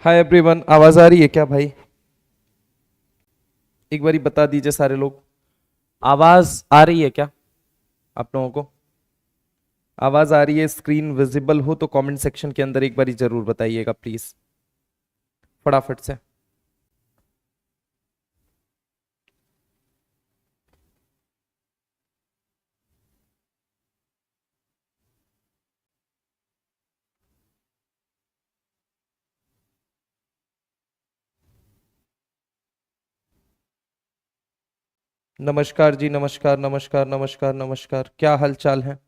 Hi everyone, आवाज आ रही है क्या भाई? एक बारी बता दीजिए सारे लोग। आवाज आ रही है क्या आप लोगों को? आवाज आ रही है, स्क्रीन विजिबल हो तो कमेंट सेक्शन के अंदर एक बारी जरूर बताइएगा प्लीज, फटाफट से। नमस्कार जी, नमस्कार नमस्कार नमस्कार नमस्कार, क्या हाल चाल है?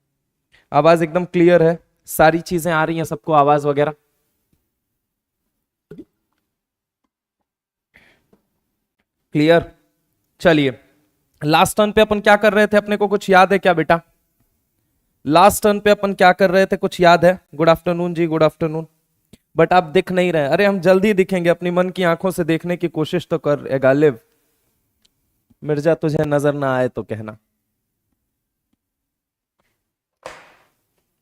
आवाज एकदम क्लियर है? सारी चीजें आ रही हैं सबको, आवाज वगैरह? क्लियर। चलिए, लास्ट टर्न पे अपन क्या कर रहे थे, अपने को कुछ याद है क्या बेटा? लास्ट टर्न पे अपन क्या कर रहे थे, कुछ याद है? गुड आफ्टरनून जी, गुड आफ्टरनून। बट आप दिख नहीं रहे। अरे हम जल्दी दिखेंगे, अपनी मन की आंखों से देखने की कोशिश तो कर ए गालिब। मिर्जा तुझे नजर ना आए तो कहना।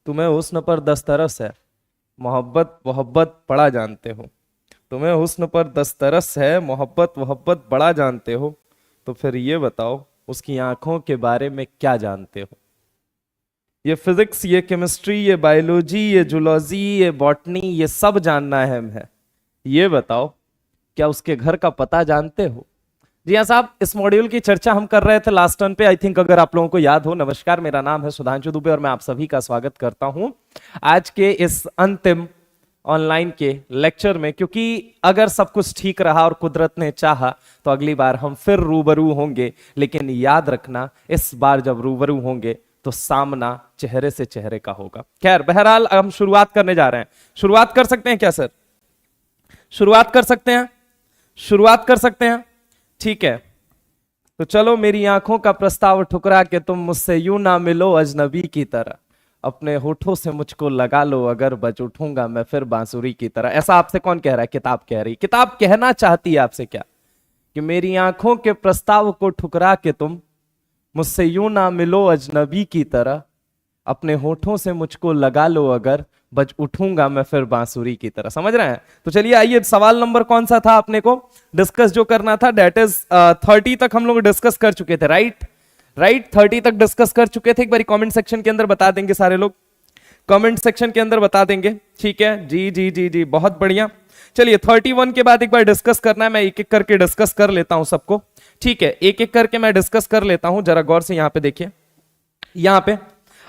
तुम्हें हुस्न पर दस्तरस है, मोहब्बत मोहब्बत बड़ा जानते हो। तुम्हें हुस्न पर दस्तरस है, मोहब्बत मोहब्बत बड़ा जानते हो। तो फिर ये बताओ, उसकी आंखों के बारे में क्या जानते हो? ये फिजिक्स, ये केमिस्ट्री, ये बायोलॉजी, ये जूलॉजी, ये बॉटनी, ये सब जानना अहम है। ये बताओ, क्या उसके घर का पता जानते हो? जी हाँ साहब, इस मॉड्यूल की चर्चा हम कर रहे थे लास्ट टर्न पे। आई थिंक अगर आप लोगों को याद हो। नमस्कार, मेरा नाम है सुधांशु दुबे और मैं आप सभी का स्वागत करता हूं आज के इस अंतिम ऑनलाइन के लेक्चर में। क्योंकि अगर सब कुछ ठीक रहा और कुदरत ने चाहा तो अगली बार हम फिर रूबरू होंगे। लेकिन याद रखना, इस बार जब रूबरू होंगे तो सामना चेहरे से चेहरे का होगा। खैर, बहरहाल हम शुरुआत करने जा रहे हैं। शुरुआत कर सकते हैं क्या सर? शुरुआत कर सकते हैं? शुरुआत कर सकते हैं? ठीक है, तो चलो, मेरी आंखों का प्रस्ताव ठुकरा के तुम मुझसे यूं ना मिलो अजनबी की तरह। अपने होठों से मुझको लगा लो, अगर बज उठूंगा मैं फिर बांसुरी की तरह। ऐसा आपसे कौन कह रहा है? किताब कह रही। किताब कहना चाहती है आपसे क्या? कि मेरी आंखों के प्रस्ताव को ठुकरा के तुम मुझसे यूं ना मिलो अजनबी की तरह। अपने होठों से मुझको लगा लो, अगर बज उठूंगा मैं फिर बांसुरी की तरह। समझ रहे हैं? तो चलिए, आइए, सवाल नंबर कौन सा था अपने को डिस्कस जो करना था? डेट इज 30 तक हम लोग डिस्कस कर चुके थे। राइट राइट, 30 तक डिस्कस कर चुके थे। एक बार कमेंट सेक्शन के अंदर बता देंगे सारे लोग, कमेंट सेक्शन के अंदर बता देंगे। ठीक है जी जी जी जी, बहुत बढ़िया। चलिए, 31 के बाद एक बार डिस्कस करना है। मैं एक एक करके डिस्कस कर लेता हूं सबको। ठीक है, एक एक करके मैं डिस्कस कर लेता हूं। जरा गौर से यहां पे देखिए। यहां पे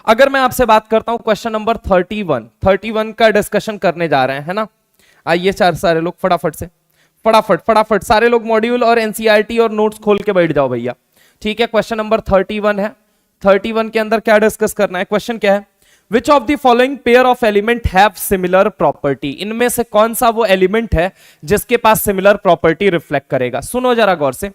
अगर मैं आपसे बात करता हूं क्वेश्चन नंबर 31 का डिस्कशन करने जा रहे हैं, है ना? आइए चार सारे लोग फटाफट से, फटाफट फटाफट सारे लोग मॉड्यूल और एनसीईआरटी और नोट्स खोल के बैठ जाओ भैया। ठीक है, क्वेश्चन नंबर 31 है। 31 के अंदर क्या डिस्कस करना है? क्वेश्चन क्या है? Which of the following pair of element have similar property? इनमें से कौन सा वो एलिमेंट है जिसके पास सिमिलर प्रॉपर्टी रिफ्लेक्ट करेगा? सुनो जरा गौर से।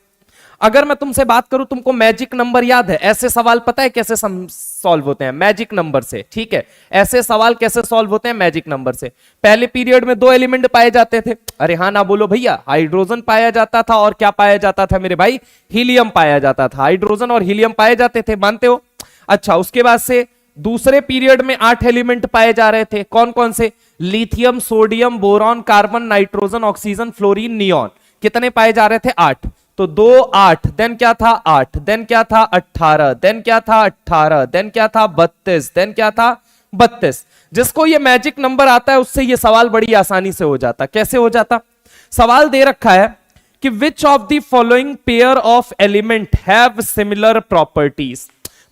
अगर मैं तुमसे बात करूं, तुमको मैजिक नंबर याद है? ऐसे सवाल पता है कैसे सॉल्व होते हैं? मैजिक नंबर से। ठीक है, ऐसे सवाल कैसे सॉल्व होते हैं? मैजिक नंबर से। पहले पीरियड में दो एलिमेंट पाए जाते थे। अरे हाँ ना बोलो भैया। हाइड्रोजन पाया जाता था और क्या पाया जाता था मेरे भाई? हीलियम पाया जाता था। हाइड्रोजन और हीलियम पाए जाते थे, मानते हो? अच्छा, उसके बाद से दूसरे पीरियड में 8 एलिमेंट पाए जा रहे थे। कौन कौन से? Lithium, sodium, boron, carbon, nitrogen, oxygen, fluorine, neon. कितने पाए जा रहे थे? 8। तो 2 8, देन क्या था? 8, देन क्या था? 18, देन क्या था? 18, देन क्या था? 32, देन क्या था? 32। जिसको ये मैजिक नंबर आता है उससे ये सवाल बड़ी आसानी से हो जाता। कैसे हो जाता? सवाल दे रखा है कि which of the following pair of element have similar properties.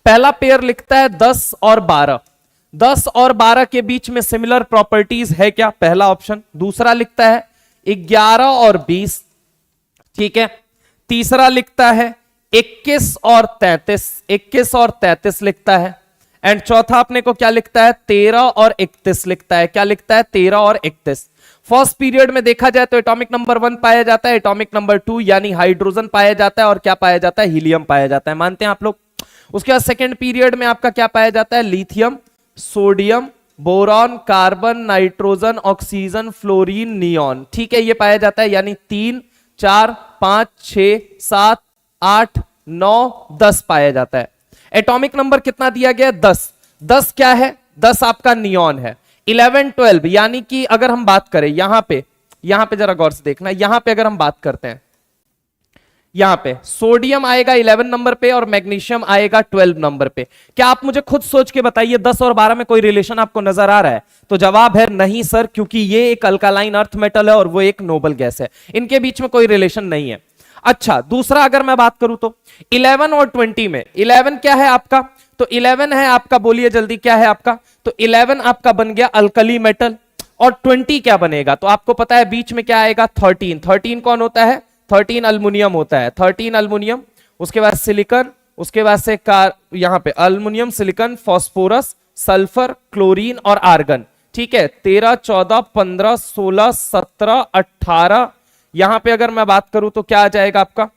पहला पेयर लिखता है 10 और 12। 10 और 12 के बीच में सिमिलर प्रॉपर्टीज है क्या? पहला ऑप्शन। दूसरा लिखता है 11 और 20। ठीक है। तीसरा लिखता है 21 और 33। 21 और 33 लिखता है। एंड चौथा अपने को क्या लिखता है? 13 और 31 लिखता है। क्या लिखता है? 13 और 31। फर्स्ट पीरियड में देखा जाए तो एटॉमिक नंबर 1 पाया जाता है, एटॉमिक नंबर 2 यानी हाइड्रोजन पाया जाता है, और क्या पाया जाता है? हीलियम पाया जाता है। मानते हैं आप लोग? उसके बाद सेकेंड पीरियड में आपका क्या पाया जाता है? Lithium, sodium, boron, carbon, nitrogen, oxygen, fluorine, neon. ठीक है, ये पाया जाता है। यानी 3 4 5 6 7 8 9 10 पाया जाता है। एटॉमिक नंबर कितना दिया गया? 10। 10 क्या है? 10 आपका नियॉन है। 11 12 यानी कि अगर हम बात करें यहां पे यहां पे जरा गौर से देखना, यहां पे अगर हम बात करते हैं, यहां पे सोडियम आएगा 11 नंबर पे और मैग्नीशियम आएगा 12 नंबर पे। क्या आप मुझे खुद सोच के बताइए 10 और 12 में कोई रिलेशन आपको नजर आ रहा है? तो जवाब है नहीं सर, क्योंकि ये एक अल्कालाइन अर्थ मेटल है और वो एक नोबल गैस है, इनके बीच में कोई रिलेशन नहीं है। अच्छा, दूसरा अगर मैं बात करूं तो 11 और 20 में, 11 क्या है आपका? तो 11 है आपका, बोलिए जल्दी क्या है आपका? तो 11 आपका बन गया अल्कली मेटल, और 20 क्या बनेगा? तो आपको पता है बीच में क्या आएगा? 13। 13 कौन होता है? 13 अल्मुनियम होता है, 13 अल्मुनियम, उसके बाद सिलिकॉन, उसके बाद से यहां पे aluminium, silicon, phosphorus, sulphur, chlorine और आर्गन। ठीक है, 13 14 15 16 17 18, यहां पे अगर मैं बात करूं तो क्या आ जाएगा आपका?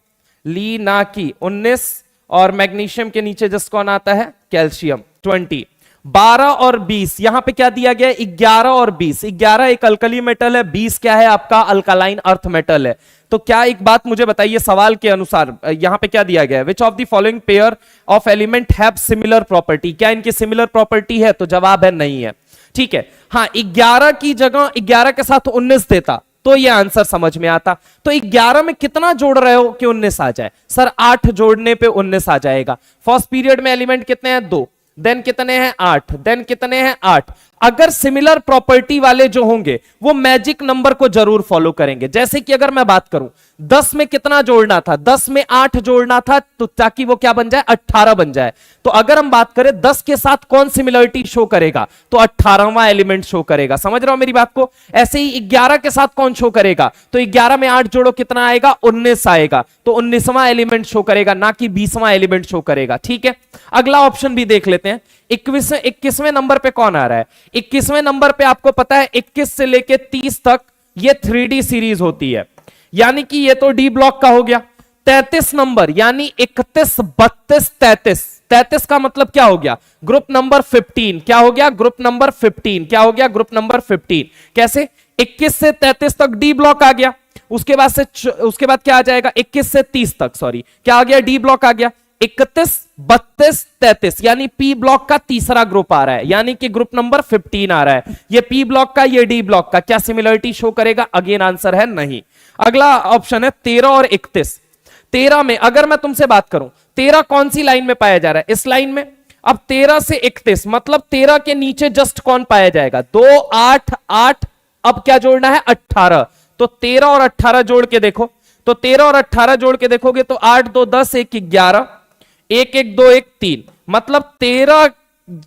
ली ना की 19, और मैग्नीशियम के नीचे जस्ट कौन आता है? कैल्शियम 20। 12 और 20 यहां पे क्या दिया गया है? 11 और 20। 11 एक अल्कली मेटल है, 20 क्या है आपका? अल्कालाइन अर्थ मेटल है। तो क्या एक बात मुझे बताइए सवाल के अनुसार, यहां पे क्या दिया गया है? Which of the following pair of element have similar property? क्या इनकी सिमिलर प्रॉपर्टी है? तो जवाब है नहीं है। ठीक है, हाँ 11 की जगह 11 के साथ 19 देता तो ये आंसर समझ में आता। तो 11 में कितना जोड़ रहे हो कि 19 आ जाए? सर 8 जोड़ने पे 19 आ जाएगा। फर्स्ट पीरियड में एलिमेंट कितने हैं? 2, देन कितने हैं? 8, देन कितने हैं? 8। अगर सिमिलर प्रॉपर्टी वाले जो होंगे वो मैजिक नंबर को जरूर फॉलो करेंगे। जैसे कि अगर मैं बात करूं 10 में कितना जोड़ना था? 10 में 8 जोड़ना था, तो ताकि वो क्या बन जाए? 18 बन जाए। तो अगर हम बात करें 10 के साथ कौन सिमिलरिटी शो करेगा? तो 18वां एलिमेंट शो करेगा। समझ रहे हो मेरी बात को? ऐसे ही 11 के साथ कौन शो करेगा? तो 11 में 8 जोड़ो, कितना आएगा? 19 आएगा। तो 19वां एलिमेंट शो करेगा, ना कि 20वां एलिमेंट शो करेगा। ठीक है, अगला ऑप्शन भी देख लेते हैं। 21वें नंबर पे कौन आ रहा है? 21वें नंबर पे आपको पता है 21 से लेके 30 तक ये 3D सीरीज होती है, यानी कि ये तो डी ब्लॉक का हो गया। 33 नंबर यानी 31 32 33, 33 का मतलब क्या हो गया? Group number 15। क्या हो गया? Group number 15। क्या हो गया? Group number 15। कैसे? 21 से 33 तक डी ब्लॉक आ गया, उसके बाद क्या आ जाएगा? 21 से 30 तक, सॉरी क्या आ गया? डी ब्लॉक आ गया। 31 32 33 यानी पी ब्लॉक का तीसरा ग्रुप आ रहा है, यानी कि ग्रुप नंबर 15 आ रहा है। ये पी ब्लॉक का, ये डी ब्लॉक का, क्या सिमिलरिटी शो करेगा? अगेन आंसर है नहीं। अगला ऑप्शन है 13 और 31। 13 में अगर मैं तुमसे बात करूं 13 कौन सी लाइन में पाया जा रहा है? इस लाइन में। अब 13 से 31 मतलब 13 के नीचे जस्ट कौन पाया जाएगा? 2 8 8, अब क्या जोड़ना है? 18। तो 13 और 18 जोड़ के देखो, तो 13 और 18 जोड़ के देखोगे तो 8 2 10 1 11, 1 1 2 1 3, मतलब 13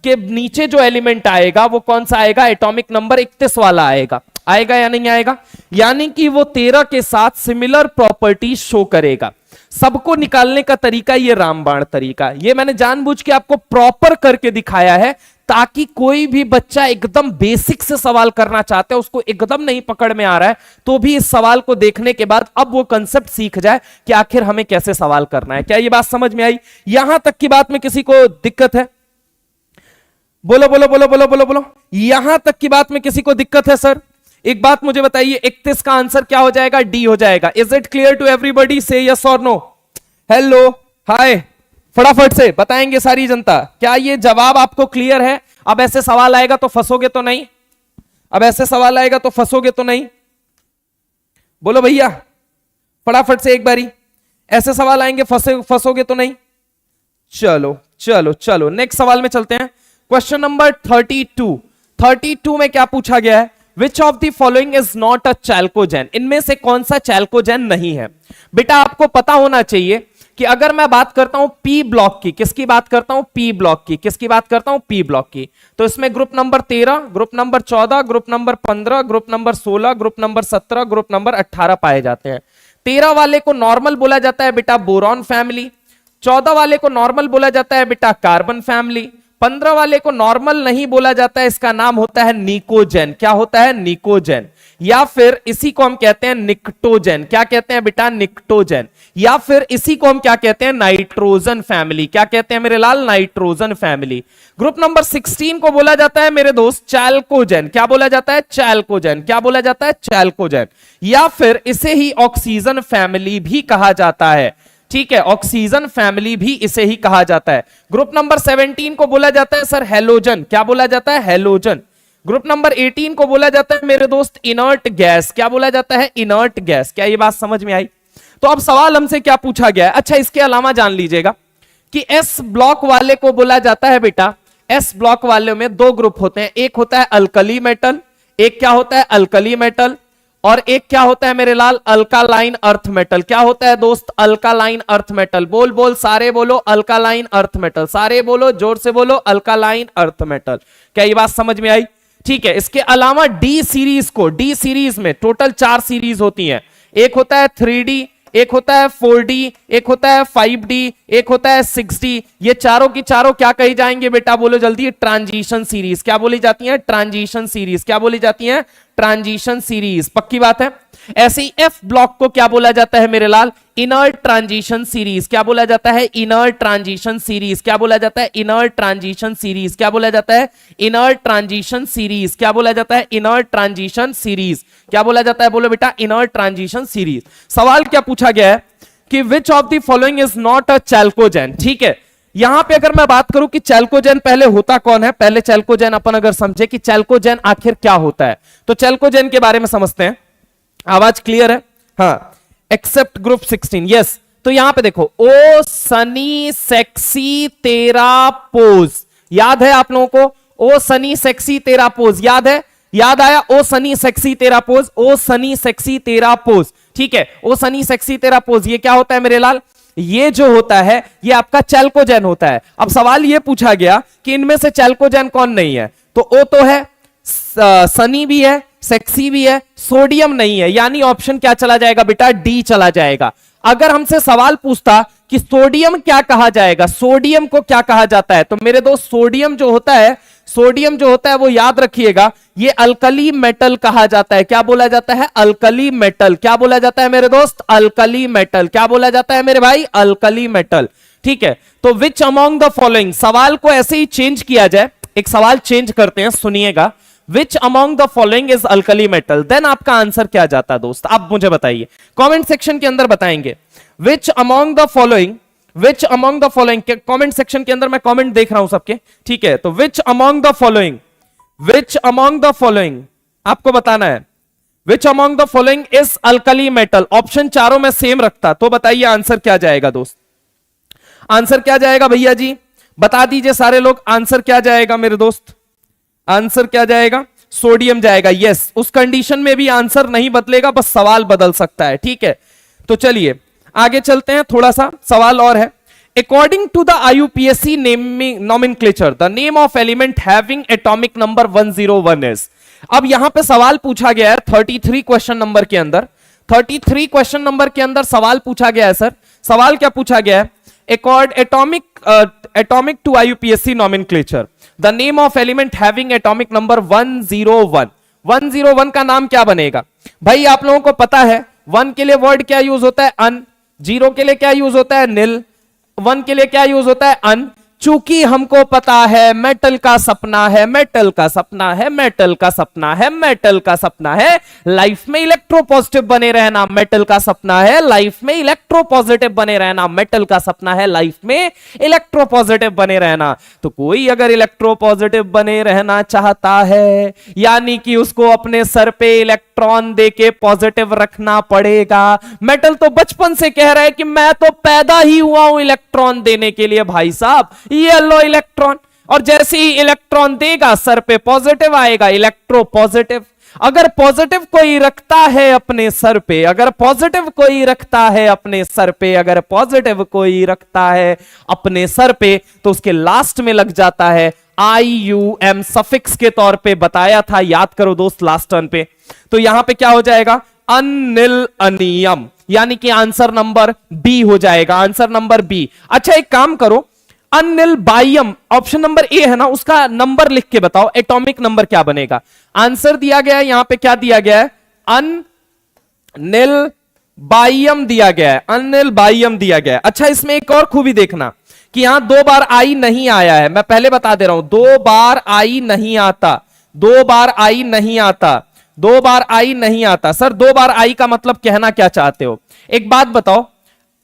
के नीचे जो एलिमेंट आएगा वो कौन सा आएगा? एटॉमिक नंबर 31 वाला आएगा। आएगा या नहीं आएगा? यानी कि वो 13 के साथ सिमिलर प्रॉपर्टी शो करेगा। सबको निकालने का तरीका ये रामबाण तरीका, ये मैंने जानबूझ के आपको प्रॉपर करके दिखाया है ताकि कोई भी बच्चा एकदम बेसिक से सवाल करना चाहता है, उसको एकदम नहीं पकड़ में आ रहा है, तो भी इस सवाल को देखने के बाद अब वो कंसेप्ट सीख जाए कि आखिर हमें कैसे सवाल करना है। क्या ये बात समझ में आई? यहां तक की बात में किसी को दिक्कत है? बोलो बोलो बोलो बोलो बोलो बोलो। यहां तक की बात में किसी को दिक्कत है? सर एक बात मुझे बताइए, 31 का आंसर क्या हो जाएगा? डी हो जाएगा। Is it clear to everybody? Say yes और नो? हेलो, हाय, फटाफट से बताएंगे सारी जनता, क्या ये जवाब आपको क्लियर है? अब ऐसे सवाल आएगा तो फंसोगे तो नहीं? अब ऐसे सवाल आएगा तो फंसोगे तो नहीं? बोलो भैया फटाफट से एक बारी, ऐसे सवाल आएंगे फंसोगे तो नहीं? चलो चलो चलो नेक्स्ट सवाल में चलते हैं। Question number 32। 32 में क्या पूछा गया है? Which of the following is not a chalcogen? इनमें से कौन सा चैल्कोजेन नहीं है? बेटा आपको पता होना चाहिए कि अगर मैं बात करता हूं पी ब्लॉक की, किसकी बात करता हूं? पी ब्लॉक की। किसकी बात करता हूं? पी ब्लॉक की। तो इसमें group number 13, group number 14, group number 15, group number 16, group number 17, group number 18 पाए जाते हैं। 13 वाले को नॉर्मल बोला जाता है बेटा बोरॉन फैमिली, 14 वाले को नॉर्मल बोला जाता है बेटा कार्बन फैमिली, 15 वाले को नॉर्मल नहीं बोला जाता है, इसका नाम होता है निकोजेन। क्या होता है? निकोजेन। या फिर इसी को हम कहते हैं निक्टोजेन। क्या कहते हैं बेटा? निक्टोजेन। या फिर इसी को हम क्या कहते हैं? Nitrogen family. क्या कहते हैं मेरे लाल? Nitrogen family. ग्रुप नंबर 16 को बोला जाता है मेरे दोस्त चैल्कोजेन। क्या बोला जाता है? चैल्कोजेन। क्या बोला जाता है? चैल्कोजेन। या फिर इसे ही ऑक्सीजन फैमिली भी कहा जाता है। ठीक है, ऑक्सीजन फैमिली भी इसे ही कहा जाता है। ग्रुप नंबर 17 को बोला जाता है सर हेलोजन। क्या बोला जाता है? हेलोजन। ग्रुप नंबर 18 को बोला जाता है मेरे दोस्त इनर्ट गैस। क्या बोला जाता है? Inert gas. क्या ये बात समझ में आई? तो अब सवाल हमसे क्या पूछा गया है? अच्छा, इसके अलावा जान लीजिएगा कि एस ब्लॉक वाले को बोला जाता है बेटा, एस ब्लॉक वाले में दो ग्रुप होते हैं, एक होता है अल्कली मेटल, एक क्या होता है? अल्कली मेटल, और एक क्या होता है मेरे लाल? Alkaline earth metal. क्या होता है दोस्त? Alkaline earth metal. बोल बोल सारे बोलो, अल्कालाइन अर्थ मेटल। सारे बोलो, जोर से बोलो, अल्कालाइन अर्थ मेटल। क्या ये बात समझ में आई? ठीक है। इसके अलावा डी सीरीज को, डी सीरीज में टोटल 4 सीरीज होती हैं। एक होता है 3D, एक होता है 4D, एक होता है 5D, एक होता है 6D। ये चारों की चारों क्या कही जाएंगे बेटा? बोलो जल्दी। Transition series. क्या बोली जाती है? Transition series. क्या बोली जाती है? Transition series. पक्की बात है। ऐसे ही एफ ब्लॉक को क्या बोला जाता है मेरे लाल? Inert transition series. क्या बोला जाता है? Inert transition series. क्या बोला जाता है? Inert transition series. क्या बोला जाता है? Inert transition series. क्या बोला जाता है? Inert transition series. क्या बोला जाता है? बोलो बेटा, इनर्ट ट्रांजिशन सीरीज। सवाल क्या पूछा गया है कि which of the following is not a chalcogen. ठीक है, यहां पे अगर मैं बात करूं कि चैल्कोजेन पहले होता कौन है, पहले चैल्कोजेन अपन अगर समझे कि चैल्कोजेन आखिर क्या होता है, तो चैल्कोजेन के बारे में समझते हैं। आवाज क्लियर है? हाँ। Except group 16। यस। तो यहां पे देखो, ओ सनी सेक्सी तेरा पोज। याद है आप लोगों को? ओ सनी सेक्सी तेरा पोज याद है? याद आया? ओ सनी सेक्सी तेरा पोज, ओ सनी सेक्सी तेरा पोज। ठीक है, ओ सनी सेक्सी तेरा पोज, ये क्या होता है मेरे लाल? ये जो होता है ये आपका चैल्कोजेन होता है। अब सवाल ये पूछा गया कि इनमें से चैल्कोजेन कौन नहीं है, तो ओ तो है, सनी भी है, सेक्सी भी है, सोडियम नहीं है, यानी ऑप्शन क्या चला जाएगा बेटा? डी चला जाएगा। अगर हमसे सवाल पूछता कि सोडियम क्या कहा जाएगा, सोडियम को क्या कहा जाता है, तो मेरे दोस्त सोडियम जो होता है, सोडियम जो होता है वो याद रखिएगा, ये अल्कली मेटल कहा जाता है। क्या बोला जाता है? Alkali metal. क्या बोला जाता है मेरे दोस्त? Alkali metal. क्या बोला जाता है मेरे भाई? Alkali metal. ठीक है, तो विच अमॉन्ग द फॉलोइंग, सवाल को ऐसे ही चेंज किया जाए, एक सवाल चेंज करते हैं, सुनिएगा। Which among the following is alkali metal, then आपका आंसर क्या जाता है दोस्त? आप मुझे बताइए, कमेंट सेक्शन के अंदर बताएंगे। विच among the following, which among the following, comment section के अंदर मैं कमेंट देख रहा हूं सबके। ठीक है, तो विच among the following, which among the following आपको बताना है। विच among the following is alkali metal. Option चारों में सेम रखता, तो बताइए आंसर क्या जाएगा दोस्त? आंसर क्या जाएगा भैया जी? बता दीजिए सारे लोग, आंसर क्या जाएगा मेरे दोस्त? आंसर क्या जाएगा? सोडियम जाएगा। यस, उस कंडीशन में भी आंसर नहीं बदलेगा, बस सवाल बदल सकता है। ठीक है, तो चलिए आगे चलते हैं, थोड़ा सा सवाल और है। According to the IUPAC naming nomenclature, the name of element having atomic number 101 is. अब यहां पे सवाल पूछा गया है 33 क्वेश्चन नंबर के अंदर, 33 क्वेश्चन नंबर के अंदर सवाल पूछा गया है सर। सवाल क्या पूछा गया है? atomic to IUPAC nomenclature, the name of element having atomic number 101। 101 का नाम क्या बनेगा भाई? आप लोगों को पता है 1 के लिए वर्ड क्या यूज होता है? अन। 0 के लिए क्या यूज होता है? निल। 1 के लिए क्या यूज होता है? अन। चूंकि हमको पता है मेटल का सपना है, मेटल का सपना है, मेटल का सपना है, मेटल का सपना है लाइफ में इलेक्ट्रोपॉजिटिव बने रहना, मेटल का सपना है लाइफ में इलेक्ट्रोपॉजिटिव बने रहना, मेटल का सपना है लाइफ में इलेक्ट्रोपॉजिटिव बने रहना। तो कोई अगर इलेक्ट्रोपॉजिटिव बने रहना चाहता है, यानी कि उसको अपने सर पे इलेक्ट्रॉन देके पॉजिटिव रखना पड़ेगा। मेटल तो बचपन से कह रहा है कि मैं तो पैदा ही हुआ हूं इलेक्ट्रॉन देने के लिए भाई साहब, ये लो इलेक्ट्रॉन। और जैसे ही इलेक्ट्रॉन देगा सर पे पॉजिटिव आएगा, इलेक्ट्रो पॉजिटिव। अगर पॉजिटिव कोई रखता है अपने सर पे, अगर पॉजिटिव कोई रखता है अपने सर पे, अगर पॉजिटिव कोई रखता है अपने सर पे, तो उसके लास्ट में लग जाता है IUM सफिक्स के तौर पे बताया था, याद करो दोस्त लास्ट टर्न पे। तो यहां पे क्या हो जाएगा? अनिल अनियम, यानी कि आंसर नंबर बी हो जाएगा, आंसर नंबर बी। अच्छा एक काम करो, अनिल बाइयम, ऑप्शन नंबर ए है ना, उसका नंबर लिख के बताओ, एटॉमिक नंबर क्या बनेगा? आंसर दिया गया है यहां पे, क्या दिया गया है? अनिल बाइयम दिया गया है, अनिल बाइयम दिया गया है। अच्छा इसमें एक और खूबी देखना कि यहां 2 बार आई नहीं आया है, मैं पहले बता दे रहा हूं, 2 बार आई नहीं आता, 2 बार आई नहीं आता, 2 बार आई नहीं आता। सर 2 बार आई का मतलब कहना क्या चाहते हो? एक बात बताओ,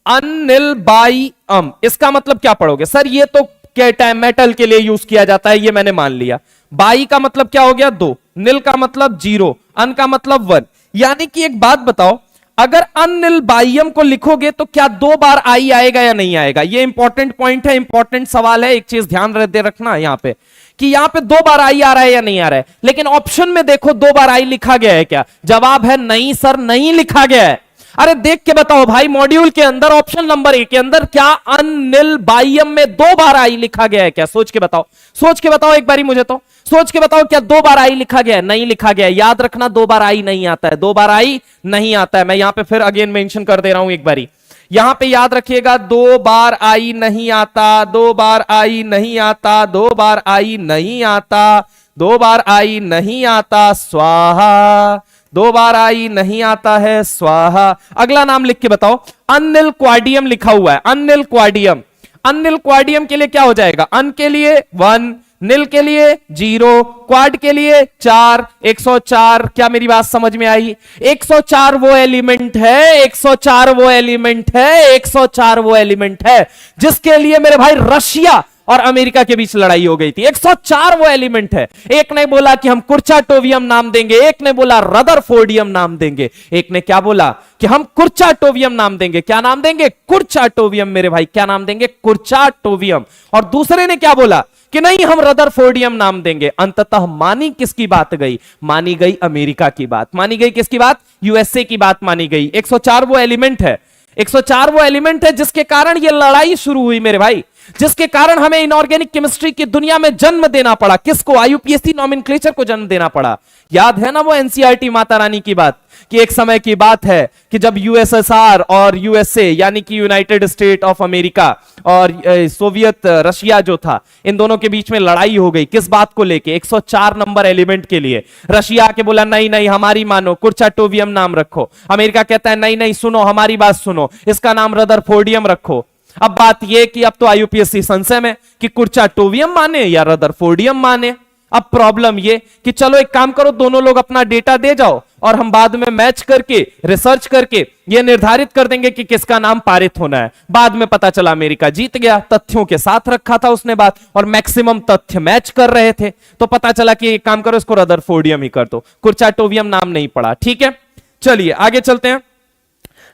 अनिल बाइयम इसका मतलब क्या पढ़ोगे? सर ये तो मेटल के लिए यूज किया जाता है, ये मैंने मान लिया। बाई का मतलब क्या हो गया 2, नील का मतलब 0, अन का मतलब 1। यानी कि एक बात बताओ, अगर अनिल बाइयम को लिखोगे तो क्या 2 बार आई आएगा या नहीं आएगा? ये इंपॉर्टेंट पॉइंट है, इंपॉर्टेंट सवाल है। एक चीज ध्यान दे रखना यहां पे कि यहां पे 2 बार आई आ रहा है या नहीं आ रहा है। लेकिन ऑप्शन में देखो 2 बार आई लिखा गया है क्या? जवाब है नहीं सर, नहीं लिखा गया है। अरे देख के बताओ भाई, मॉड्यूल के अंदर ऑप्शन नंबर 1 के अंदर क्या अनिल बाइयम में 2 बार आई लिखा गया है क्या? सोच के बताओ, सोच के बताओ एक बारी मुझे तो सोच के बताओ, क्या 2 बार आई लिखा गया है? नहीं लिखा गया है। याद रखना 2 बार आई नहीं आता है, 2 बार आई नहीं आता है। मैं यहां पे फिर अगेन मेंशन कर दे रहा हूं एक बारी, यहां पे याद रखिएगा 2 बार आई नहीं आता, 2 बार आई नहीं आता, 2 बार आई नहीं आता, 2 बार आई नहीं आता, स्वाहा। 2 बार आई नहीं आता है, स्वाहा। अगला नाम लिख के बताओ, अनिल क्वाडियम लिखा हुआ है, अनिल क्वाडियम। अनिल क्वाडियम के लिए क्या हो जाएगा? अन के लिए 1, नील के लिए 0, क्वाड के लिए 4, 104। क्या मेरी बात समझ में आई? 104 वो एलिमेंट है, 104 वो एलिमेंट है, 104 वो एलिमेंट है जिसके लिए मेरे भाई रशिया और अमेरिका के बीच लड़ाई हो गई थी। 104 वो एलिमेंट है। एक ने बोला कि हम कुर्चाटोवियम नाम देंगे, एक ने बोला रदरफोर्डियम नाम देंगे, एक ने क्या बोला कि हम कुर्चाटोवियम नाम देंगे। क्या नाम देंगे? कुर्चाटोवियम मेरे भाई, क्या नाम देंगे? कुर्चाटोवियम। और दूसरे ने क्या बोला कि नहीं हम रदरफोर्डियम नाम देंगे। अंततः मानी किसकी बात गई? मानी गई अमेरिका की बात। मानी गई किसकी बात? यूएसए की बात मानी गई। 104 वो एलिमेंट है, 104 वो एलिमेंट है जिसके कारण ये लड़ाई शुरू हुई मेरे भाई, जिसके कारण हमें इनऑर्गेनिक केमिस्ट्री की दुनिया में जन्म देना पड़ा। किसको? आईयूपीएसी नॉमेनक्लेचर को जन्म देना पड़ा। याद है ना वो एनसीईआरटी माता रानी की बात कि एक समय की बात है कि जब यूएसएसआर और यूएसए यानी कि यूनाइटेड स्टेट ऑफ अमेरिका और सोवियत रशिया जो था, इन दोनों के बीच में लड़ाई हो गई। किस बात को लेके? 104 नंबर एलिमेंट के लिए। रशिया आके बोला नहीं नहीं हमारी मानो, कुर्चाटोवियम नाम रखो। अमेरिका कहता है नहीं नहीं सुनो हमारी बात सुनो, इसका नाम रदरफोर्डियम रखो। अब बात यह कि अब तो आईयूपीएससी संशय में कि कुर्चाटोवियम माने या रदरफोर्डियम माने। अब प्रॉब्लम ये कि चलो एक काम करो, दोनों लोग अपना डेटा दे जाओ और हम बाद में मैच करके रिसर्च करके ये निर्धारित कर देंगे कि किसका नाम पारित होना है। बाद में पता चला अमेरिका जीत गया, तथ्यों के साथ रखा था उसने बात और मैक्सिमम तथ्य मैच कर रहे थे, तो पता चला कि एक काम करो इसको रदरफोर्डियम ही कर दो, कुर्चाटोवियम नाम नहीं पड़ा। ठीक है, चलिए आगे चलते हैं।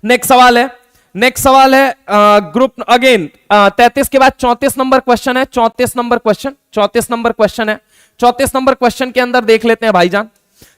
नेक्स्ट सवाल है, नेक्स्ट सवाल है ग्रुप अगेन 33 के बाद 34 नंबर क्वेश्चन है। 34 नंबर क्वेश्चन, 34 नंबर क्वेश्चन है। 34 नंबर क्वेश्चन के अंदर देख लेते हैं भाईजान।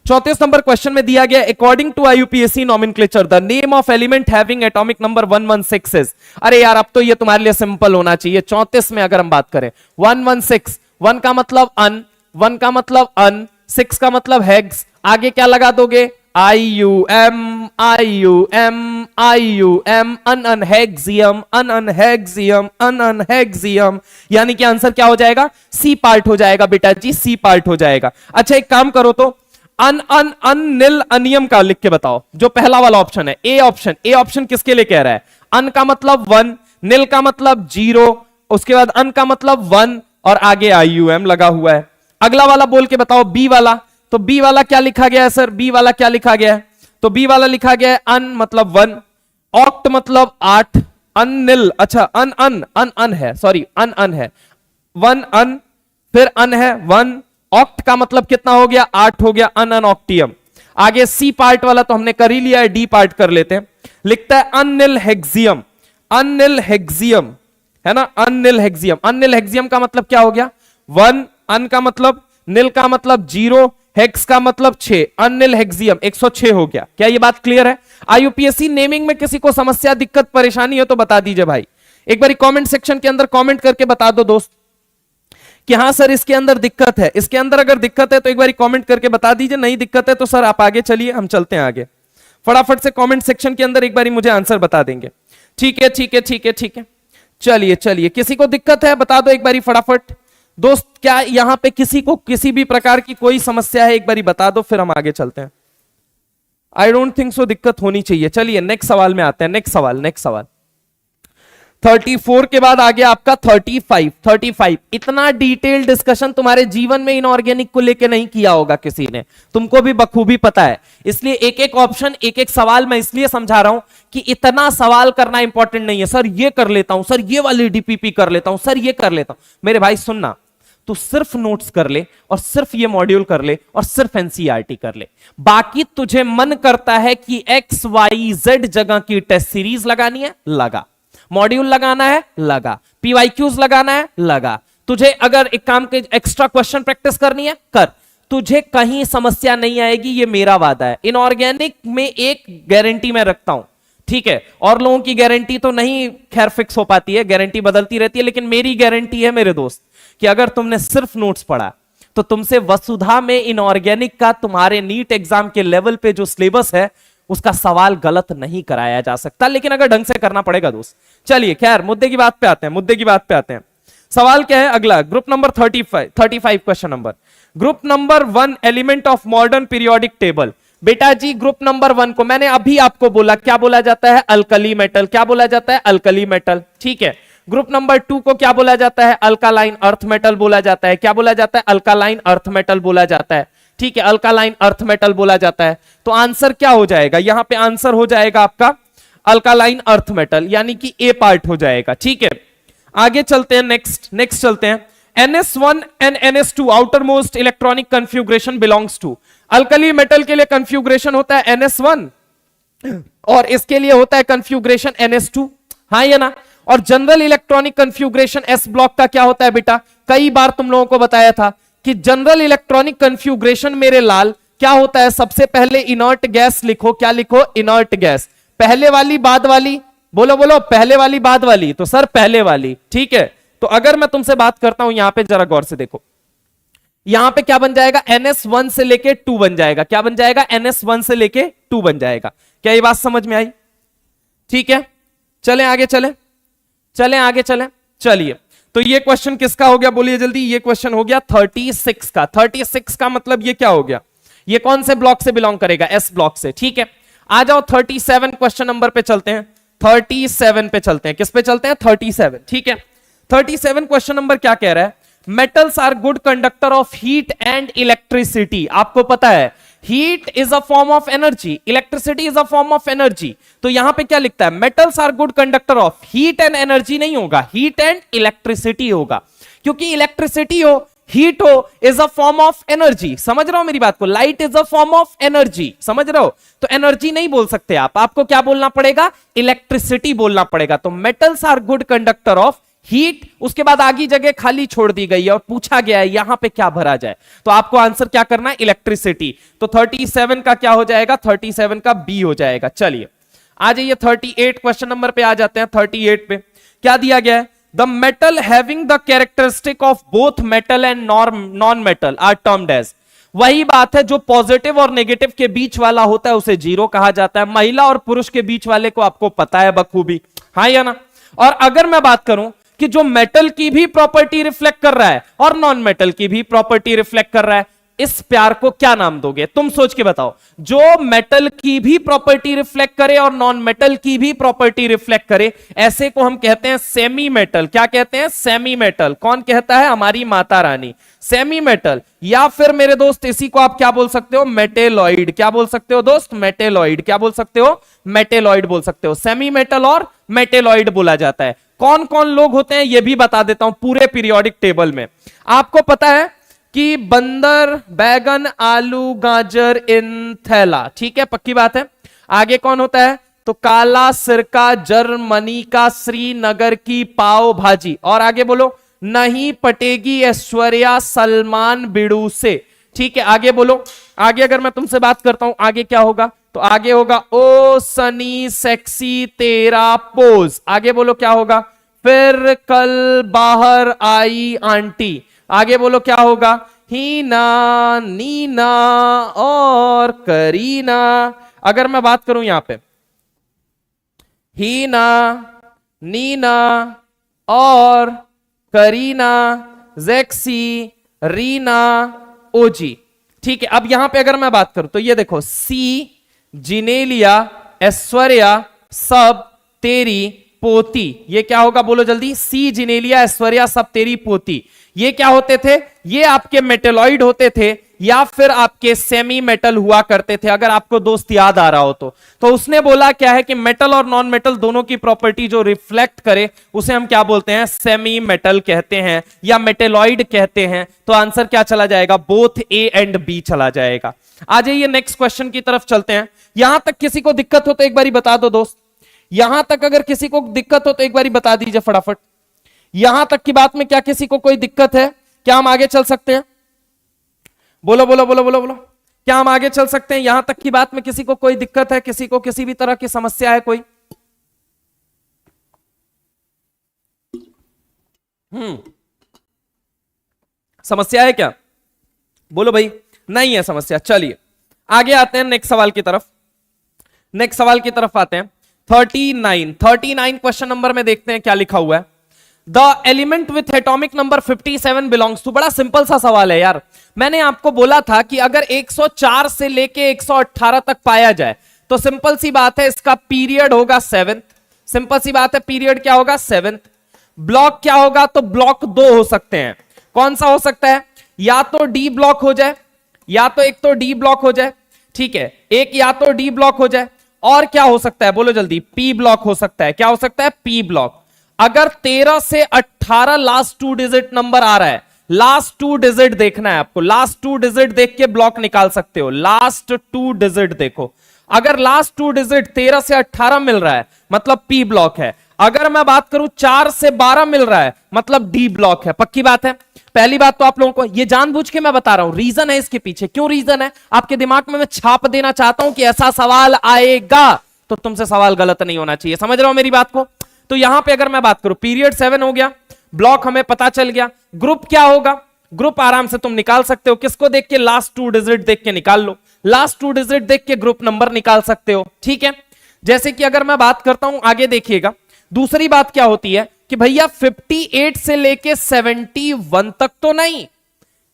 34 नंबर क्वेश्चन में दिया गया according to IUPAC nomenclature the name of element having atomic number 116 is. अरे यार अब तो ये तुम्हारे लिए सिंपल होना चाहिए। 34 में अगर हम बात करें 116, 1 का मतलब अन, 1 का मतलब अन, 6 का मतलब हेक्स, आगे क्या लगा दोगे? IUM, IUM, IUM, अनअनहेक्सियम, अनअनहेक्सियम, अनअनहेक्सियम। यानी कि आंसर क्या हो जाएगा? सी पार्ट हो जाएगा बेटा जी, सी पार्ट हो जाएगा। अच्छा एक काम करो तो अनिल अनियम का लिख के बताओ, जो पहला वाला ऑप्शन है, ए ऑप्शन। ए ऑप्शन किसके लिए कह रहा है? अन का मतलब 1, नील का मतलब 0, उसके बाद अन का मतलब 1 और आगे IUM लगा हुआ है। अगला वाला बोल के बताओ, बी वाला। तो बी वाला क्या लिखा गया है सर? बी वाला क्या लिखा गया है? तो बी वाला लिखा गया है अन मतलब 1, ऑक्ट मतलब 8, अनिल, अच्छा अन अन अन अन है, सॉरी अन अन है, 1 अन, फिर अन है 1, ऑक्ट का मतलब कितना हो गया? 8 हो गया, अन अन ऑक्टियम। आगे सी पार्ट वाला तो हमने कर ही लिया है, डी पार्ट कर लेते हैं। लिखता है अनिल हेक्सियम, अनिल हेक्सियम है ना, अनिल हेक्सियम। अनिल हेक्सियम का मतलब क्या हो गया? 1, अन का मतलब, नील का मतलब 0, हेक्स का मतलब 6, अनिल हेक्सियम 106 हो गया। क्या ये बात क्लियर है? आईयूपीएससी नेमिंग में किसी को समस्या, दिक्कत, परेशानी है तो बता दीजिए भाई। एक बार कमेंट सेक्शन के अंदर कमेंट करके बता दो दोस्त कि हाँ सर इसके अंदर दिक्कत है। इसके अंदर अगर दिक्कत है तो एक बार कमेंट करके बता दीजिए, नहीं दिक्कत है तो सर आप आगे चलिए, हम चलते हैं आगे। फटाफट से कमेंट सेक्शन के अंदर एक बार मुझे आंसर बता देंगे। ठीक है ठीक है ठीक है ठीक है, चलिए चलिए, किसी को दिक्कत है बता दो एक बार फटाफट दोस्त। क्या यहां पे किसी को किसी भी प्रकार की कोई समस्या है? एक बार बता दो, फिर हम आगे चलते हैं। आई डोंट थिंक सो दिक्कत होनी चाहिए। चलिए नेक्स्ट सवाल में आते हैं। नेक्स्ट सवाल, नेक्स्ट सवाल। 34 के बाद आ गया आपका 35। इतना डिटेल डिस्कशन तुम्हारे जीवन में इनऑर्गेनिक को लेके नहीं किया होगा किसी ने, तुमको भी बखूबी पता है। इसलिए एक एक ऑप्शन, एक एक सवाल मैं इसलिए समझा रहा हूं कि इतना सवाल करना इंपॉर्टेंट नहीं है। सर ये कर लेता हूं, सर ये वाली डीपीपी कर लेता हूं, सर ये कर लेता हूं। मेरे भाई सुनना, तू सिर्फ नोट्स कर ले और सिर्फ ये मॉड्यूल कर ले और सिर्फ एनसीईआरटी कर ले। बाकी तुझे मन करता है कि एक्स वाई जेड जगह की टेस्ट सीरीज लगानी है, लगा। मॉड्यूल लगाना है, लगा। पीवाईक्यूज लगाना है, लगा। तुझे अगर एक काम के एक्स्ट्रा क्वेश्चन प्रैक्टिस करनी है, कर। तुझे कहीं समस्या नहीं आएगी, ये मेरा वादा है। इनऑर्गेनिक में एक गारंटी मैं रखता हूं, ठीक है, और लोगों की गारंटी तो नहीं खैर फिक्स हो पाती है, गारंटी बदलती रहती है, लेकिन मेरी गारंटी है मेरे दोस्त कि अगर तुमने सिर्फ नोट्स पढ़ा तो तुमसे वसुधा में इनऑर्गेनिक का तुम्हारे नीट एग्जाम के लेवल पे जो सिलेबस है उसका सवाल गलत नहीं कराया जा सकता, लेकिन अगर ढंग से करना पड़ेगा दोस्त। चलिए खैर मुद्दे की बात पे आते हैं, मुद्दे की बात पे आते हैं। सवाल क्या है अगला, group number 35 question number, group number 1 element of modern periodic table. बेटा जी ग्रुप नंबर 1 को मैंने अभी आपको बोला क्या बोला जाता है, अल्कली मेटल। क्या बोला जाता है, अल्कली मेटल, ठीक है। ग्रुप नंबर 2 को क्या बोला जाता है, अल्कालाइन अर्थ मेटल बोला जाता है। क्या बोला जाता है, अल्कालाइन अर्थ मेटल बोला जाता है, ठीक है, अल्कालाइन अर्थ मेटल बोला जाता है। तो आंसर क्या हो जाएगा, यहां पे आंसर हो जाएगा आपका अल्कालाइन अर्थ मेटल, यानी कि ए पार्ट हो जाएगा, ठीक है। आगे चलते हैं, नेक्स्ट चलते हैं। NS1 and NS2 outer most electronic configuration belongs to. Alkali metal के लिए कंफ्यूग्रेशन होता है NS1 और इसके लिए होता है कंफ्यूग्रेशन NS2, हाँ या ना। और जनरल इलेक्ट्रॉनिक कंफ्यूग्रेशन एस ब्लॉक का क्या होता है बेटा, कई बार तुम लोगों को बताया था कि जनरल इलेक्ट्रॉनिक कंफ्यूग्रेशन मेरे लाल क्या होता है, सबसे पहले इनर्ट गैस लिखो। क्या लिखो, इनर्ट गैस। पहले वाली बाद वाली, बोलो बोलो, पहले वाली बाद वाली, तो सर पहले वाली, ठीक है। तो अगर मैं तुमसे बात करता हूं यहां पे जरा गौर से देखो, यहां पे क्या बन जाएगा, NS1 से लेके 2 बन जाएगा। क्या बन जाएगा, NS1 से लेके 2 बन जाएगा। क्या ये बात समझ में आई, ठीक है। चलें आगे, चलें आगे, चलिए। तो ये क्वेश्चन किसका हो गया, बोलिए जल्दी। ये क्वेश्चन हो गया 36 का। 36 का मतलब ये क्या हो गया, ये कौन से ब्लॉक से बिलोंग करेगा, एस ब्लॉक से, ठीक है। आ जाओ 37 क्वेश्चन नंबर पे चलते हैं। 37 पे चलते हैं, किस पे चलते हैं, 37, ठीक है। 37 क्वेश्चन नंबर क्या कह रहा है, metals are good conductor of heat and electricity. आपको पता है heat is a form of energy, electricity is a form of energy. तो यहां पे क्या लिखता है, metals are good conductor of heat and energy नहीं होगा, हीट एंड इलेक्ट्रिसिटी होगा, क्योंकि इलेक्ट्रिसिटी हो, हीट हो, is a form of energy. समझ रहे हो मेरी बात को, light is a form of energy, समझ रहे हो। तो एनर्जी नहीं बोल सकते आप, आपको क्या बोलना पड़ेगा, इलेक्ट्रिसिटी बोलना पड़ेगा। तो metals are good conductor of heat, उसके बाद आगे जगह खाली छोड़ दी गई है और पूछा गया है यहां पे क्या भरा जाए, तो आपको आंसर क्या करना है, इलेक्ट्रिसिटी। तो 37 का क्या हो जाएगा, 37 का बी हो जाएगा। चलिए आ जाइए 38 क्वेश्चन नंबर पे आ जाते हैं। 38 पे क्या दिया गया है, the metal having the characteristic of both metal and non metal are termed as. वही बात है, जो पॉजिटिव और नेगेटिव के बीच वाला होता है उसे जीरो कहा जाता है। महिला और पुरुष के बीच वाले को आपको पता है बखूबी, हाँ या ना। और अगर मैं बात करूं कि जो मेटल की भी प्रॉपर्टी रिफ्लेक्ट कर रहा है और नॉन मेटल की भी प्रॉपर्टी रिफ्लेक्ट कर रहा है, इस प्यार को क्या नाम दोगे, तुम सोच के बताओ। जो मेटल की भी प्रॉपर्टी रिफ्लेक्ट करे और नॉन मेटल की भी प्रॉपर्टी रिफ्लेक्ट करे, ऐसे को हम कहते हैं सेमी मेटल। क्या कहते हैं, सेमी मेटल। कौन कहता है, हमारी माता रानी, सेमी मेटल। या फिर मेरे दोस्त इसी को आप क्या बोल सकते हो, मेटेलॉइड। क्या बोल सकते हो दोस्त, मेटेलॉइड। क्या बोल सकते हो, मेटेलॉइड बोल सकते हो। सेमी मेटल और मेटेलॉइड बोला जाता है। कौन कौन लोग होते हैं ये भी बता देता हूं पूरे पीरियोडिक टेबल में। आपको पता है कि बंदर, बैगन, आलू, गाजर इन थैला, ठीक है, पक्की बात है। आगे कौन होता है, तो काला सिरका जर्मनी का, श्रीनगर की पाव भाजी। और आगे बोलो, नहीं पटेगी ऐश्वर्या सलमान बिड़ू से, ठीक है। आगे बोलो, आगे अगर मैं तुमसे बात करता हूं आगे क्या होगा, तो आगे होगा ओ सनी सेक्सी तेरा पोज। आगे बोलो क्या होगा, फिर कल बाहर आई आंटी। आगे बोलो क्या होगा, हीना, नीना और करीना। अगर मैं बात करूं यहां पे, हीना, नीना और करीना, जेक्सी, रीना, ओजी, ठीक है। अब यहां पे अगर मैं बात करूं तो ये देखो, सी, जिनेलिया, ऐश्वर्या, सब, तेरी, पोती। ये क्या होगा बोलो जल्दी, सी जिनेलिया ऐश्वर्या सब तेरी पोती। ये क्या होते थे, ये आपके मेटेलॉइड होते थे या फिर आपके सेमी मेटल हुआ करते थे, अगर आपको दोस्त याद आ रहा हो तो उसने बोला क्या है कि मेटल और नॉन मेटल दोनों की प्रॉपर्टी जो रिफ्लेक्ट करे उसे हम क्या बोलते हैं, सेमी मेटल कहते हैं या मेटेलॉइड कहते हैं। तो आंसर क्या चला जाएगा, बोथ ए एंड बी चला जाएगा। आ जाइए नेक्स्ट क्वेश्चन की तरफ चलते हैं। यहां तक किसी को दिक्कत हो तो एक बारी बता दो दोस्त, यहां तक अगर किसी को दिक्कत हो तो एक बारी बता दीजिए फटाफट। यहां तक की बात में क्या किसी को कोई दिक्कत है, क्या हम आगे चल सकते हैं? बोलो बोलो बोलो बोलो बोलो, क्या हम आगे चल सकते हैं? यहां तक की बात में किसी को कोई दिक्कत है, किसी को किसी भी तरह की समस्या है कोई? समस्या है क्या? बोलो भाई, नहीं है समस्या। चलिए आगे आते हैं नेक्स्ट सवाल की तरफ। नेक्स्ट सवाल की तरफ आते हैं 39 क्वेश्चन नंबर में देखते हैं क्या लिखा हुआ है। The element with atomic number 57 belongs to. बड़ा सिंपल सा सवाल है यार। मैंने आपको बोला था कि अगर 104 से लेके 118 तक पाया जाए तो सिंपल सी बात है इसका पीरियड होगा 7th। सिंपल सी बात है, पीरियड क्या होगा 7th। ब्लॉक क्या होगा, तो ब्लॉक 2 हो सकते हैं। कौन सा हो सकता है, या तो डी ब्लॉक हो जाए, या तो एक तो डी ब्लॉक हो जाए, ठीक है, एक या तो डी ब्लॉक हो जाए, और क्या हो सकता है बोलो जल्दी, पी ब्लॉक हो सकता है। क्या हो सकता है, पी ब्लॉक। अगर 13 से 18 लास्ट 2 डिजिट नंबर आ रहा है, लास्ट 2 डिजिट देखना है आपको, लास्ट 2 डिजिट देख के ब्लॉक निकाल सकते हो। लास्ट 2 डिजिट देखो, अगर लास्ट 2 डिजिट 13 से 18 मिल रहा है मतलब पी ब्लॉक है। अगर मैं बात करूं 4 से 12 मिल रहा है मतलब डी ब्लॉक है। पक्की बात है। पहली बात तो आप लोगों को ये जानबूझ के मैं बता रहा हूं, रीजन है इसके पीछे। क्यों रीजन है, आपके दिमाग में मैं छाप देना चाहता हूं कि ऐसा सवाल आएगा तो तुमसे सवाल गलत नहीं होना चाहिए। समझ रहे हो मेरी बात को? तो यहां पे अगर मैं बात करूं, पीरियड 7 हो गया, ब्लॉक हमें पता चल गया। ग्रुप क्या होगा, ग्रुप आराम से तुम निकाल सकते हो। किसको देख के, लास्ट 2 डिजिट देख के निकाल लो। लास्ट 2 डिजिट देख के ग्रुप नंबर निकाल सकते हो, ठीक है। जैसे कि अगर मैं बात करता हूं, आगे देखिएगा, दूसरी बात क्या होती है कि भैया 58 से लेके 71 तक तो नहीं,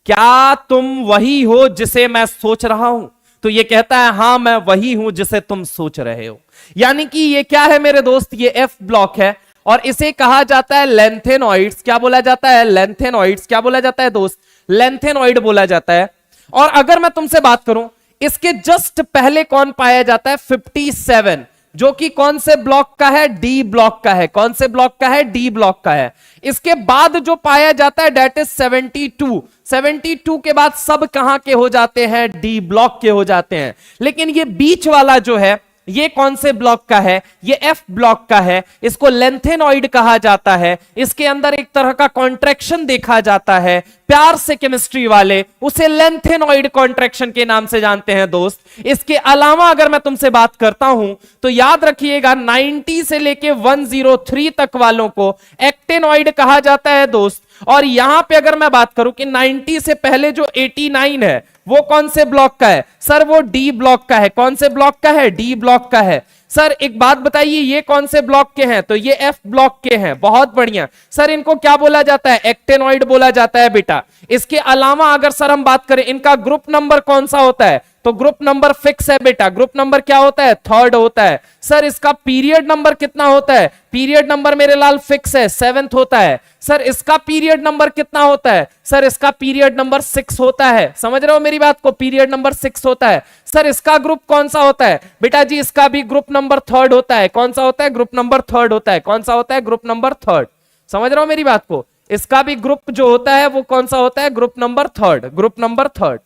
क्या तुम वही हो जिसे मैं सोच रहा हूं? तो ये कहता है हां मैं वही हूं जिसे तुम सोच रहे हो। यानी कि ये क्या है मेरे दोस्त, ये एफ ब्लॉक है और इसे कहा जाता है लेंथेनॉइड्स। क्या बोला जाता है, लेंथेनॉइड्स। क्या बोला जाता है दोस्त, लेंथेनॉइड बोला जाता है। और अगर मैं तुमसे बात करूं, इसके जस्ट पहले कौन पाया जाता है, 57, जो कि कौन से ब्लॉक का है, डी ब्लॉक का है। कौन से ब्लॉक का है, डी ब्लॉक का है। इसके बाद जो पाया जाता है डेट इज 72। 72 के बाद सब कहां के हो जाते हैं, डी ब्लॉक के हो जाते हैं। लेकिन ये बीच वाला जो है ये कौन से ब्लॉक का है, ये एफ ब्लॉक का है। इसको लेंथेनॉइड कहा जाता है। इसके अंदर एक तरह का कॉन्ट्रैक्शन देखा जाता है, प्यार से केमिस्ट्री वाले उसे लेंथेनॉइड कॉन्ट्रैक्शन के नाम से जानते हैं दोस्त। इसके अलावा अगर मैं तुमसे बात करता हूं तो याद रखिएगा 90 से लेके 103 तक वालों को एक्टेनॉइड कहा जाता है दोस्त। और यहां पे अगर मैं बात करूं कि 90 से पहले जो 89 है वो कौन से ब्लॉक का है, सर वो डी ब्लॉक का है। कौन से ब्लॉक का है, डी ब्लॉक का है। सर एक बात बताइए, ये कौन से ब्लॉक के हैं, तो ये एफ ब्लॉक के हैं। बहुत बढ़िया सर, इनको क्या बोला जाता है, एक्टेनॉइड बोला जाता है बेटा। इसके अलावा अगर सर हम बात करें इनका ग्रुप नंबर कौन सा होता है, तो ग्रुप नंबर फिक्स है बेटा। ग्रुप नंबर क्या होता है, 3rd होता है। सर इसका पीरियड नंबर कितना होता है, पीरियड नंबर मेरे लाल फिक्स है, 7th होता है। सर इसका पीरियड नंबर कितना होता है, सर इसका पीरियड नंबर 6 होता है। समझ रहे हो मेरी बात को, पीरियड नंबर 6 होता है। सर इसका ग्रुप कौन सा होता है बेटा जी, इसका भी ग्रुप नंबर 3rd होता है। कौन सा होता है, ग्रुप नंबर 3rd होता है। कौन सा होता है, ग्रुप नंबर 3rd। समझ रहे हो मेरी बात को, इसका भी ग्रुप जो होता है वो कौन सा होता है, group number 3rd। Group number 3rd,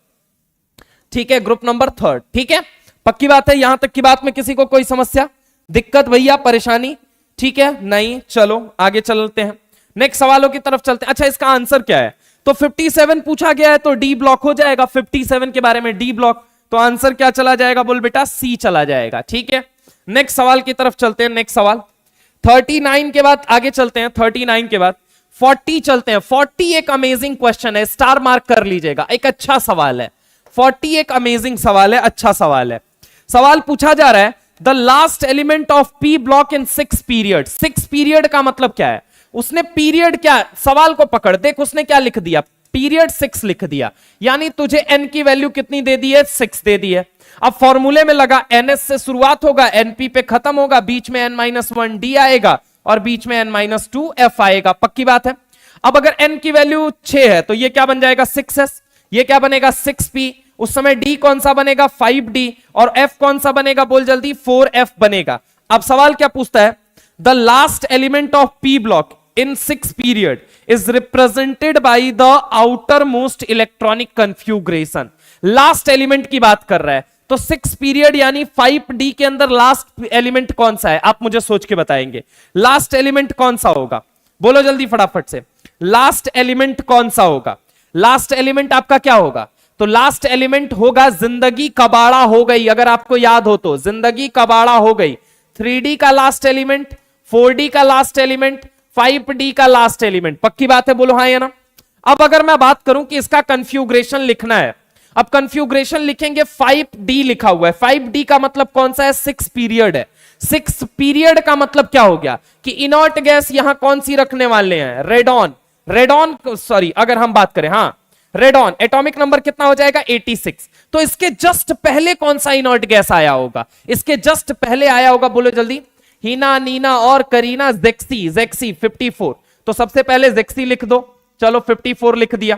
ठीक है, ग्रुप नंबर 3rd, ठीक है। पक्की बात है, यहां तक की बात में किसी को कोई समस्या, दिक्कत भैया, परेशानी, ठीक है, नहीं। चलो आगे चलते हैं, नेक्स्ट सवालों की तरफ चलते हैं। अच्छा इसका आंसर क्या है, तो 57 पूछा गया है तो डी ब्लॉक हो जाएगा। 57 के बारे में डी ब्लॉक, तो आंसर क्या चला जाएगा, बोल बेटा सी चला जाएगा, ठीक है। नेक्स्ट सवाल की तरफ चलते हैं। नेक्स्ट सवाल 39 के बाद आगे चलते हैं, 39 के बाद 40 चलते हैं। 40 एक अमेजिंग क्वेश्चन है, स्टार मार्क कर लीजिएगा, एक अच्छा सवाल है। 40 एक अमेजिंग सवाल है, अच्छा सवाल है। सवाल पूछा जा रहा है the last element of P block in 6 period. 6 period का मतलब क्या है, उसने पीरियड क्या, सवाल को पकड़, देख उसने क्या लिख दिया, पीरियड 6 लिख दिया। यानी तुझे एन की वैल्यू कितनी दे दी है, 6 दे दी है। अब फॉर्मूले में लगा एनएस से शुरुआत होगा, एनपी पे खत्म होगा, बीच में n-1 डी आएगा, और बीच में n-2 आएगा, पक्की बात है। अब अगर n की वैल्यू 6 है तो ये क्या बन जाएगा 6s, ये क्या बनेगा 6p, उस समय d कौन सा बनेगा 5d, और f कौन सा बनेगा बोल जल्दी 4f बनेगा। अब सवाल क्या पूछता है, the last element of p block in 6 period is represented by the outermost electronic configuration। Last element की बात कर रहा है, तो 6 पीरियड यानी 5d के अंदर लास्ट एलिमेंट कौन सा है, आप मुझे सोच के बताएंगे लास्ट एलिमेंट कौन सा होगा, बोलो जल्दी फटाफट से, लास्ट एलिमेंट कौन सा होगा। लास्ट एलिमेंट आपका क्या होगा, तो लास्ट एलिमेंट होगा जिंदगी कबाड़ा हो गई, अगर आपको याद हो तो जिंदगी कबाड़ा हो गई, 3d का लास्ट एलिमेंट, 4d का लास्ट एलिमेंट, 5d का लास्ट एलिमेंट, पक्की बात है, बोलो हाँ या ना। अब अगर मैं बात करूं कि इसका कन्फ्यूग्रेशन लिखना है, अब कन्फ्यूग्रेशन लिखेंगे 5d लिखा हुआ है, 5d का मतलब कौन सा है 6 पीरियड है, 6 पीरियड का मतलब क्या हो गया कि इनर्ट गैस यहां कौन सी रखने वाले हैं रेडॉन, रेडॉन सॉरी अगर हम बात करें हाँ रेडॉन, एटॉमिक नंबर कितना हो जाएगा 86, तो इसके जस्ट पहले कौन सा इनर्ट गैस आया होगा, इसके जस्ट पहले आया होगा, बोलो जल्दी, हीना नीना और करीना जेक्सी, जेक्सी 54, तो सबसे पहले जेक्सी लिख दो, चलो 54 लिख दिया,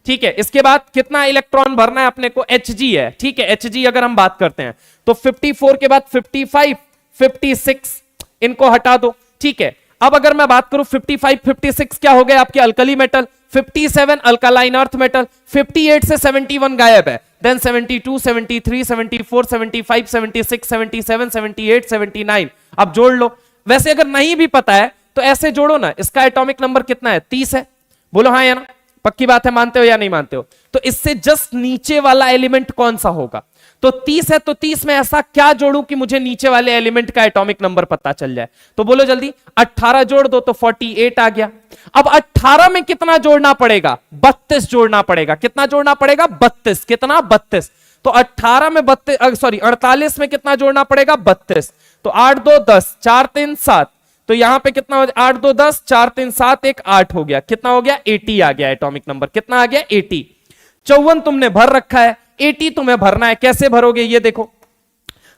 ठीक है। इसके बाद कितना इलेक्ट्रॉन भरना है अपने को, Hg है, ठीक है, Hg अगर हम बात करते हैं तो 54 के बाद 55 56 इनको हटा दो, ठीक है। अब अगर मैं बात करूं 55 56 क्या हो गए आपके alkali metal, 57 alkaline earth metal, 58 से 71 गायब है, देन 72 73 74 75 76 77 78 79, अब जोड़ लो। वैसे अगर नहीं भी पता है तो ऐसे जोड़ो ना, इसका एटॉमिक नंबर कितना है 30 है, बोलो हाँ या ना, पक्की बात है, मानते हो या नहीं मानते हो। तो इससे जस्ट नीचे वाला एलिमेंट कौन सा होगा, तो 30 है, तो 30 में ऐसा क्या जोड़ूं कि मुझे नीचे वाले एलिमेंट का एटॉमिक नंबर पता चल जाए, तो बोलो जल्दी 18 जोड़ दो तो 48 आ गया। अब 18 में कितना जोड़ना पड़ेगा 32 जोड़ना पड़ेगा, कितना जोड़ना पड़ेगा 32, कितना 32, तो 18 में 32 सॉरी 48 में कितना जोड़ना पड़ेगा 32, तो 8 2 10 4 3 7, तो यहां पे कितना हो जाए 8 2 10 4 3 7 1 8 हो गया, कितना हो गया 80 आ गया एटॉमिक नंबर, कितना आ गया 80। 54 तुमने भर रखा है, 80 तुम्हें भरना है, कैसे भरोगे ये देखो।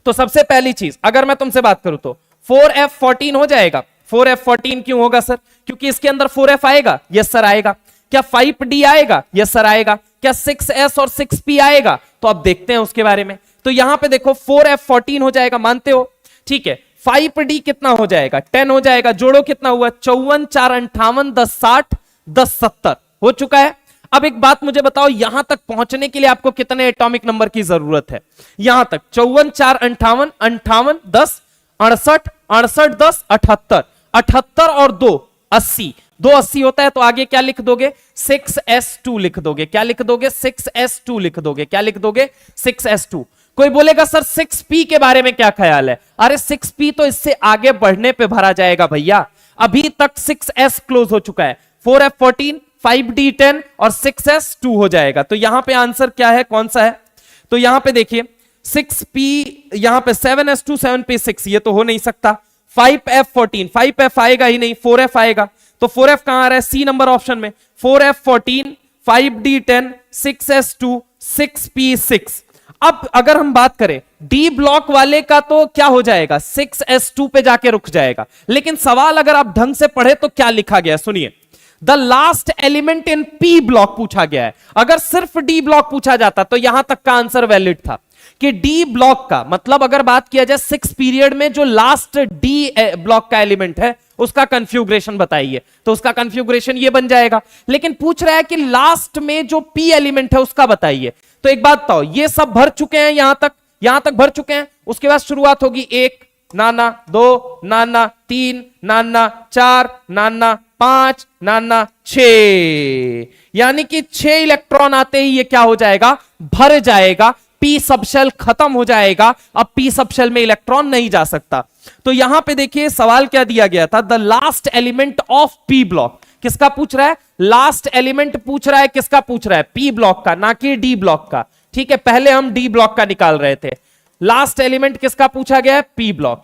तो सबसे पहली चीज अगर मैं तुमसे बात करूं तो 4f14 हो जाएगा, 4f14 क्यों होगा सर, क्योंकि इसके अंदर 4f आएगा, यस सर आएगा। क्या 5d आएगा, यस सर आएगा। क्या 6s और 6p आएगा, तो अब देखते हैं उसके बारे में। तो यहां पे देखो 4f14 हो जाएगा, मानते हो, ठीक है। 5d कितना हो जाएगा 10 हो जाएगा, जोड़ो कितना हुआ 54 4 58 10 60 10 70 हो चुका है। अब एक बात मुझे बताओ, यहां तक पहुंचने के लिए आपको कितने एटॉमिक नंबर की जरूरत है, यहां तक 54 4 58 58 10 68 68 10 78 78 और 2 80, 2 80 होता है, तो आगे क्या लिख दोगे 6s2 लिख दोगे, क्या लिख दोगे 6s2 लिख दोगे, क्या लिख दोगे 6s2। कोई बोलेगा सर 6p के बारे में क्या ख्याल है, अरे 6p तो इससे आगे बढ़ने पे भरा जाएगा भैया, अभी तक 6s क्लोज हो चुका है, 4f14 5d10 और 6s2 हो जाएगा। तो यहां पे आंसर क्या है, कौन सा है, तो यहां पे देखिए 6p, यहां पे 7s2 7p6, ये तो हो नहीं सकता। 5f14 5f आएगा ही नहीं, 4f आएगा, तो 4f कहां आ रहा है सी नंबर ऑप्शन में, 4f14 5d10 6s2 6p6। अब अगर हम बात करें डी ब्लॉक वाले का तो क्या हो जाएगा 6s2 पे जाके रुक जाएगा, लेकिन सवाल अगर आप ढंग से पढ़े तो क्या लिखा गया सुनिए, the last element in P block पूछा गया है। अगर सिर्फ डी ब्लॉक पूछा जाता तो यहां तक का आंसर वैलिड था कि डी ब्लॉक का मतलब अगर बात किया जाए 6 पीरियड में जो लास्ट डी ब्लॉक का एलिमेंट है उसका कन्फ्यूग्रेशन बताइए, तो उसका कन्फ्यूग्रेशन ये बन जाएगा। लेकिन पूछ रहा है कि लास्ट में जो पी एलिमेंट है उसका बताइए। तो एक बात बताओ, ये सब भर चुके हैं, यहां तक भर चुके हैं, उसके बाद शुरुआत होगी 1 नाना 2 नाना 3 नाना 4 नाना 5 नाना 6, यानी कि 6 इलेक्ट्रॉन आते ही ये क्या हो जाएगा भर जाएगा, पी सबशेल खत्म हो जाएगा, अब पी सबशेल में इलेक्ट्रॉन नहीं जा सकता। तो यहां पे देखिए सवाल क्या दिया गया था, the last element of P block, किसका पूछ रहा है, लास्ट एलिमेंट पूछ रहा है, किसका पूछ रहा है पी ब्लॉक का, ना कि डी ब्लॉक का, ठीक है। पहले हम डी ब्लॉक का निकाल रहे थे, लास्ट एलिमेंट किसका पूछा गया है पी ब्लॉक,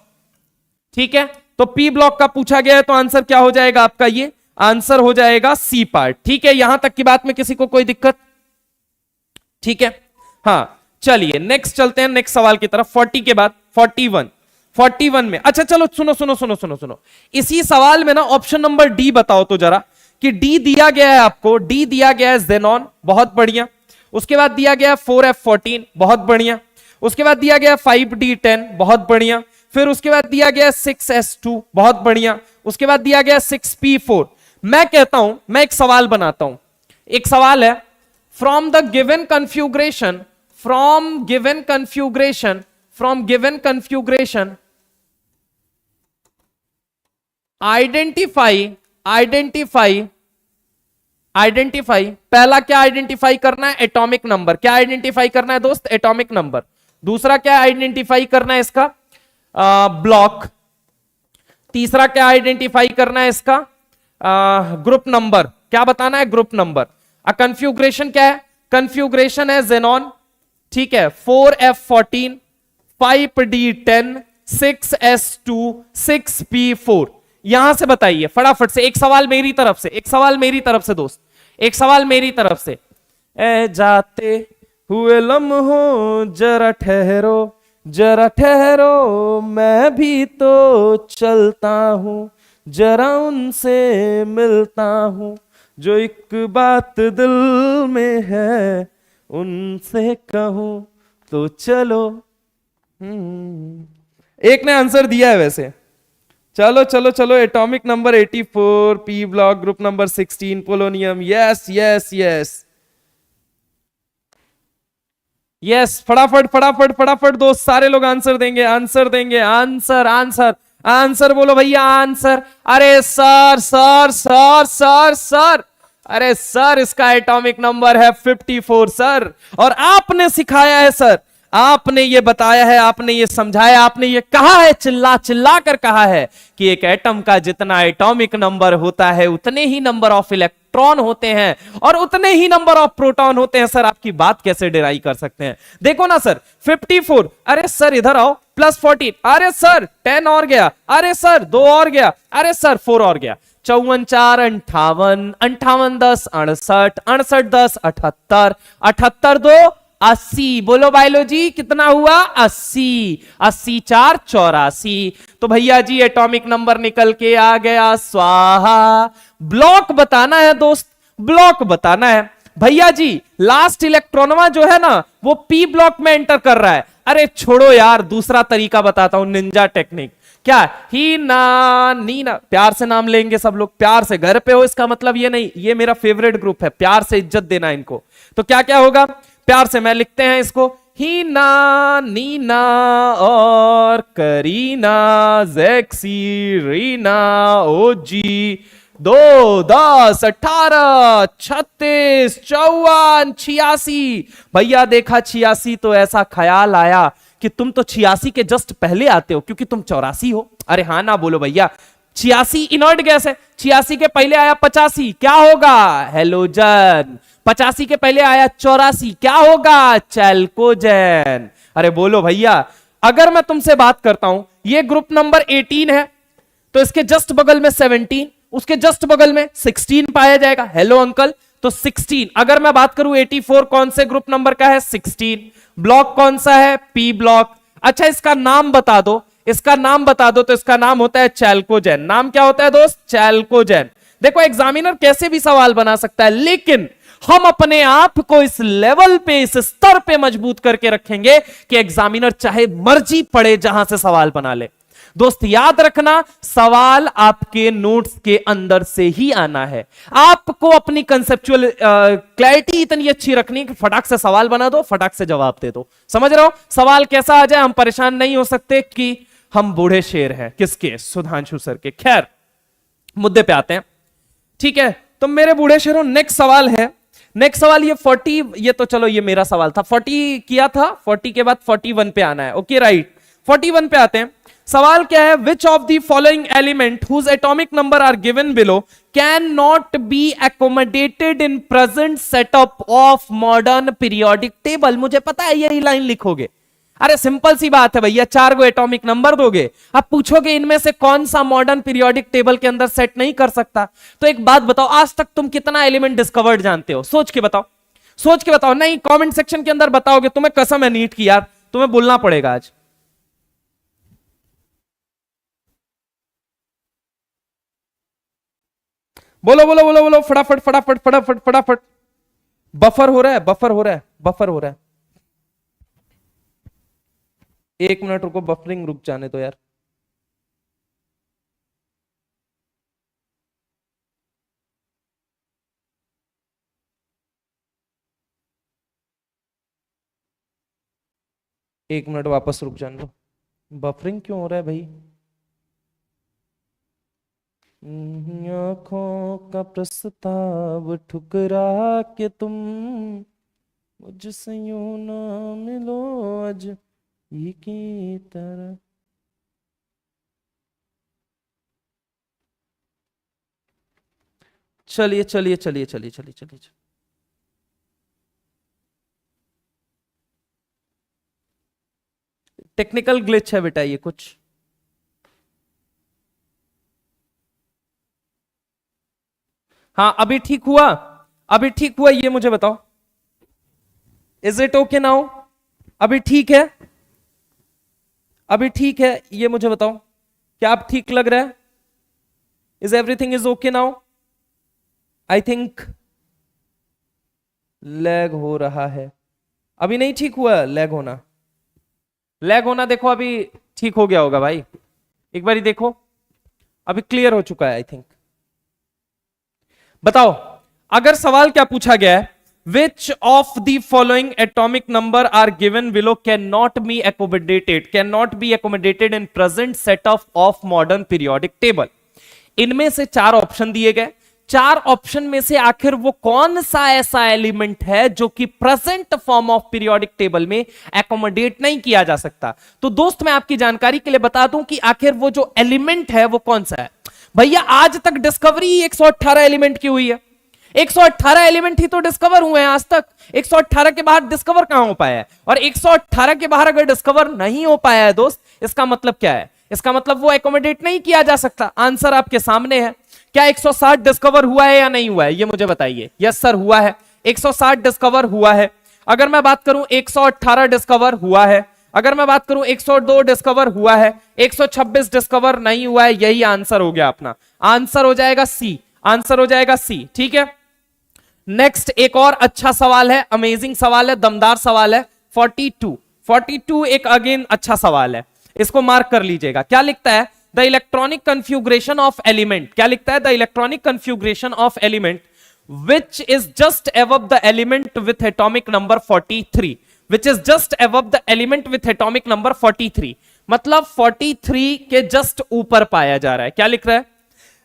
ठीक है। तो पी ब्लॉक का पूछा गया है, तो आंसर क्या हो जाएगा आपका, ये आंसर हो जाएगा सी पार्ट, ठीक है। यहां तक की बात में किसी को कोई दिक्कत, ठीक है। हाँ चलिए नेक्स्ट चलते हैं नेक्स्ट सवाल की तरफ, 40 के बाद 41, 41 में। अच्छा चलो सुनो सुनो सुनो सुनो सुनो, इसी सवाल में ना ऑप्शन नंबर डी बताओ तो जरा, कि डी दिया गया है आपको, डी दिया गया है जेनॉन, बहुत बढ़िया। उसके बाद दिया गया 4F14, बहुत बढ़िया। उसके बाद दिया गया 5D10, बहुत बढ़िया। फिर उसके बाद दिया गया 6S2, बहुत बढ़िया। उसके बाद दिया गया 6P4। मैं कहता हूं, मैं एक सवाल बनाता हूं, एक सवाल है, from the given configuration, from given configuration, from given configuration identify, identify, identify, पहला क्या आइडेंटिफाई करना है? Atomic number. क्या आइडेंटिफाई करना है दोस्त? Atomic number. दूसरा क्या आइडेंटिफाई करना है इसका? ब्लॉक। तीसरा क्या आइडेंटिफाई करना है इसका? Group number. क्या बताना है? Group number. कन्फ्यूग्रेशन क्या है? कन्फ्यूग्रेशन है जेनॉन, ठीक है, 4F14, 5D10, 6S2, 6P4। यहां से बताइए फटाफट से, एक सवाल मेरी तरफ से, एक सवाल मेरी तरफ से दोस्त, एक सवाल मेरी तरफ से। ए जाते हुए लम्हों जरा ठहरो, जरा ठहरो, मैं भी तो चलता हूं, जरा उनसे मिलता हूं, जो एक बात दिल में है उनसे कहूं तो चलो। एक ने आंसर दिया है वैसे। चलो चलो चलो, atomic number 84, P block, group number 16, polonium. Yes yes yes yes, फटाफट फटाफट फटाफट दोस्त, सारे लोग आंसर देंगे, आंसर देंगे, आंसर आंसर आंसर बोलो भैया, आंसर। अरे sir sir sir sir sir, अरे सर इसका एटॉमिक नंबर है 54 सर। और आपने सिखाया है सर, आपने ये बताया है, आपने ये समझाया, आपने ये कहा है, चिल्ला चिल्ला कर कहा है कि एक एटम का जितना एटॉमिक नंबर होता है उतने ही नंबर ऑफ इलेक्ट्रॉन होते हैं और उतने ही नंबर ऑफ प्रोटॉन होते हैं। सर आपकी बात कैसे डिराइव कर सकते हैं? देखो ना सर, 54, अरे सर इधर आओ, +14, अरे सर 10 और गया, अरे सर 2 और गया, अरे सर 4 और गया, 54 4 58, 58 10 68, 68 10 78, 78 2 80। बोलो बायोलॉजी कितना हुआ? 80, 80 4 84। तो भैया जी एटॉमिक नंबर निकल के आ गया, स्वाहा। ब्लॉक बताना है दोस्त, ब्लॉक बताना है भैया जी। लास्ट इलेक्ट्रॉनवा जो है ना वो पी ब्लॉक में एंटर कर रहा है। अरे छोड़ो यार, दूसरा तरीका बताता हूं, निंजा टेक्निक। क्या? ही ना नी ना, प्यार से नाम लेंगे सब लोग, प्यार से। घर पे हो इसका मतलब ये नहीं, ये मेरा फेवरेट ग्रुप है, प्यार से इज्जत देना इनको। तो क्या क्या होगा? प्यार से मैं लिखते हैं इसको, ही ना नीना और करीना, जेक्सी रीना ओजी, 2 10 18 36 54 86। भैया देखा 86 तो ऐसा ख्याल आया कि तुम तो 86 के जस्ट पहले आते हो क्योंकि तुम 84 हो। अरे हाँ ना बोलो भैया, 86 इनर्ट गैस है, 86 के पहले आया 85, क्या होगा? हेलोजन। 85 के पहले आया 84, क्या होगा? चैल्कोजेन। अरे बोलो भैया, अगर मैं तुमसे बात करता हूं ये ग्रुप नंबर 18 है तो इसके जस्ट बगल में 17, उसके जस्ट बगल में 16 पाया जाएगा। हेलो अंकल, तो 16। अगर मैं बात करूं 84 कौन से ग्रुप नंबर का है? 16। ब्लॉक कौन सा है? P block. अच्छा इसका नाम बता दो, इसका नाम बता दो। तो इसका नाम होता है चैल्कोजेन। नाम क्या होता है दोस्त? चैल्कोजेन। देखो एग्जामिनर कैसे भी सवाल बना सकता है, लेकिन हम अपने आप को इस लेवल पे, इस स्तर पे मजबूत करके रखेंगे कि एग्जामिनर चाहे मर्जी पड़े जहां से सवाल बना ले। दोस्त याद रखना, सवाल आपके नोट्स के अंदर से ही आना है। आपको अपनी कंसेप्चुअल क्लैरिटी इतनी अच्छी रखनी कि फटाक से सवाल बना दो, फटाक से जवाब दे दो। समझ रहे हो? सवाल कैसा आ जाए हम परेशान नहीं हो सकते कि हम बूढ़े शेर हैं। किसके? सुधांशु सर के। खैर मुद्दे पे आते हैं, ठीक है? तो मेरे बूढ़े शेरों, नेक्स्ट सवाल है, नेक्स्ट सवाल ये 40, ये तो चलो ये मेरा सवाल था, 40 किया था, 40 के बाद 41 पे आना है। ओके राइट, 41 पे आते हैं। सवाल क्या है? Which of the following element whose atomic number are given below can not be accommodated in present setup of modern periodic table. मुझे पता है यही लाइन लिखोगे। अरे सिंपल सी बात है भैया, 4 गो एटॉमिक नंबर दोगे, अब पूछोगे इनमें से कौन सा मॉडर्न पीरियोडिक टेबल के अंदर सेट नहीं कर सकता। तो एक बात बताओ, आज तक तुम कितना एलिमेंट डिस्कवर्ड जानते हो? सोच के बताओ, सोच के बताओ। नहीं, कमेंट सेक्शन के अंदर बताओगे, तुम्हें कसम है नीट की यार, तुम्हें बोलना पड़ेगा आज। बोलो बोलो बोलो बोलो, फटाफट फटाफट फटाफट फटाफट। बफर हो रहा है, बफर हो रहा है, बफर हो रहा है। 1 मिनट रुको, बफरिंग रुक जाने दो यार। एक मिनट वापस रुक जाने दो। बफरिंग क्यों हो रहा है भाई? आंखों का प्रस्ताव ठुकरा के तुम मुझसे यूं ना मिलो आज ये की तरह। चलिए चलिए चलिए चलिए चलिए चलिए। टेक्निकल ग्लिच है बेटा ये कुछ। हाँ अभी ठीक हुआ? अभी ठीक हुआ ये मुझे बताओ। Is it okay now? अभी ठीक है? अभी ठीक है ये मुझे बताओ, क्या आप ठीक लग रहा है? Is everything is okay now? I think lag हो रहा है। अभी नहीं ठीक हुआ लैग होना? लैग होना देखो अभी ठीक हो गया होगा भाई, एक बारी देखो। अभी क्लियर हो चुका है आई थिंक। बताओ अगर सवाल क्या पूछा गया है, which of the following atomic number are given below can not be accommodated in present set of modern periodic table. इनमें से 4 ऑप्शन दिए गए। 4 ऑप्शन में से आखिर वो कौन सा ऐसा एलिमेंट है जो कि present form of periodic table में एकोमोडेट नहीं किया जा सकता? तो दोस्त मैं आपकी जानकारी के लिए बता दूं कि आखिर वो जो एलिमेंट है वो कौन सा है। भैया आज तक डिस्कवरी 118 एलिमेंट की हुई है। 118 एलिमेंट ही तो डिस्कवर हुए हैं आज तक। 118 के बाहर डिस्कवर कहां हो पाया है? और 118 के बाहर अगर डिस्कवर नहीं हो पाया है दोस्त, इसका मतलब क्या है? इसका मतलब वो एकोमोडेट नहीं किया जा सकता। आंसर आपके सामने है। क्या 160 डिस्कवर हुआ है या नहीं हुआ है ये मुझे बताइए। यस सर हुआ है, 160 डिस्कवर हुआ है। अगर मैं बात करूं 118 डिस्कवर हुआ है। अगर मैं बात करूं 102 डिस्कवर हुआ है, 126 डिस्कवर नहीं हुआ है। यही आंसर हो गया अपना। आंसर हो जाएगा सी, आंसर हो जाएगा सी। ठीक है, नेक्स्ट एक और अच्छा सवाल है, अमेजिंग सवाल है, दमदार सवाल है। 42 एक अगेन अच्छा सवाल है, इसको मार्क कर लीजिएगा। क्या लिखता है? The electronic configuration of element. क्या लिखता है? The electronic configuration of element which is just above the element with atomic number 43, which is just above the element with atomic number 43। मतलब 43 के जस्ट ऊपर पाया जा रहा है। क्या लिख रहा है?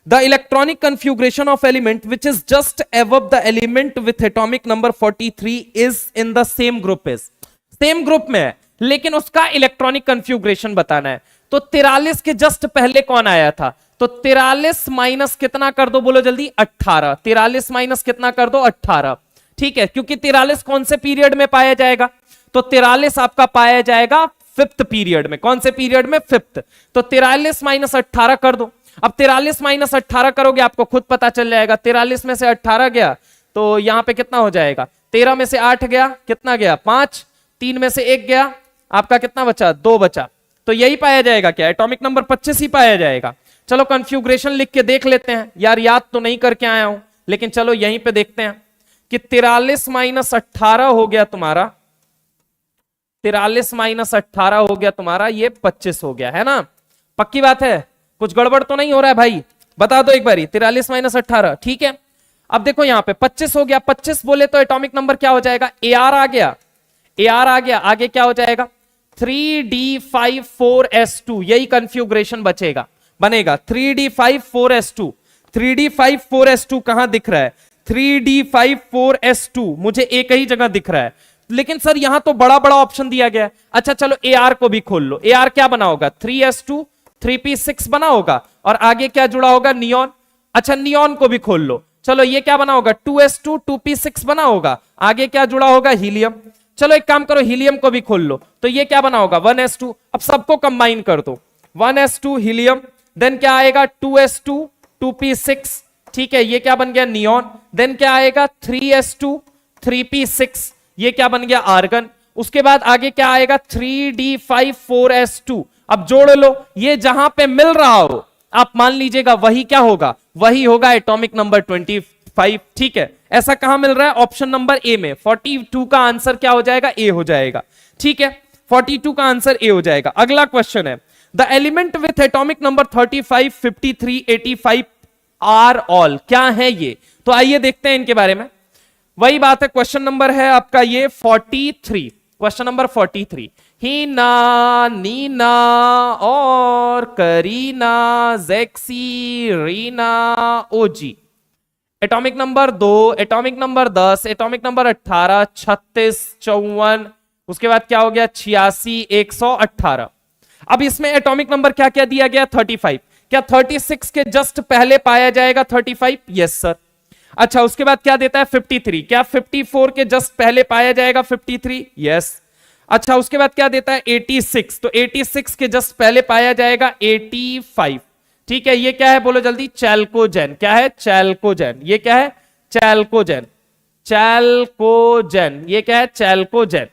The electronic configuration of element which is just above the element with atomic number 43 is in the same group is, same group में है लेकिन उसका इलेक्ट्रॉनिक कन्फ्यूग्रेशन बताना है। तो 43 के जस्ट पहले कौन आया था? तो 43 माइनस कितना कर दो बोलो जल्दी? 18। 43 माइनस कितना कर दो? 18। ठीक है, क्योंकि 43 कौन से पीरियड में पाया जाएगा? तो 43 आपका पाया जाएगा 5th पीरियड में। कौन से पीरियड में? 5th। तो 43 माइनस 18 कर दो। अब 43 माइनस 18 करोगे आपको खुद पता चल जाएगा। 43 में से 18 गया तो यहां पे कितना हो जाएगा? 13 में से 8 गया, कितना गया? 5। 3 में से 1 गया, आपका कितना बचा? 2 बचा। तो यही पाया जाएगा क्या? एटॉमिक नंबर 25 ही पाया जाएगा। चलो कन्फ्यूग्रेशन लिख के देख लेते हैं यार, याद तो नहीं करके आया हूं लेकिन चलो यहीं पे देखते हैं कि 43 माइनस 18 हो गया तुम्हारा, 43 माइनस 18 हो गया तुम्हारा, ये 25 हो गया है ना? पक्की बात है, कुछ गड़बड़ तो नहीं हो रहा है भाई? बता दो एक बारी। 43 माइनस 18 ठीक है। अब देखो यहां पे 25 हो गया। 25 बोले तो एटॉमिक नंबर क्या हो जाएगा? AR आ गया, AR आ गया। आगे क्या हो जाएगा? 3d54s2। यही कंफ्यूग्रेशन बनेगा 3d54s2। 3d54s2 कहां दिख रहा है? 3d54s2 मुझे एक ही जगह दिख रहा है, लेकिन सर यहां तो बड़ा बड़ा ऑप्शन दिया गया है। अच्छा चलो AR को भी खोल लो। AR क्या बना होगा? 3s2 3p6 बना होगा और आगे क्या जुड़ा होगा? नियॉन। अच्छा नियॉन को भी खोल लो। चलो ये क्या बना होगा? 2s2 2p6 बना होगा, आगे क्या जुड़ा होगा? हीलियम। चलो एक काम करो, हीलियम को भी खोल लो। तो ये क्या बना होगा? 1s2। अब सबको कंबाइन कर दो, 1s2 हीलियम, देन क्या आएगा? 2s2 2p6। ठीक है, ये क्या बन गया? नियॉन। देन क्या आएगा? 3s2 3p6, ये क्या बन गया? आर्गन। उसके बाद आगे क्या आएगा? 3d54s2। अब जोड़ लो, ये जहां पे मिल रहा हो आप मान लीजिएगा वही क्या होगा, वही होगा एटॉमिक नंबर 25। ठीक है, ऐसा कहां मिल रहा है, ऑप्शन नंबर ए में। 42 का आंसर क्या हो जाएगा, ए हो जाएगा। ठीक है, 42 का आंसर ए हो जाएगा। अगला क्वेश्चन है, the element with atomic number 35, 53, 85 are all, क्या है ये? तो आइए देखते हैं इनके बारे में। वही बात है, क्वेश्चन नंबर है आपका ये 43, क्वेश्चन नंबर 43। हीना, नीना और करीना, जेक्सी, रीना, ओजी। Atomic number 2, atomic number 10, atomic number 18, 36, 54, उसके बाद क्या हो गया 86, 118। अब इसमें एटॉमिक नंबर क्या क्या दिया गया, 35। क्या 36 के जस्ट पहले पाया जाएगा 35? Yes sir. अच्छा, उसके बाद क्या देता है 53, क्या 54 के जस्ट पहले पाया जाएगा 53? यस। अच्छा, उसके बाद क्या देता है 86, तो 86 के जस्ट पहले पाया जाएगा 85। ठीक है, ये क्या है बोलो जल्दी, चैल्कोजेन। क्या है, चैल्कोजेन। ये क्या है, चैल्कोजेन। चैल्कोजेन, ये क्या है, चैल्कोजेन।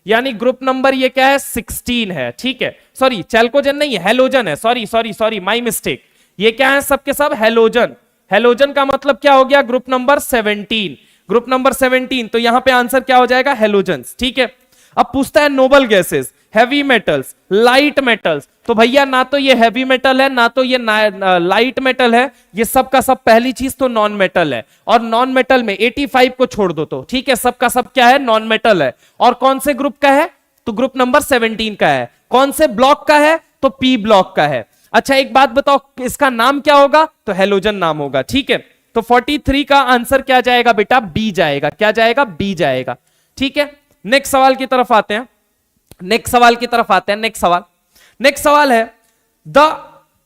यानी ग्रुप नंबर ये क्या है, 16 है। ठीक है, सॉरी चैल्कोजेन नहीं है, हेलोजन है। Sorry sorry sorry, my mistake. ये क्या है सबके सब, हेलोजन। हेलोजन का मतलब क्या हो गया, ग्रुप नंबर 17। ग्रुप नंबर 17, तो यहां पे आंसर क्या हो जाएगा, हेलोजन्स। ठीक है, अब पूछता है noble gases, heavy metals, light metals. तो भैया ना तो ये हैवी मेटल है, ना तो ये लाइट मेटल है, ये सब का सब पहली चीज तो नॉन मेटल है। और नॉन मेटल में 85 को छोड़ दो तो ठीक है, सबका सब क्या है, नॉन मेटल है। और कौन से ग्रुप का है, तो ग्रुप नंबर 17 का है। कौन से ब्लॉक का है, तो पी ब्लॉक का है। अच्छा, एक बात बताओ, इसका नाम क्या होगा, तो हेलोजन नाम होगा। ठीक है, तो 43 का आंसर क्या जाएगा बेटा, बी जाएगा। क्या जाएगा, बी जाएगा। ठीक है, नेक्स्ट सवाल की तरफ आते हैं। नेक्स्ट सवाल की तरफ आते हैं। नेक्स्ट सवाल है, the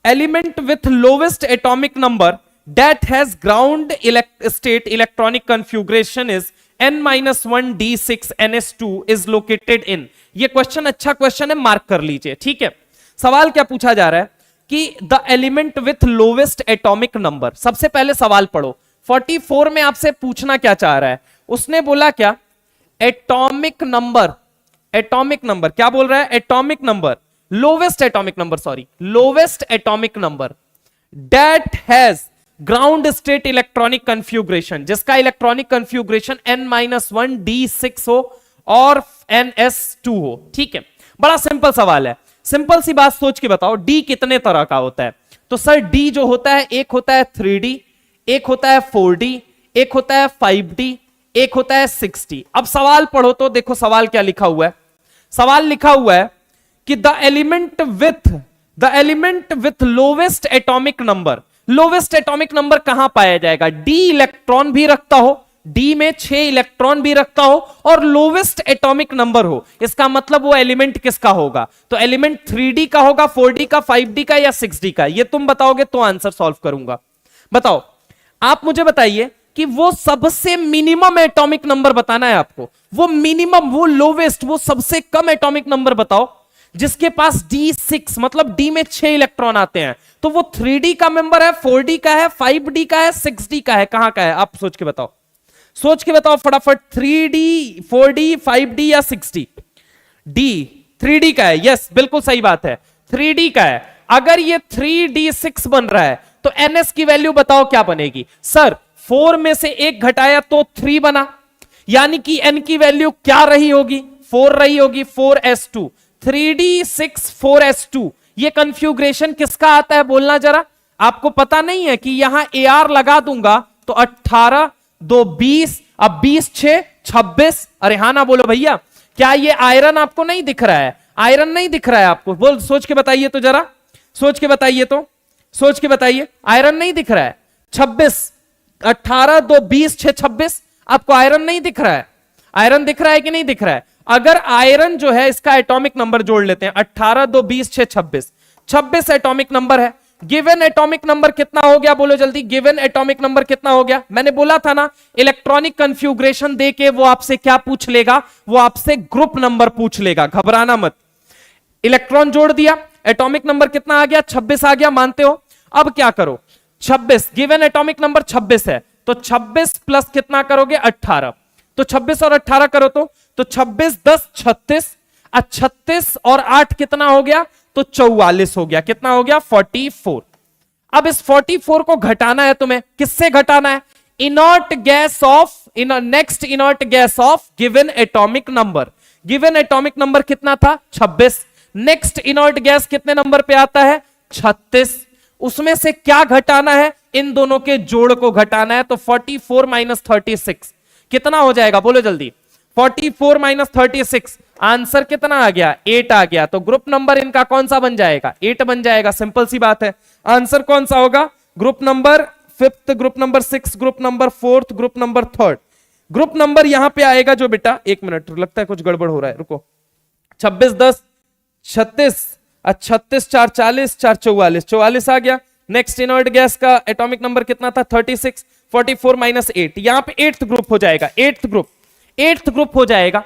element with lowest atomic number that has ground state electronic configuration is n-1d6ns2 is located in. ये क्वेश्चन अच्छा क्वेश्चन है, मार्क कर लीजिए। ठीक है, सवाल क्या पूछा जा रहा है कि the element with lowest atomic number. सबसे पहले सवाल पढ़ो, 44 में आपसे पूछना क्या चाह रहा है, उसने बोला क्या, एटॉमिक नंबर। एटॉमिक नंबर क्या बोल रहा है, atomic number, lowest atomic number, sorry lowest atomic number that has ground state electronic configuration, जिसका इलेक्ट्रॉनिक कंफ्यूग्रेशन n-1d6 हो और ns2 हो। ठीक है, बड़ा सिंपल सवाल है, सिंपल सी बात सोच के बताओ, डी कितने तरह का होता है? तो सर डी जो होता है, एक होता है 3D, एक होता है 4D, एक होता है 5D, एक होता है 6D। अब सवाल पढ़ो तो देखो सवाल क्या लिखा हुआ है। सवाल लिखा हुआ है कि the element with lowest atomic number. Lowest atomic number कहां पाया जाएगा, डी इलेक्ट्रॉन भी रखता हो, डी में 6 इलेक्ट्रॉन भी रखता हो और लोवेस्ट एटॉमिक नंबर हो। इसका मतलब वो एलिमेंट किसका होगा, तो एलिमेंट 3D का होगा, 4D का, 5D का या 6D का? ये तुम बताओगे तो आंसर सॉल्व करूंगा। बताओ, आप मुझे बताइए कि वो सबसे मिनिमम एटॉमिक नंबर बताना है आपको, वो मिनिमम, वो लोवेस्ट, वो सबसे कम एटॉमिक नंबर बताओ जिसके पास D6 मतलब डी में 6 इलेक्ट्रॉन आते हैं। तो वो 3D का मेंबर है, 4D का है, 5D का है, 6D का है, कहां का है? आप सोच के बताओ, सोच के बताओ फटाफट। 3D, 4D, 5D या 6D? डी 3D का है, यस बिल्कुल सही बात है, 3D का है। अगर ये 3D6 बन रहा है तो NS की वैल्यू बताओ क्या बनेगी? सर 4 में से 1 घटाया तो 3 बना, यानी कि N की वैल्यू क्या रही होगी, 4 रही होगी, 4s2। 3D6 4s2, ये कंफ्यूग्रेशन किसका आता है बोलना जरा? आपको पता नहीं है कि यहां AR लगा दूंगा तो 18 2 20, अब 20 6 26। अरे हाँ ना बोलो भैया, क्या ये आयरन आपको नहीं दिख रहा है? आयरन नहीं दिख रहा है आपको? बोल, सोच के बताइए तो जरा, सोच के बताइए तो, सोच के बताइए, आयरन नहीं दिख रहा है? 26, 18 2 20 6 26, आपको आयरन नहीं दिख रहा है? आयरन दिख रहा है कि नहीं दिख रहा है? अगर आयरन जो है, इसका एटॉमिक नंबर जोड़ लेते हैं, 18 2 20 6 26, 26 एटॉमिक नंबर है। गिवन एटॉमिक नंबर कितना हो गया बोलो जल्दी, गिवन एटॉमिक नंबर कितना हो गया? मैंने बोला था ना, इलेक्ट्रॉनिक कंफ्यूग्रेशन देके वो आपसे क्या पूछ लेगा, वो आपसे ग्रुप नंबर पूछ लेगा, घबराना मत। इलेक्ट्रॉन जोड़ दिया, एटॉमिक नंबर कितना आ गया? 26 आ गया, मानते हो? अब क्या करो, 26 गिवन एटॉमिक नंबर 26 है, तो 26 प्लस कितना करोगे? 18। तो 26 और 18 करो तो 26 10 36, 36 और 8 कितना हो गया? तो 44 हो गया। कितना हो गया? 44। अब इस 44 को घटाना है तुम्हें, किससे घटाना है? Inert gas off next inert gas off given atomic number. Given atomic number कितना था? 26। नेक्स्ट इनर्ट गैस कितने नंबर पे आता है? 36। उसमें से क्या घटाना है? इन दोनों के जोड़ को घटाना है। तो 44 माइनस 36 कितना हो जाएगा? बोलो जल्दी। 44 माइनस 36 आंसर कितना आ गया? 8 आ गया। तो ग्रुप नंबर इनका कौन सा बन जाएगा? 8 बन जाएगा। सिंपल सी बात है। आंसर कौन सा होगा? Group number 5th, group number 6, group number 4th, group number 3rd। Group number यहां पे आएगा जो बेटा, एक मिनट लगता है कुछ गड़बड़ हो रहा है, रुको। 26 10 36, 36 4 40, 4 44, 44 आ गया। नेक्स्ट इनर्ट गैस का एटॉमिक नंबर कितना था? 36। 44 माइनस 8 यहां पे 8th ग्रुप हो जाएगा। 8th ग्रुप हो जाएगा।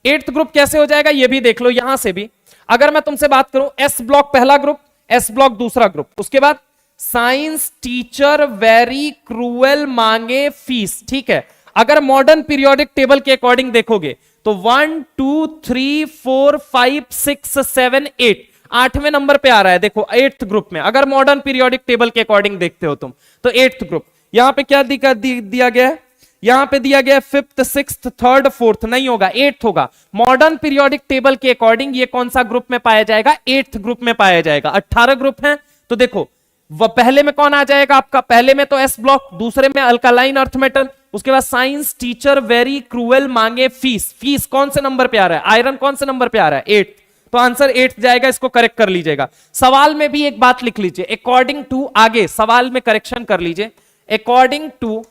8th ग्रुप कैसे हो जाएगा ये भी देख लो। यहां से भी अगर मैं तुमसे बात करूं, एस ब्लॉक पहला ग्रुप, एस ब्लॉक दूसरा ग्रुप, उसके बाद साइंस टीचर वेरी क्रूएल मांगे फीस। ठीक है, अगर मॉडर्न पीरियोडिक टेबल के अकॉर्डिंग देखोगे तो 1 2 3 4 5 6 7 8 8वें नंबर पे आ रहा है। देखो 8th ग्रुप में, अगर मॉडर्न पीरियोडिक टेबल के अकॉर्डिंग देखते हो तुम तो 8th ग्रुप। यहां पे क्या दिया गया है? यहां पे दिया गया 5th 6th 3rd 4th, नहीं होगा, 8th होगा। मॉडर्न पीरियोडिक टेबल के अकॉर्डिंग ये कौन सा ग्रुप में पाया जाएगा? 8th ग्रुप में पाया जाएगा। 18 ग्रुप हैं तो देखो वह पहले में कौन आ जाएगा आपका? पहले में तो एस ब्लॉक, दूसरे में अल्कालाइन अर्थ मेटल, उसके बाद साइंस टीचर वेरी क्रूएल मांगे फीस। फीस कौन से नंबर पे आ रहा है? आयरन कौन से नंबर पे आ रहा है? 8th। तो आंसर 8th जाएगा। इसको करेक्ट कर लीजिएगा। सवाल में भी एक बात लिख लीजिए, अकॉर्डिंग टू, आगे सवाल में करेक्शन कर लीजिए, according to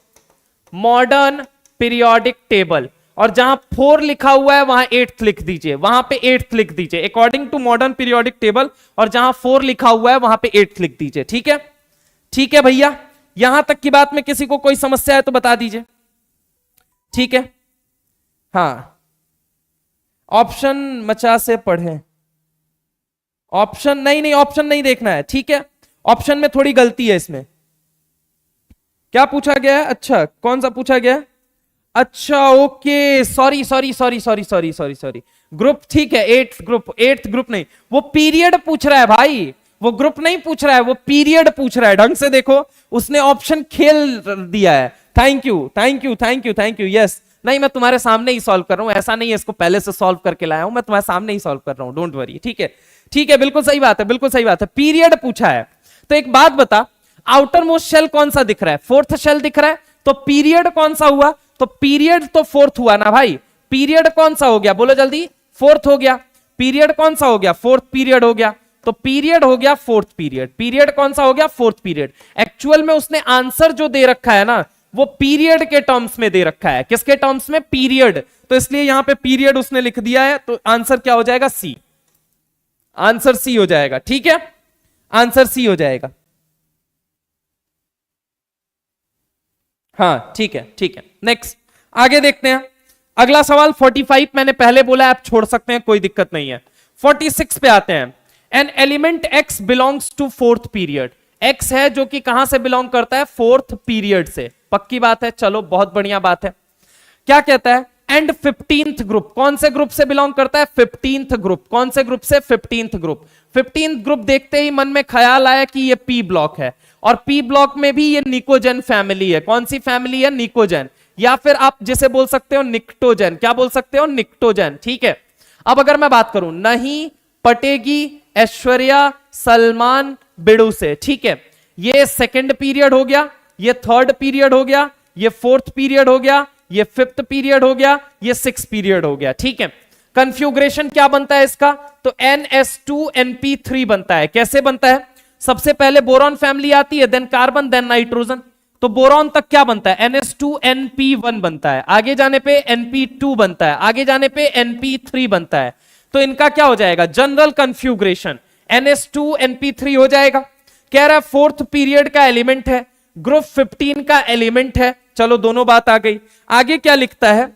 modern periodic table, और जहां 4 लिखा हुआ है वहां 8th लिख दीजिए, वहां पे 8th लिख दीजिए। According to modern periodic table, और जहां 4 लिखा हुआ है वहां पे 8th लिख दीजिए। ठीक है, ठीक है भैया, यहां तक की बात में किसी को कोई समस्या है तो बता दीजिए। ठीक है, हाँ, ऑप्शन मचा से पढ़ें। ऑप्शन नहीं, ऑप्शन नहीं देखना है। ठीक है, ऑप्शन में थोड़ी गलती है। इसमें क्या पूछा गया है? अच्छा, कौन सा पूछा गया है? अच्छा ओके, सॉरी। ग्रुप ठीक है, 8th ग्रुप नहीं, वो पीरियड पूछ रहा है भाई, वो ग्रुप नहीं पूछ रहा है, वो पीरियड पूछ रहा है। ढंग से देखो, उसने ऑप्शन खेल दिया है। Thank you. यस, नहीं मैं तुम्हारे सामने ही सॉल्व कर रहा हूं, ऐसा नहीं है इसको पहले से सॉल्व करके लाया हूं, मैं तुम्हारे सामने ही सॉल्व कर रहा हूं, डोंट वरी। ठीक है, बिल्कुल सही बात है, बिल्कुल सही बात है, पीरियड पूछा है। तो एक बात बता, आउटर मोस्ट शेल कौन सा दिख रहा है? 4th शेल दिख रहा है, तो पीरियड कौन सा हुआ? तो पीरियड तो 4th हुआ ना भाई। पीरियड कौन सा हो गया? बोलो जल्दी। 4th हो गया। पीरियड कौन सा हो गया? 4th पीरियड हो गया। तो पीरियड हो गया 4th पीरियड। पीरियड कौन सा हो गया? 4th period. एक्चुअल में उसने आंसर जो दे रखा है ना, वो पीरियड के टर्म्स में दे रखा है। किसके टर्म्स में? पीरियड। तो इसलिए यहां पे पीरियड उसने लिख दिया है, तो आंसर क्या हो जाएगा? सी। आंसर सी हो जाएगा। ठीक है, आंसर सी हो जाएगा। हाँ ठीक है। नेक्स्ट आगे देखते हैं। अगला सवाल 45 मैंने पहले बोला, आप छोड़ सकते हैं, कोई दिक्कत नहीं है। 46 पे आते हैं। An element X belongs to 4th period. X है जो कि कहां से बिलोंग करता है? 4th पीरियड से। पक्की बात है, चलो बहुत बढ़िया बात है। क्या कहता है? And 15th group. कौन से ग्रुप से बिलोंग करता है? 15th group. कौन से ग्रुप से? 15th group. 15th ग्रुप देखते ही मन में ख्याल आया कि ये पी ब्लॉक है, और पी ब्लॉक में भी ये निकोजन फैमिली है। कौन सी फैमिली है? निकोजन, या फिर आप जिसे बोल सकते हो निक्टोजन। क्या बोल सकते हो? निक्टोजन। ठीक है, अब अगर मैं बात करूं, नहीं पटेगी ऐश्वर्या सलमान बिडू से। ठीक है, ये 2nd पीरियड हो गया, ये 3rd पीरियड हो गया, ये 4th पीरियड हो गया, ये 5th पीरियड हो गया, ये 6th पीरियड हो गया। ठीक है, कंफ्यूग्रेशन क्या बनता है इसका? तो NS2NP3 बनता है। कैसे बनता है? सबसे पहले बोरॉन फैमिली आती है, देन कार्बन, देन नाइट्रोजन। तो बोरॉन तक क्या बनता है? NS2NP1 बनता है, आगे जाने पे NP2 बनता है, आगे जाने पे NP3 बनता है। तो इनका क्या हो जाएगा? जनरल कंफ्यूग्रेशन NS2NP3 हो जाएगा। कह रहा है 4th पीरियड का एलिमेंट है, ग्रुप 15 का एलिमेंट है। चलो दोनों बात आ गई। आगे क्या लिखता है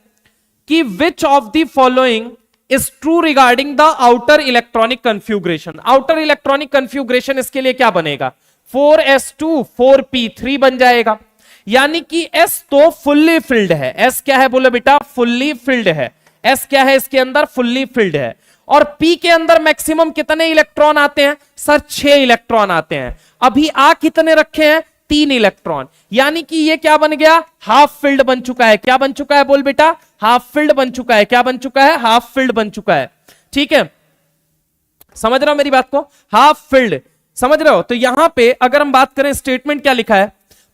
कि which of the following is true regarding the outer electronic configuration. Outer electronic configuration इसके लिए क्या बनेगा? 4s2 4p3 बन जाएगा। यानी कि s तो फुल्ली फिल्ड है। s क्या है? बोलो बेटा, फुल्ली फिल्ड है। s क्या है इसके अंदर? फुल्ली फिल्ड है। और p के अंदर मैक्सिमम कितने इलेक्ट्रॉन आते हैं? सर 6 इलेक्ट्रॉन आते हैं। अभी आ कितने रखे हैं, 3 इलेक्ट्रॉन, यानी कि ये क्या बन गया, हाफ फिल्ड बन चुका है। क्या बन चुका है, बोल बेटा, हाफ फिल्ड बन चुका है। क्या बन चुका है, हाफ फिल्ड बन चुका है। ठीक है, समझ रहे हो मेरी बात को, हाफ फिल्ड, समझ रहे हो। तो यहां पे अगर हम बात करें, स्टेटमेंट क्या लिखा है,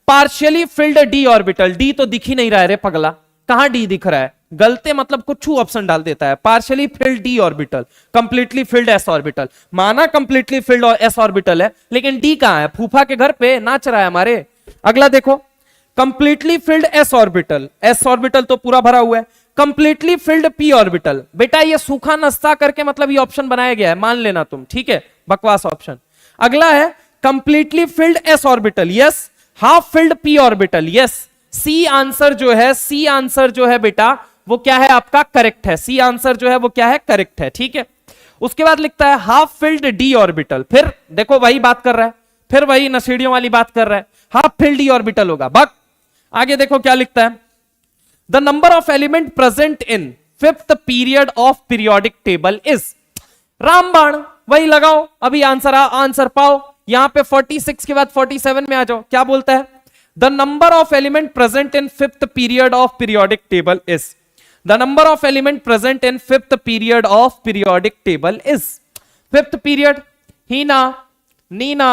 partially filled D orbital, D तो दिख ही नहीं रहा है रे पगला, कहां डी दिख रहा है, गलते मतलब कुछ ऑप्शन डाल देता है। Partially filled D orbital, completely filled s orbital, माना कंप्लीटली फिल्ड एस ऑर्बिटल है, लेकिन डी कहां है, फूफा के घर पे नाच रहा है हमारे। अगला देखो, completely filled s orbital, S orbital तो पूरा भरा हुआ है। कंप्लीटली फिल्ड पी ऑर्बिटल, बेटा ये सूखा नाश्ता करके मतलब ये ऑप्शन बनाया गया है, मान लेना तुम, ठीक है, बकवास ऑप्शन। अगला है completely filled s orbital, yes. Half filled p orbital, yes. C answer जो है, सी आंसर जो है बेटा वो क्या है आपका, करेक्ट है। सी आंसर जो है वो क्या है, करेक्ट है। ठीक है, उसके बाद लिखता है हाफ फिल्ड डी ऑर्बिटल, फिर देखो वही बात कर रहा है, फिर वही नशेड़ियों वाली बात कर रहा है, हाफ फिल्ड डी ऑर्बिटल होगा बक। आगे देखो क्या लिखता है, the number of element present in fifth period of periodic table is, रामबाण वही लगाओ, अभी आंसर पाओ। यहां पे 46 के बाद 47 में आ जाओ, क्या बोलता है, the number of element present in fifth period of periodic table is, the number of element present in fifth period of periodic table is. Fifth period, Heena, Neena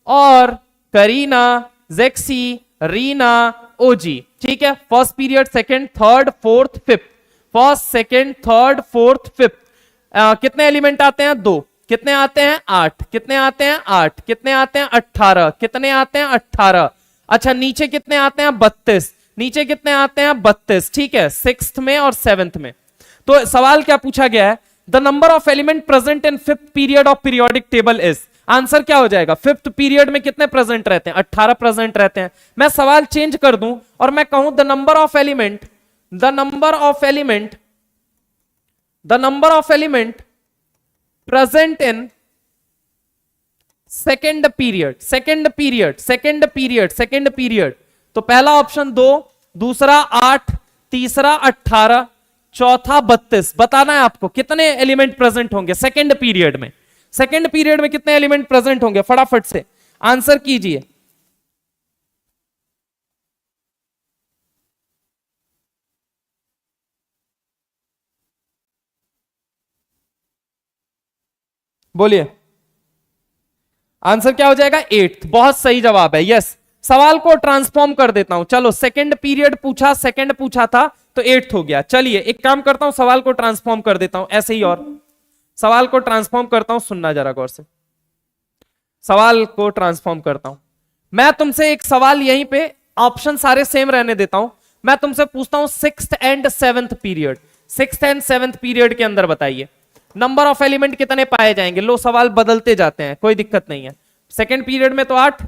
और करीना, जेक्सी, रीना, ओजी। ठीक है, first period, second, third, fourth, fifth, first, second, third, fourth, fifth. कितने element आते हैं, 2, कितने आते हैं, 8, कितने आते हैं, 8, कितने आते हैं, 18, कितने आते हैं, 18। अच्छा, नीचे कितने आते हैं, 32, नीचे कितने आते हैं, 32। ठीक है, सिक्स्थ में और सेवेंथ में। तो सवाल क्या पूछा गया है, the number of element present in fifth period of periodic table is, answer क्या हो जाएगा, फिफ्थ पीरियड में कितने प्रेजेंट रहते हैं, 18 प्रेजेंट रहते हैं। मैं सवाल चेंज कर दूं और मैं कहूं the number of element, the number of element, the number of element present in second period, second period, second period, second period. तो पहला ऑप्शन 2, दूसरा 8, तीसरा 18, चौथा 32। बताना है आपको कितने एलिमेंट प्रेजेंट होंगे सेकेंड पीरियड में, सेकेंड पीरियड में कितने एलिमेंट प्रेजेंट होंगे, फटाफट से आंसर कीजिए। बोलिए, आंसर क्या हो जाएगा, 8। बहुत सही जवाब है, यस। सवाल को ट्रांसफॉर्म कर देता हूं, चलो सेकंड पीरियड पूछा, सेकंड पूछा था तो 8 हो गया। चलिए एक काम करता हूं, सवाल को ट्रांसफॉर्म कर देता हूं ऐसे ही, और सवाल को ट्रांसफॉर्म करता हूं, सुनना जरा गौर से, सवाल को ट्रांसफॉर्म करता हूं। मैं तुमसे एक सवाल यहीं पे, ऑप्शन सारे सेम रहने देता हूं, मैं तुमसे पूछता हूं sixth and seventh period, sixth and seventh period के अंदर बताइए नंबर ऑफ एलिमेंट कितने पाए जाएंगे। लो सवाल बदलते जाते हैं, कोई दिक्कत नहीं है। सेकंड पीरियड में तो 8,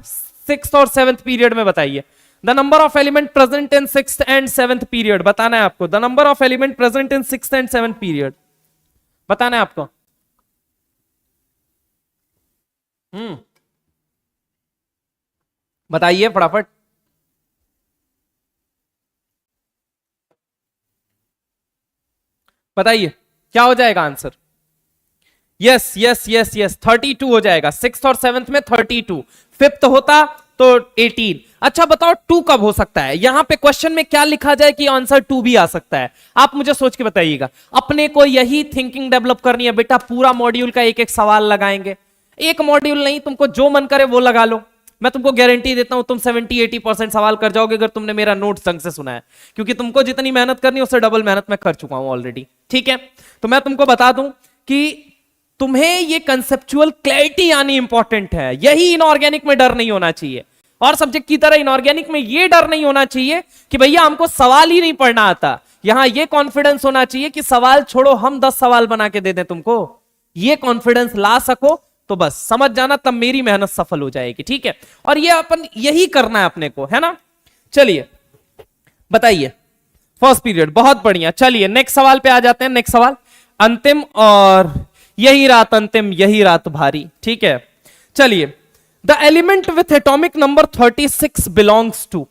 सिक्स्थ और सेवंथ पीरियड में बताइए the number of element present in sixth and seventh period. बताना है आपको the number of element present in sixth and seventh period, बताना है आपको। बताइए फटाफट। बताइए क्या हो जाएगा answer. Yes yes yes yes, 32 हो जाएगा। सिक्स्थ और सेवंथ में 32, फिफ्थ होता तो 18। अच्छा बताओ 2 कब हो सकता है, यहां पे क्वेश्चन में क्या लिखा जाए कि आंसर 2 भी आ सकता है, आप मुझे सोच के बताइएगा। अपने को यही थिंकिंग डेवलप करनी है बेटा, पूरा मॉड्यूल का एक एक सवाल लगाएंगे, एक मॉड्यूल नहीं, तुमको जो मन करे वो लगा लो। मैं तुमको गारंटी देता हूं तुम 70-80% सवाल कर जाओगे अगर तुमने मेरा नोट ढंग से सुना है, क्योंकि तुमको जितनी मेहनत करनी है उससे डबल मेहनत मैं कर चुका हूं ऑलरेडी। ठीक है, तो मैं तुमको बता दूं कि तुम्हें ये कंसेप्चुअल क्लैरिटी आनी इंपॉर्टेंट है। यही इनऑर्गेनिक में डर नहीं होना चाहिए, और सब्जेक्ट की तरह इनऑर्गेनिक में ये डर नहीं होना चाहिए कि भैया हमको सवाल ही नहीं पढ़ना आता। यहां ये कॉन्फिडेंस होना चाहिए कि सवाल छोड़ो, हम 10 सवाल बना के दे दें तुमको। ये कॉन्फिडेंस ला सको तो बस समझ जाना, तब मेरी मेहनत सफल हो जाएगी। ठीक है, और ये अपन यही करना है अपने को, है ना। चलिए बताइए फर्स्ट पीरियड, बहुत बढ़िया। चलिए नेक्स्ट सवाल पे आ जाते हैं। नेक्स्ट सवाल अंतिम, और यही रात अंतिम, यही रात भारी। ठीक है, चलिए the element with atomic number 36 belongs to,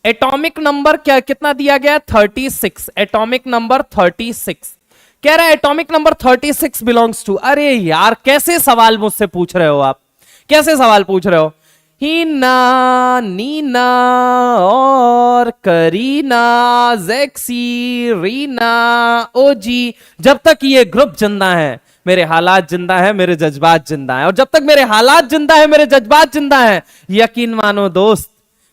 atomic number क्या कितना दिया गया है, 36, एटॉमिक नंबर 36 कह रहा है एटॉमिक नंबर 36 बिलोंग्स टू। अरे यार कैसे सवाल मुझसे पूछ रहे हो आप, कैसे सवाल पूछ रहे हो। हीना, नीना और करीना, जेक्सी, रीना, ओजी। जब तक ये ग्रुप जिंदा है मेरे हालात जिंदा है, मेरे जज्बात जिंदा है। और जब तक मेरे हालात जिंदा है, मेरे जज्बात जिंदा है, यकीन मानो दोस्त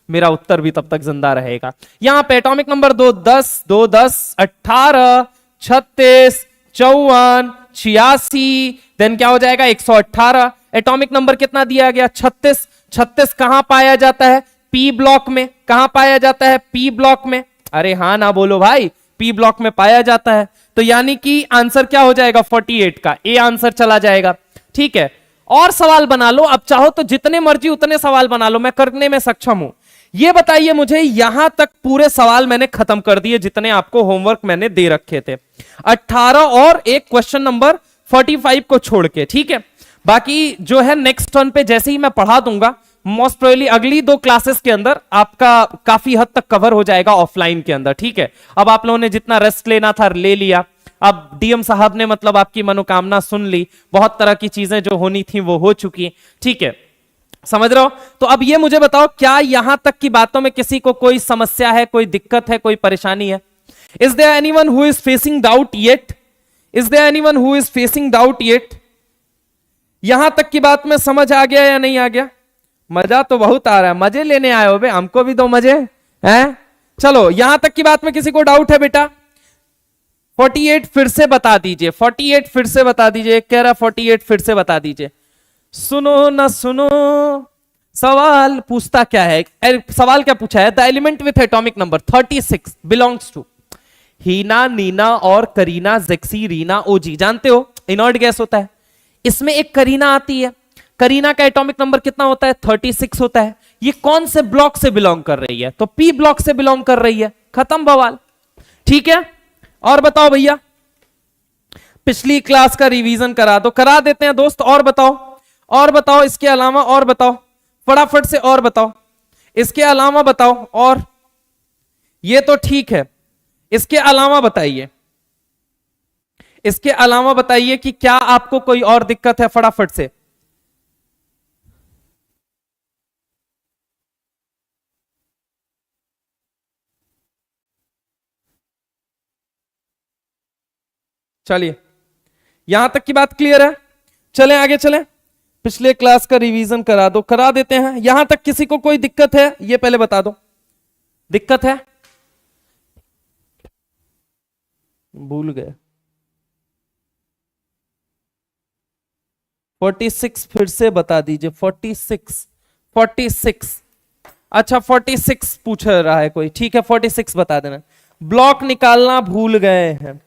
मेरा उत्तर भी तब तक जिंदा रहेगा। यहां पे एटॉमिक नंबर 2 10, 2 10 18, 36, 54, 86, देन क्या हो जाएगा 118। एटॉमिक नंबर कितना दिया गया 36। 36 कहां पाया जाता है? पी ब्लॉक में। कहां पाया जाता है? पी ब्लॉक में। अरे हां ना बोलो भाई, पी ब्लॉक में पाया जाता है। तो यानी कि आंसर क्या हो जाएगा 48 का ए आंसर चला जाएगा। ठीक है, और सवाल बना लो, अब चाहो तो जितने मर्जी उतने सवाल बना लो, मैं करने में सक्षम हूं। ये बताइए मुझे, यहां तक पूरे सवाल मैंने खत्म कर दिए जितने आपको होमवर्क मैंने दे रखे थे, 18 और एक क्वेश्चन नंबर 45 को छोड़ के। ठीक है, बाकी जो है नेक्स्ट टर्न पे जैसे ही मैं पढ़ा दूंगा, मोस्ट प्रोबेबली अगली 2 क्लासेस के अंदर आपका काफी हद तक कवर हो जाएगा ऑफलाइन के अंदर। ठीक है, अब आप लोगों ने जितना रेस्ट लेना था ले लिया, अब डीएम साहब ने मतलब आपकी मनोकामना सुन ली, बहुत तरह की चीजें जो होनी थी वो हो चुकी। ठीक है, समझ रहे हो? तो अब ये मुझे बताओ, क्या यहां तक की बातों में किसी को कोई समस्या है, कोई दिक्कत है, कोई परेशानी है? Is there anyone who is facing doubt yet? Is there anyone who is facing doubt yet? यहां तक की बात में समझ आ गया या नहीं आ गया? मजा तो बहुत आ रहा है, मजे लेने आए हो बे, हमको भी दो मजे हैं। चलो, यहां तक की बात में किसी को डाउट है बेटा? 48 फिर से बता दीजिए, 48 फिर से बता दीजिए। कह रहा 48 फिर से बता दीजिए। सुनो ना सुनो, सवाल पूछता क्या है? सवाल क्या पूछा है? The element with atomic number 36 belongs to Heena, Neena और करीना, जेक्सी, रीना, ओजी। जानते हो इनर्ट गैस होता है, इसमें एक करीना आती है। करीना का एटॉमिक नंबर कितना होता है? 36 होता है। ये कौन से ब्लॉक से बिलोंग कर रही है? तो पी ब्लॉक से बिलोंग कर रही है। खत्म बवाल। ठीक है, और बताओ भैया, पिछली क्लास का रिवीजन करा दो। करा देते हैं दोस्त, और बताओ, और बताओ इसके अलावा, और बताओ फटाफट से, और बताओ इसके अलावा बताओ। और ये तो ठीक है, इसके अलावा बताइए, इसके अलावा बताइए कि क्या आपको कोई और दिक्कत है? फटाफट से। चलिए, यहां तक की बात क्लियर है? चलें आगे चलें, पिछले क्लास का रिवीजन करा दो। करा देते हैं। यहां तक किसी को कोई दिक्कत है? ये पहले बता दो, दिक्कत है? भूल गए। 46 फिर से बता दीजिए। 46 46। अच्छा, 46 पूछ रहा है कोई। ठीक है, 46 बता देना। ब्लॉक निकालना भूल गए हैं।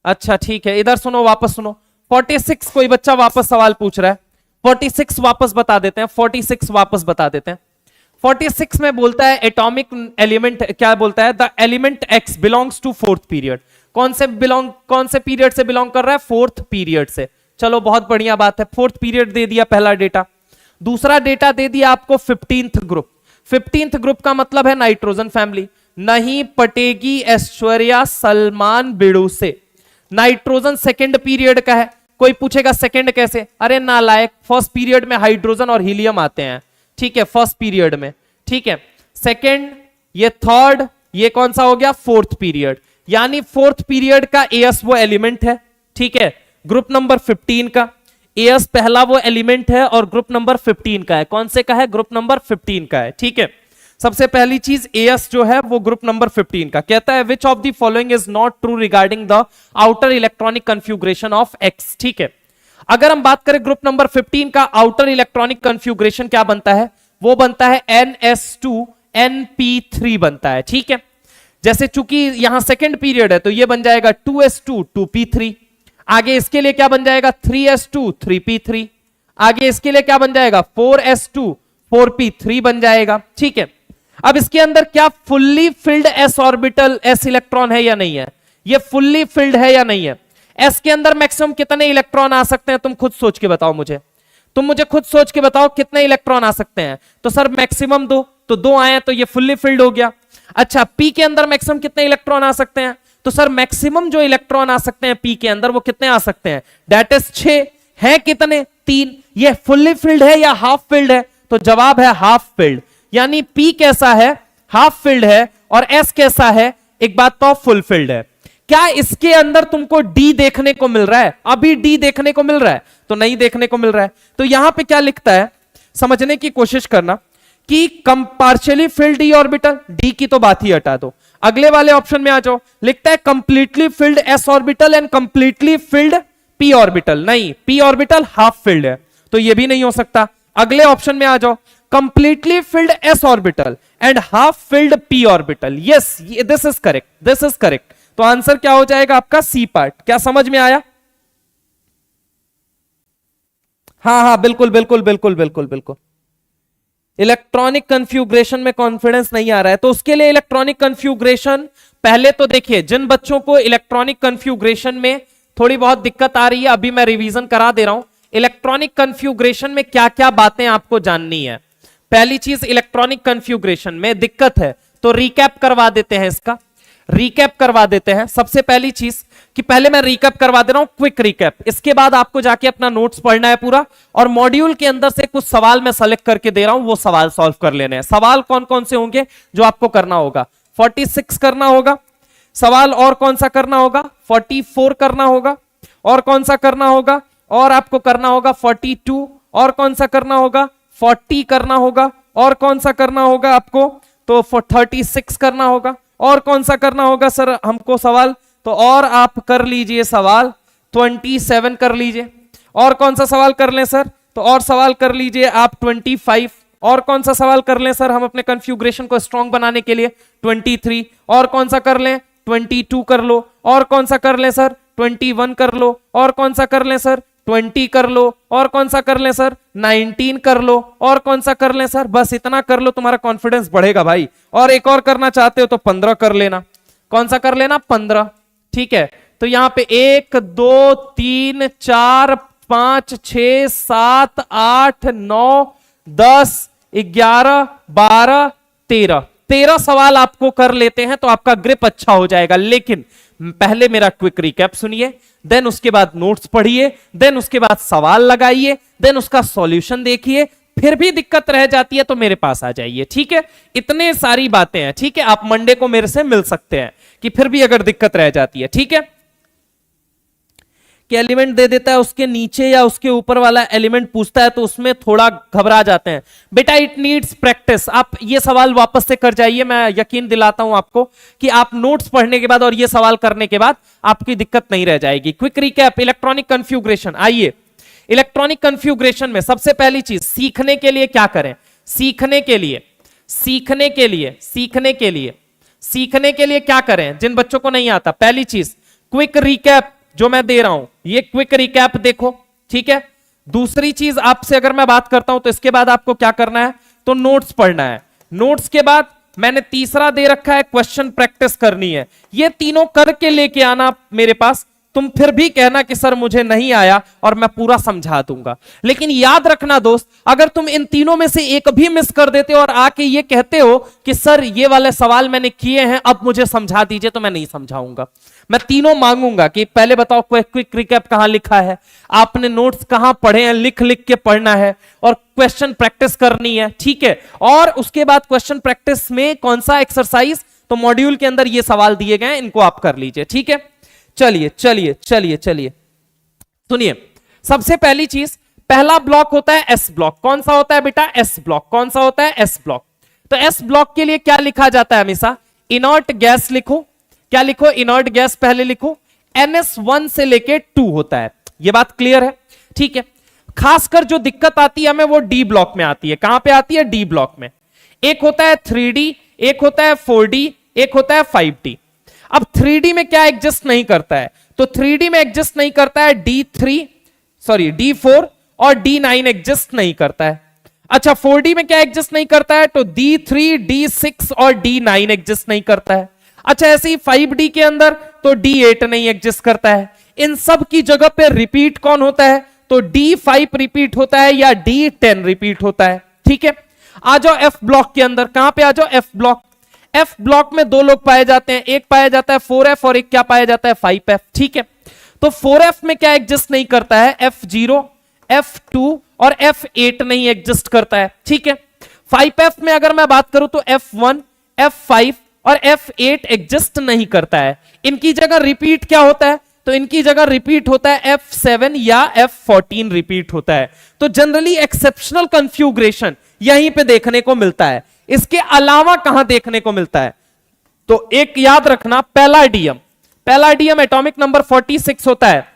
अच्छा ठीक है, इधर सुनो, वापस सुनो। 46 कोई बच्चा वापस सवाल पूछ रहा है, 46 वापस बता देते हैं। 46 वापस बता देते हैं। 46 में बोलता है एटॉमिक एलिमेंट, क्या बोलता है? The element X belongs to fourth period. कौन से पीरियड से बिलोंग कर रहा है? फोर्थ पीरियड से। चलो बहुत बढ़िया बात है, फोर्थ पीरियड दे दिया पहला डेटा। दूसरा डेटा दे दिया आपको 15th ग्रुप। 15th ग्रुप का मतलब है नाइट्रोजन फैमिली। नहीं पटेगी ऐश्वर्या सलमान बिड़ू से। नाइट्रोजन सेकंड पीरियड का है। कोई पूछेगा सेकंड कैसे? अरे नालायक, फर्स्ट पीरियड में हाइड्रोजन और हीलियम आते हैं। ठीक है, फर्स्ट पीरियड में। ठीक है, सेकंड, ये थर्ड, ये कौन सा हो गया? Fourth period. यानी फोर्थ पीरियड का एस वो एलिमेंट है। ठीक है, ग्रुप नंबर 15 का एस पहला वो एलिमेंट है और ग्रुप नंबर 15 का है। कौन से का है? ग्रुप नंबर 15 का है। ठीक है, सबसे पहली चीज एस जो है वो ग्रुप नंबर 15 का। कहता है which of the following is not true regarding the outer electronic configuration of x. ठीक है, अगर हम बात करें ग्रुप नंबर 15 का आउटर इलेक्ट्रॉनिक कन्फ्यूग्रेशन क्या बनता है? वो बनता है NS2NP3 बनता है। ठीक है, जैसे चूंकि यहां सेकंड पीरियड है तो ये बन जाएगा 2S2 2P3। आगे इसके लिए क्या बन जाएगा? 3S2 3P3। आगे इसके लिए क्या बन जाएगा? 4S2 4P3 बन जाएगा। ठीक है, अब इसके अंदर क्या fully filled s orbital s electron है या नहीं है? ये फुल्ली फिल्ड है या नहीं है? s के अंदर मैक्सिमम कितने इलेक्ट्रॉन आ सकते हैं? तुम खुद सोच के बताओ मुझे, तुम मुझे खुद सोच के बताओ कितने इलेक्ट्रॉन आ सकते हैं? तो सर मैक्सिमम 2, तो 2 आए तो ये फुल्ली फिल्ड हो गया। अच्छा, p के अंदर मैक्सिमम कितने इलेक्ट्रॉन आ सकते हैं? तो सर मैक्सिमम जो इलेक्ट्रॉन आ सकते हैं p के अंदर वो कितने आ सकते हैं? दैट इज 6 है। कितने? 3। ये फुल्ली फिल्ड है या हाफ फिल्ड है? तो जवाब है हाफ फिल्ड। यानी P कैसा है, हाफ फिल्ड है, और S कैसा है, एक बात तो फुल फिल्ड है। क्या इसके अंदर तुमको D देखने को मिल रहा है? अभी D देखने को मिल रहा है? तो नहीं देखने को मिल रहा है। तो यहां पे क्या लिखता है, समझने की कोशिश करना कि कम partially filled D orbital, D की तो बात ही हटा दो, अगले वाले ऑप्शन में आ जाओ, लिखता है completely filled s orbital and completely filled p orbital. नहीं, पी ऑर्बिटल हाफ फिल्ड है, तो ये भी नहीं हो सकता। अगले ऑप्शन में आ जाओ, completely filled s orbital and half filled p orbital. Yes, this is correct, this is correct. तो आंसर क्या हो जाएगा आपका, सी पार्ट। क्या समझ में आया? हाँ हाँ, बिल्कुल बिल्कुल बिल्कुल बिल्कुल बिल्कुल। इलेक्ट्रॉनिक कन्फ्यूग्रेशन में कॉन्फिडेंस नहीं आ रहा है, तो उसके लिए इलेक्ट्रॉनिक कन्फ्यूग्रेशन पहले तो देखिए, जिन बच्चों को इलेक्ट्रॉनिक कन्फ्यूग्रेशन में थोड़ी बहुत दिक्कत आ रही है, अभी मैं रिवीजन करा दे रहा हूं। इलेक्ट्रॉनिक कन्फ्यूग्रेशन में क्या क्या बातें आपको जाननी है। पहली चीज, इलेक्ट्रॉनिक कन्फ्यूग्रेशन में दिक्कत है तो रिकैप करवा देते हैं, इसका रिकैप करवा देते हैं। सबसे पहली चीज कि पहले मैं रिकैप करवा दे रहा हूं, क्विक रिकैप। इसके बाद आपको जाके अपना नोट्स पढ़ना है पूरा, और मॉड्यूल के अंदर से कुछ सवाल मैं सेलेक्ट करके दे रहा हूं, वो सवाल सॉल्व कर लेने हैं। सवाल कौन कौन से होंगे जो आपको करना होगा? 46 करना होगा सवाल, और कौन सा करना होगा? 44 करना होगा, और कौन सा करना होगा? और आपको करना होगा 42, और कौन सा करना होगा? 40 करना होगा, और कौन सा करना होगा आपको? तो 36 करना होगा, और कौन सा करना होगा सर हमको सवाल? तो और आप कर लीजिए सवाल 27 कर लीजिए, और कौन सा सवाल कर लें सर? तो और सवाल कर लीजिए आप 25, और कौन सा सवाल कर लें सर हम अपने कन्फ्यूग्रेशन को स्ट्रॉन्ग बनाने के लिए? 23, और कौन सा कर लें? 22 कर लो, और कौन सा कर लें सर? 21 कर लो, और कौन सा कर लें सर? 20 कर लो, और कौन सा कर लें सर? 19 कर लो, और कौन सा कर लें सर? बस इतना कर लो, तुम्हारा कॉन्फिडेंस बढ़ेगा भाई। और एक और करना चाहते हो तो 15 कर लेना। कौन सा कर लेना? 15। ठीक है, तो यहां पे 1 2 3 4 5 6 7 8 9 10 11 12 13 सवाल आपको कर लेते हैं तो आपका ग्रिप अच्छा हो जाएगा। लेकिन पहले मेरा क्विक रिकैप सुनिए, देन उसके बाद नोट्स पढ़िए, देन उसके बाद सवाल लगाइए, देन उसका सॉल्यूशन देखिए। फिर भी दिक्कत रह जाती है तो मेरे पास आ जाइए, ठीक है? इतने सारी बातें हैं, ठीक है? आप मंडे को मेरे से मिल सकते हैं कि फिर भी अगर दिक्कत रह जाती है, ठीक है? कि एलिमेंट दे देता है, उसके नीचे या उसके ऊपर वाला एलिमेंट पूछता है तो उसमें थोड़ा घबरा जाते हैं। बेटा इट नीड्स प्रैक्टिस। आप ये सवाल वापस से कर जाइए, मैं यकीन दिलाता हूं आपको कि आप नोट्स पढ़ने के बाद और ये सवाल करने के बाद आपकी दिक्कत नहीं रह जाएगी। Quick recap, electronic configuration. आइए, इलेक्ट्रॉनिक कन्फ्यूग्रेशन में सबसे पहली चीज, सीखने के लिए क्या करें? सीखने के लिए क्या करें जिन बच्चों को नहीं आता? पहली चीज क्विक रिकैप जो मैं दे रहा हूं, ये क्विक रिकैप देखो, ठीक है? दूसरी चीज आपसे अगर मैं बात करता हूं तो इसके बाद आपको क्या करना है? तो नोट्स पढ़ना है। नोट्स के बाद मैंने तीसरा दे रखा है, क्वेश्चन प्रैक्टिस करनी है। ये तीनों करके लेके आना मेरे पास। तुम फिर भी कहना कि सर मुझे नहीं आया और मैं पूरा समझा दूंगा। लेकिन याद रखना दोस्त, अगर तुम इन तीनों में से एक भी मिस कर देते हो और आके ये कहते हो कि सर ये वाले सवाल मैंने किए हैं, अब मुझे समझा दीजिए, तो मैं नहीं समझाऊंगा। मैं तीनों मांगूंगा कि पहले बताओ क्विक रिकैप कहां लिखा है, आपने नोट्स कहां पढ़े हैं, लिख लिख के पढ़ना है, और क्वेश्चन प्रैक्टिस करनी है, ठीक है? और उसके बाद क्वेश्चन प्रैक्टिस में कौन सा एक्सरसाइज? तो मॉड्यूल के अंदर ये सवाल दिए गए हैं, इनको आप कर लीजिए, ठीक है? चलिए सुनिए। सबसे पहली चीज, पहला ब्लॉक होता है एस ब्लॉक। कौन सा होता है बेटा? S block. कौन सा होता है? S block. तो एस ब्लॉक के लिए क्या लिखा जाता है? हमेशा इनर्ट गैस लिखो। क्या लिखो? इनर्ट गैस पहले लिखो। NS1 से लेके 2 होता है। ये बात क्लियर है, ठीक है? खासकर जो दिक्कत आती है हमें वो डी ब्लॉक में आती है। कहां पे आती है? डी ब्लॉक में। एक होता है 3D, एक होता है 4D, एक होता है 5D। अब 3D में क्या एग्जिस्ट नहीं करता है? तो 3D में एग्जिस्ट नहीं करता है D4 और D9 एग्जिस्ट नहीं करता है। अच्छा, 4D में क्या एग्जिस्ट नहीं करता है? तो D3, D6 और D9 एग्जिस्ट नहीं करता है। अच्छा, ऐसे ही 5D के अंदर तो D8 नहीं एग्जिस्ट करता है। इन सब की जगह पे रिपीट कौन होता है? तो D5 रिपीट होता है या D10 रिपीट होता है, ठीक है? आ जाओ F ब्लॉक के अंदर। कहां पे आ जाओ? F block. F ब्लॉक में 2 लोग पाए जाते हैं, एक पाया जाता है 4F और एक क्या पाया जाता है? 5F, ठीक है? तो 4F में क्या एग्जिस्ट नहीं करता है? F0, F2 और F8 नहीं एग्जिस्ट करता है, ठीक है। 5F में अगर मैं बात करूं तो F1, F5 और F8 एग्जिस्ट नहीं करता है। इनकी जगह रिपीट क्या होता है? तो इनकी जगह रिपीट होता है F7 या F14 रिपीट होता है। तो जनरली एक्सेप्शनल कॉन्फ़िगरेशन यहीं पे देखने को मिलता है। इसके अलावा कहां देखने को मिलता है? तो एक याद रखना, पैलाडियम एटॉमिक नंबर 46 होता है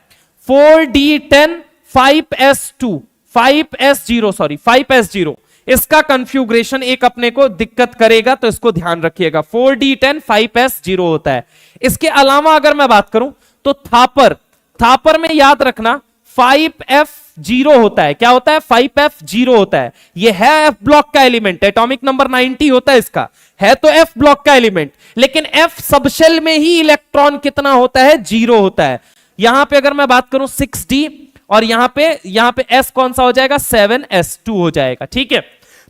4d10 5s2 5s0 इसका कन्फ्यूग्रेशन एक अपने को दिक्कत करेगा, तो इसको ध्यान रखिएगा। 4d10 5s0 होता है। इसके अलावा अगर मैं बात करूं तो थापर में याद रखना 5f0 होता है। क्या होता है? 5f0 होता है। यह है f ब्लॉक का एलिमेंट, एटॉमिक नंबर 90 होता है इसका, है तो f ब्लॉक का एलिमेंट, लेकिन f सबशेल में ही इलेक्ट्रॉन कितना होता है? 0 होता है। यहां पे अगर मैं बात करूं 6d और यहां पे s कौन सा हो जाएगा? 7s2 हो जाएगा, ठीक है।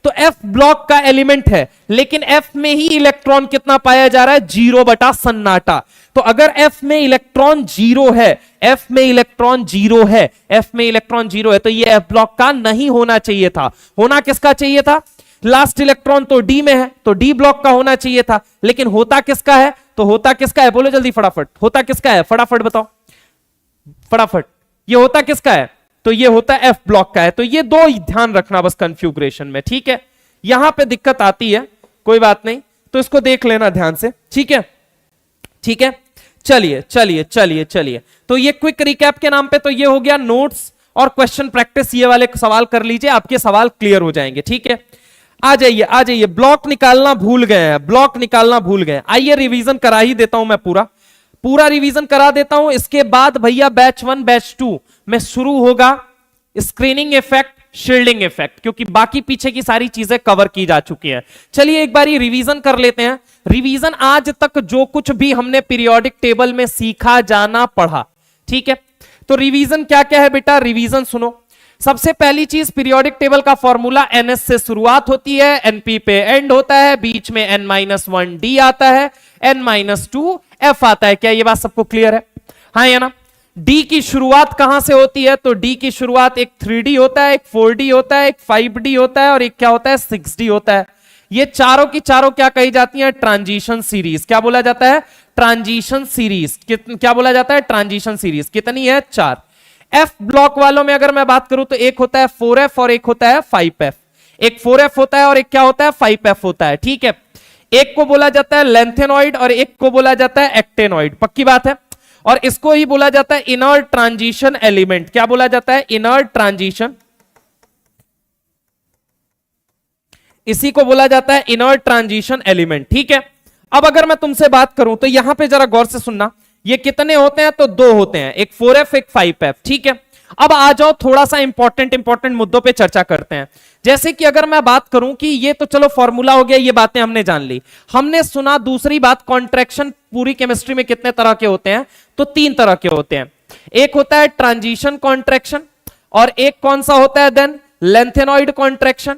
तो f ब्लॉक का एलिमेंट है, लेकिन f में ही इलेक्ट्रॉन कितना पाया जा रहा है? 0 बटा सन्नाटा। तो अगर f में इलेक्ट्रॉन 0 है, f में इलेक्ट्रॉन 0 है, f में इलेक्ट्रॉन 0 है, तो ये f ब्लॉक का नहीं होना चाहिए था। होना किसका चाहिए था? लास्ट इलेक्ट्रॉन तो d में है, तो d ब्लॉक का होना चाहिए था, लेकिन होता किसका है? तो होता किसका है? बोलो जल्दी फटाफट, होता किसका है? फटाफट बताओ फटाफट, ये होता किसका है? तो ये होता है f ब्लॉक का है। तो ये दो ध्यान रखना बस कन्फ्यूग्रेशन में, ठीक है। यहां पे दिक्कत आती है, कोई बात नहीं, तो इसको देख लेना ध्यान से, ठीक है, ठीक है। चलिए तो ये क्विक रिकैप के नाम पे तो ये हो गया नोट्स और क्वेश्चन प्रैक्टिस। ये वाले सवाल कर लीजिए, आपके सवाल क्लियर हो जाएंगे, ठीक है। आ जाइए, ब्लॉक निकालना भूल गए। आइए रिवीजन करा ही देता हूं मैं, पूरा रिवीजन करा देता हूं। इसके बाद भैया बैच 1 बैच 2 में शुरू होगा स्क्रीनिंग इफेक्ट, शील्डिंग इफेक्ट, क्योंकि बाकी पीछे की सारी चीजें कवर की जा चुकी हैं। चलिए एक बार ये रिवीजन कर लेते हैं। रिवीजन आज तक जो कुछ भी हमने पीरियोडिक टेबल में सीखा, जाना, पढ़ा, ठीक है। तो रिवीजन क्या क्या है बेटा? रिवीजन सुनो। सबसे पहली चीज, पीरियोडिक टेबल का फॉर्मूला ns से शुरुआत होती है, np पे एंड होता है, बीच में n-1d आता है, n-2 f आता है। क्या ये बात सबको क्लियर है? हाँ या ना? d की शुरुआत कहां से होती है? तो d की शुरुआत एक 3d होता है, एक 4d होता है, एक 5d होता है और एक क्या होता है? 6d होता है। ये चारों की चारों क्या कही जाती हैं? Transition series. क्या बोला जाता है? Transition series. क्या बोला जाता है? Transition series. कितनी है? 4। F ब्लॉक वालों में अगर मैं बात करूं तो एक होता है 4f और एक होता है 5f। एक 4f होता है और एक क्या होता है? 5f होता है, ठीक है। एक को बोला जाता है लेंथेनॉइड और एक को बोला जाता है एक्टेनॉइड, पक्की बात है। और इसको ही बोला जाता है इनर्ट ट्रांजिशन एलिमेंट। क्या बोला जाता है? इनर्ट ट्रांजिशन, इसी को बोला जाता है इनर्ट ट्रांजिशन एलिमेंट, ठीक है। अब अगर मैं तुमसे बात करूं तो यहां पे जरा गौर से सुनना, ये कितने होते हैं? तो 2 होते हैं, एक 4f एक 5f, ठीक है। अब आ जाओ थोड़ा सा इंपॉर्टेंट मुद्दों पे चर्चा करते हैं। जैसे कि अगर मैं बात करूं कि ये तो चलो फॉर्मूला हो गया, ये बातें हमने जान ली। हमने सुना दूसरी बात, कॉन्ट्रैक्शन पूरी केमिस्ट्री में कितने तरह के होते हैं? तो 3 तरह के होते हैं। एक होता है ट्रांजिशन कॉन्ट्रैक्शन, और एक कौन सा होता है देन? लेंथेनॉइड कॉन्ट्रैक्शन,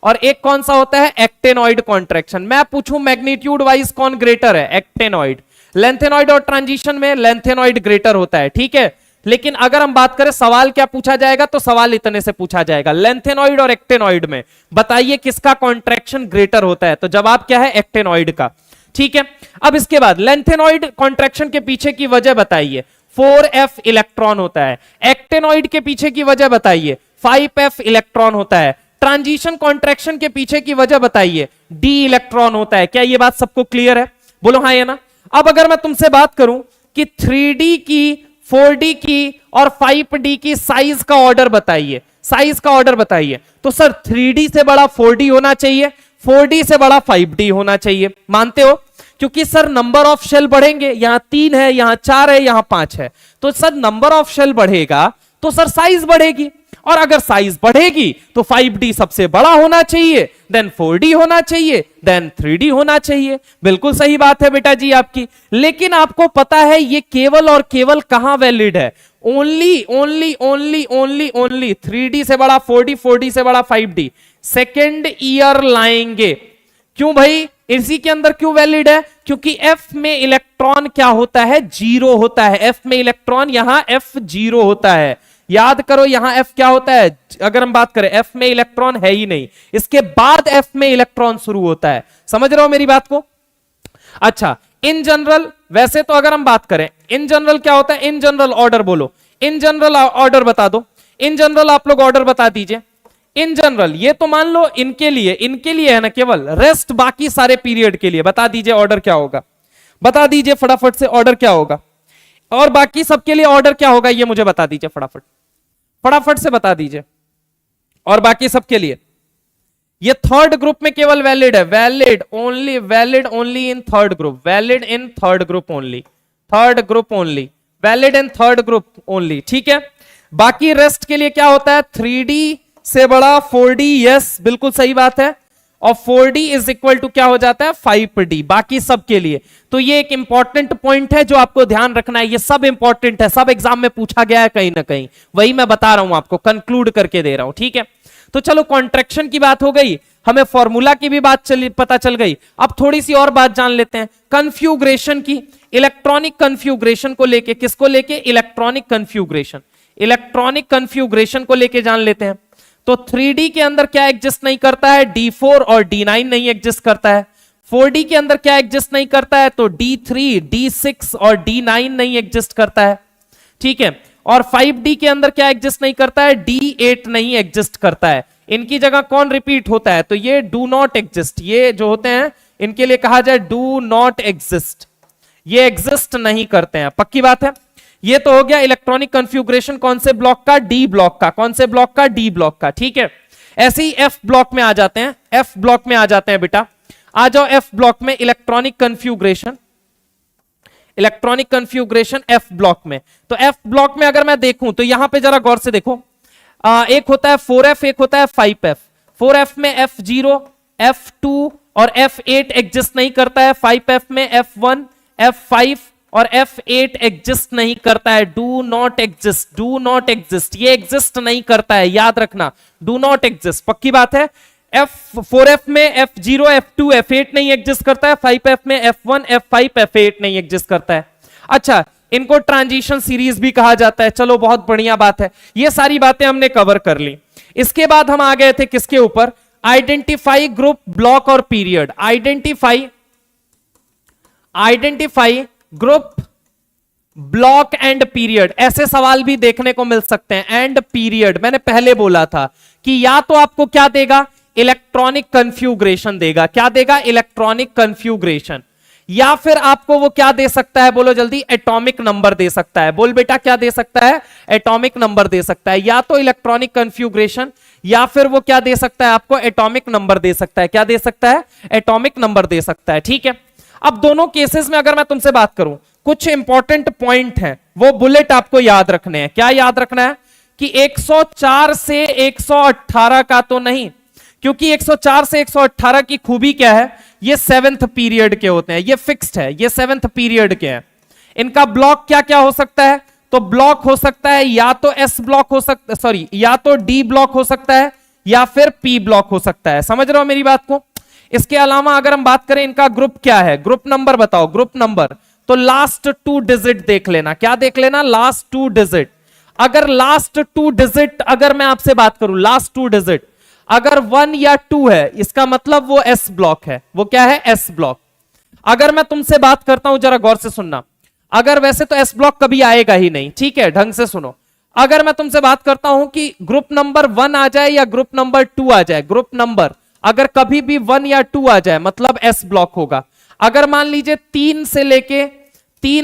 और एक कौन सा होता है? Actinoid contraction. मैं पूछूं मैग्नीट्यूड वाइज कौन ग्रेटर है? एक्टेनॉइड। लेंथेनॉइड और ट्रांजिशन में लेंथेनॉइड ग्रेटर होता है, ठीक है। लेकिन अगर हम बात करें सवाल क्या पूछा जाएगा, तो सवाल इतने से पूछा जाएगा, लेंथेनॉइड और एक्टेनॉइड में बताइए किसका कॉन्ट्रैक्शन ग्रेटर होता है? तो जवाब क्या है? एक्टेनॉइड का, ठीक है। अब इसके बाद लेंथेनॉइड कॉन्ट्रैक्शन के पीछे की वजह बताइए, 4f इलेक्ट्रॉन होता है। एक्टेनॉइड के पीछे की वजह बताइए, 5f इलेक्ट्रॉन होता है। ट्रांजिशन कॉन्ट्रैक्शन के पीछे की वजह बताइए, d इलेक्ट्रॉन होता है। क्या ये बात सबको क्लियर है? बोलो हाँ या ना। अब अगर मैं तुमसे बात करूं कि 3d की, 4d की और 5d की साइज का ऑर्डर बताइए, साइज का ऑर्डर बताइए, तो सर 3d से बड़ा 4d होना चाहिए, 4d से बड़ा 5d होना चाहिए। मानते हो? क्योंकि सर नंबर ऑफ शेल बढ़ेंगे, यहां 3 है, यहां 4 है, यहां 5 है, तो सर नंबर ऑफ शेल बढ़ेगा तो सर साइज बढ़ेगी, और अगर साइज बढ़ेगी तो 5d सबसे बड़ा होना चाहिए, देन 4d होना चाहिए, देन 3d होना चाहिए। बिल्कुल सही बात है बेटा जी आपकी। लेकिन आपको पता है ये केवल और केवल कहां वैलिड है? ओनली 3d से बड़ा 4d, 4d से बड़ा 5d सेकेंड ईयर लाएंगे। क्यों भाई? इसी के अंदर क्यों वैलिड है? क्योंकि f में इलेक्ट्रॉन क्या होता है? 0 होता है। f में इलेक्ट्रॉन यहां f 0 होता है। याद करो यहां F क्या होता है, अगर हम बात करें F में इलेक्ट्रॉन है ही नहीं, इसके बाद F में इलेक्ट्रॉन शुरू होता है। समझ रहे हो मेरी बात को? अच्छा, इन जनरल, वैसे तो अगर हम बात करें इन जनरल क्या होता है, इन जनरल ऑर्डर बोलो, इन जनरल ऑर्डर बता दो, इन जनरल आप लोग ऑर्डर बता दीजिए। इन जनरल ये तो मान लो इनके लिए है ना केवल, रेस्ट बाकी सारे पीरियड के लिए बता दीजिए ऑर्डर क्या होगा, बता दीजिए फटाफट से ऑर्डर क्या होगा, और बाकी सबके लिए ऑर्डर क्या होगा ये मुझे बता दीजिए फटाफट, फटाफट से बता दीजिए। और बाकी सबके लिए ये थर्ड ग्रुप में केवल वैलिड है, valid only in third group, valid in third group only, third group only, valid in third group only, ठीक है। बाकी रेस्ट के लिए क्या होता है, 3D से बड़ा 4D, यस बिल्कुल सही बात है, और 4D इज इक्वल टू क्या हो जाता है 5D बाकी सब के लिए। तो ये एक इंपॉर्टेंट पॉइंट है जो आपको ध्यान रखना है, ये सब इंपॉर्टेंट है, सब एग्जाम में पूछा गया है कहीं ना कहीं, वही मैं बता रहा हूं आपको, कंक्लूड करके दे रहा हूं, ठीक है। तो चलो कॉन्ट्रैक्शन की बात हो गई, हमें फॉर्मूला की भी बात पता चल गई, अब थोड़ी सी और बात जान लेते हैं कंफ्यूग्रेशन की, इलेक्ट्रॉनिक कंफ्यूग्रेशन को लेके, किसको लेके, इलेक्ट्रॉनिक कंफ्यूग्रेशन, इलेक्ट्रॉनिक कंफ्यूग्रेशन को लेके जान लेते हैं। तो 3D के अंदर क्या एग्जिस्ट नहीं करता है, D4 और D9 नहीं एग्जिस्ट करता है। 4D के अंदर क्या एग्जिस्ट नहीं करता है, तो D3, D6 और D9 नहीं एग्जिस्ट करता है, ठीक है। और 5D के अंदर क्या एग्जिस्ट नहीं करता है, D8 नहीं एग्जिस्ट करता है। इनकी जगह कौन रिपीट होता है, तो ये डू नॉट एग्जिस्ट, ये जो होते हैं इनके लिए कहा जाए डू नॉट एग्जिस्ट, ये एग्जिस्ट नहीं करते हैं, पक्की बात है। ये तो हो गया इलेक्ट्रॉनिक कॉन्फ़िगरेशन कौन से ब्लॉक का, डी ब्लॉक का, कौन से ब्लॉक का, डी ब्लॉक का, ठीक है। ऐसे ही एफ ब्लॉक में आ जाते हैं, एफ ब्लॉक में आ जाते हैं बेटा, आ जाओ एफ ब्लॉक में, electronic configuration, electronic configuration F block में। तो एफ ब्लॉक में अगर मैं देखूं तो यहां पे जरा गौर से देखो, एक होता है 4F, एक होता है 5F। 4F में F0, F2 और F8 एग्जिस्ट नहीं करता है, 5F में F1, F5 और F8 एग्जिस्ट नहीं करता है, do not exist, do not exist, ये एग्जिस्ट नहीं करता है, याद रखना, डू नॉट एग्जिस्ट, पक्की बात है। F4F में F0, F2, F8 नहीं एग्जिस्ट करता है, 5F में F1, F5, F8 नहीं एग्जिस्ट करता है। अच्छा, इनको ट्रांजिशन सीरीज भी कहा जाता है, चलो बहुत बढ़िया बात है, ये सारी बातें हमने कवर कर ली। इसके बाद हम आ गए थे किसके ऊपर, आइडेंटिफाई ग्रुप, ब्लॉक और period. Identify group, block and period, ऐसे सवाल भी देखने को मिल सकते हैं। एंड पीरियड मैंने पहले बोला था कि या तो आपको क्या देगा, इलेक्ट्रॉनिक कन्फ्यूग्रेशन देगा, क्या देगा, इलेक्ट्रॉनिक कन्फ्यूग्रेशन, या फिर आपको वो क्या दे सकता है, बोलो जल्दी, एटॉमिक नंबर दे सकता है। बोल बेटा क्या दे सकता है, एटॉमिक नंबर दे सकता है, या तो इलेक्ट्रॉनिक कन्फ्यूग्रेशन या फिर वो क्या दे सकता है आपको, एटॉमिक नंबर दे सकता है। क्या दे सकता है, एटॉमिक नंबर दे सकता है, ठीक है। अब दोनों केसेस में अगर मैं तुमसे बात करूं, कुछ इंपॉर्टेंट पॉइंट हैं, वो बुलेट आपको याद रखने हैं। क्या याद रखना है कि 104 से 118 का तो नहीं, क्योंकि 104 से 118 की खूबी क्या है, ये 7th पीरियड के होते हैं, ये फिक्स्ड है, ये 7th पीरियड के हैं। इनका ब्लॉक क्या क्या हो सकता है, तो ब्लॉक हो सकता है या तो एस ब्लॉक हो सकता, सॉरी, या तो डी ब्लॉक हो सकता है या फिर पी ब्लॉक हो सकता है। समझ रहे हो मेरी बात को? इसके अलावा अगर हम बात करें इनका ग्रुप क्या है, ग्रुप नंबर बताओ, ग्रुप नंबर, तो लास्ट 2 डिजिट देख लेना। क्या देख लेना, लास्ट 2 डिजिट। अगर लास्ट 2 डिजिट, अगर मैं आपसे बात करूं लास्ट 2 डिजिट अगर 1 या 2 है, इसका मतलब वो एस ब्लॉक है। वो क्या है, एस ब्लॉक। अगर मैं तुमसे बात करता हूं, जरा गौर से सुनना, अगर वैसे तो एस ब्लॉक कभी आएगा ही नहीं, ठीक है, ढंग से सुनो। अगर मैं तुमसे बात करता हूं कि ग्रुप नंबर 1 आ जाए या ग्रुप नंबर 2 आ जाए, ग्रुप नंबर अगर कभी भी 1 या 2 आ जाए मतलब एस ब्लॉक होगा। अगर मान लीजिए 3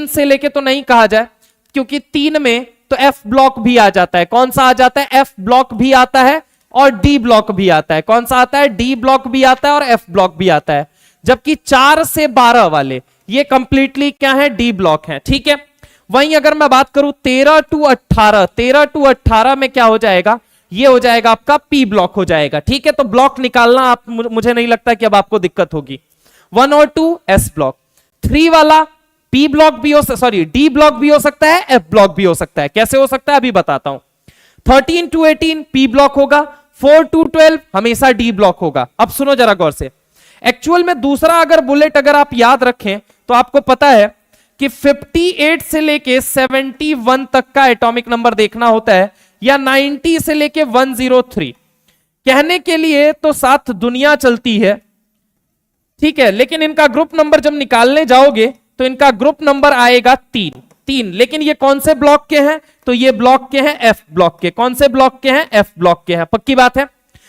से लेके तो नहीं कहा जाए, क्योंकि 3 में तो एफ ब्लॉक भी आ जाता है। कौन सा आ जाता है, एफ ब्लॉक भी आता है और डी ब्लॉक भी आता है। कौन सा आता है, डी ब्लॉक भी आता है और एफ ब्लॉक भी आता है। जबकि 4 से 12 वाले ये कंप्लीटली क्या है, डी ब्लॉक है, ठीक है। वहीं अगर मैं बात करूं 13 टू 18 में क्या हो जाएगा, ये हो जाएगा आपका पी ब्लॉक हो जाएगा, ठीक है। तो ब्लॉक निकालना आप, मुझे नहीं लगता कि अब आपको दिक्कत होगी। 1 और 2 एस ब्लॉक, 3 वाला पी ब्लॉक भी हो, सॉरी डी ब्लॉक भी हो सकता है, एफ ब्लॉक भी हो सकता है। कैसे हो सकता है अभी बताता हूं। 13 टू 18 पी ब्लॉक होगा, 4 टू 12 हमेशा डी ब्लॉक होगा। अब सुनो जरा गौर से, एक्चुअल में दूसरा अगर बुलेट अगर आप याद रखें तो आपको पता है कि 58 से लेके 71 तक का एटॉमिक नंबर देखना होता है। या 90 से लेके 103। कहने के लिए तो साथ दुनिया चलती है, ठीक है, लेकिन इनका ग्रुप नंबर जब निकालने जाओगे तो इनका ग्रुप नंबर आएगा 3। लेकिन ये कौन से ब्लॉक के हैं? तो ये ब्लॉक के हैं एफ ब्लॉक के। कौन से ब्लॉक के हैं? एफ ब्लॉक के हैं। पक्की बात है।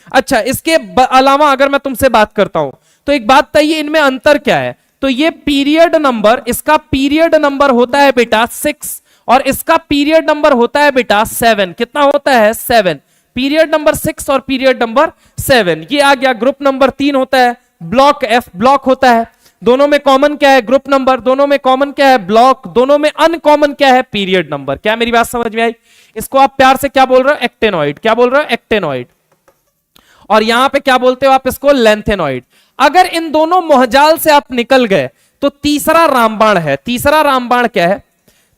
अच्छा, इसके अलावा अगर मैं तुमसे बात करता हूं तो एक बात बताइए, इनमें अंतर क्या है? तो ये पीरियड नंबर, इसका पीरियड नंबर होता है बेटा 6 और इसका पीरियड नंबर होता है बेटा 7। कितना होता है? 7। पीरियड नंबर 6 और पीरियड नंबर 7। ये आ गया। ग्रुप नंबर 3 होता है, ब्लॉक एफ ब्लॉक होता है। दोनों में कॉमन क्या है? Group number. दोनों में कॉमन क्या है? ब्लॉक। दोनों में अनकॉमन क्या है? Period number. क्या मेरी बात समझ में आई? इसको आप प्यार से क्या बोल रहे हो? एक्टेनॉइड। क्या बोल रहे हो? एक्टेनॉइड। और यहां पे क्या बोलते हो आप इसको? लेंथेनॉइड। अगर इन दोनों मोहजाल से आप निकल गए तो तीसरा रामबाण है। तीसरा रामबाण क्या है?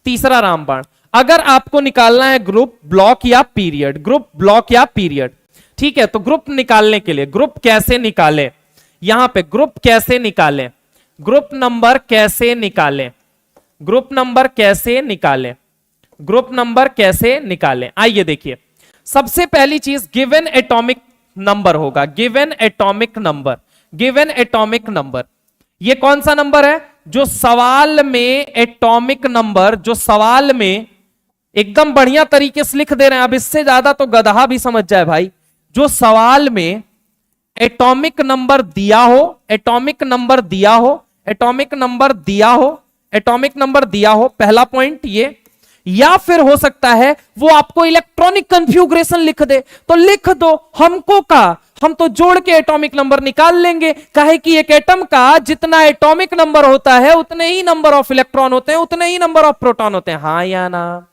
तीसरा रामबाण, अगर आपको निकालना है ग्रुप, ब्लॉक या पीरियड, ग्रुप, ब्लॉक या पीरियड, ठीक है, तो ग्रुप निकालने के लिए ग्रुप कैसे निकालें? यहां पे ग्रुप कैसे निकालें? ग्रुप नंबर कैसे निकालें? ग्रुप नंबर कैसे निकालें? ग्रुप नंबर कैसे निकालें? आइए देखिए, सबसे पहली चीज गिवन एटॉमिक नंबर होगा। Given atomic number. Given atomic number, ये कौन सा नंबर है? जो सवाल में एटॉमिक नंबर, जो सवाल में एकदम बढ़िया तरीके से लिख दे रहे हैं। अब इससे ज्यादा तो गधा भी समझ जाए भाई। जो सवाल में एटॉमिक नंबर दिया हो, एटॉमिक नंबर दिया हो, एटॉमिक नंबर दिया हो, एटॉमिक नंबर दिया हो, पहला पॉइंट ये। या फिर हो सकता है वो आपको इलेक्ट्रॉनिक कन्फ्यूग्रेशन लिख दे, तो लिख दो। हमको का, हम तो जोड़ के एटॉमिक नंबर निकाल लेंगे। काहे कि एक एटम का जितना एटॉमिक नंबर होता है उतने ही नंबर ऑफ इलेक्ट्रॉन होते हैं, उतने ही नंबर ऑफ प्रोटॉन होते हैं। हाँ या ना?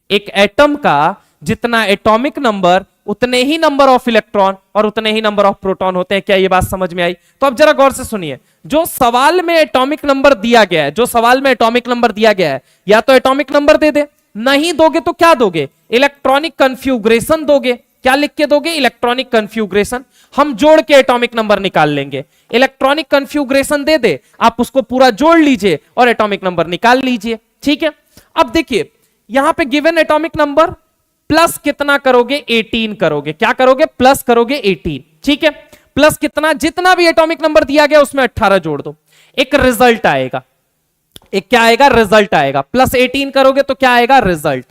एक एटम का जितना एटॉमिक नंबर उतने ही नंबर ऑफ इलेक्ट्रॉन और उतने ही नंबर ऑफ प्रोटॉन होते हैं। क्या ये बात समझ में आई? तो अब जरा गौर से सुनिए, जो सवाल में एटॉमिक नंबर दिया गया है, जो सवाल में एटॉमिक नंबर दिया गया है, या तो एटॉमिक नंबर दे दे, नहीं दोगे तो क्या दोगे? इलेक्ट्रॉनिक कन्फ्यूग्रेशन दोगे। क्या लिख के दोगे? Electronic configuration. हम जोड़ के एटॉमिक नंबर निकाल लेंगे। इलेक्ट्रॉनिक कन्फ्यूग्रेशन दे दे, आप उसको पूरा जोड़ लीजिए और एटॉमिक नंबर निकाल लीजिए। ठीक है, अब देखिए यहां पे गिवन एटॉमिक नंबर प्लस कितना करोगे? 18 करोगे। क्या करोगे? प्लस करोगे 18। ठीक है, प्लस कितना? जितना भी एटॉमिक नंबर दिया गया उसमें 18 जोड़ दो, एक रिजल्ट आएगा। एक क्या आएगा? रिजल्ट आएगा। प्लस 18 करोगे तो क्या आएगा? रिजल्ट।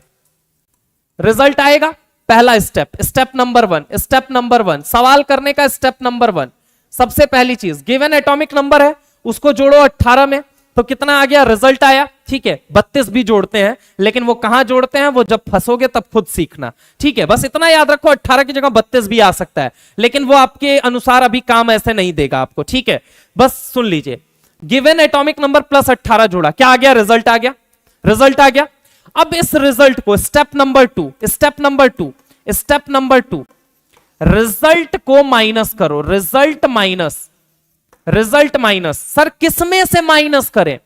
रिजल्ट आएगा। पहला step, step number 1, step number 1, सवाल करने का स्टेप नंबर 1। सबसे पहली चीज, गिवन एटॉमिक नंबर है, उसको जोड़ो 18 में, तो कितना आ गया? रिजल्ट आया। ठीक है, 32 भी जोड़ते हैं, लेकिन वो कहां जोड़ते हैं वो जब फंसोगे तब खुद सीखना। ठीक है, बस इतना याद रखो, 18 की जगह 32 भी आ सकता है, लेकिन वो आपके अनुसार अभी काम ऐसे नहीं देगा आपको। ठीक है, बस सुन लीजिए, गिवन एटॉमिक नंबर प्लस 18 जोड़ा, क्या आ गया? रिजल्ट आ गया। रिजल्ट आ गया। अब इस रिजल्ट को step number 2, step number 2, step number 2, result को माइनस करो। Result minus, result minus. Sir किसमें से माइनस करें?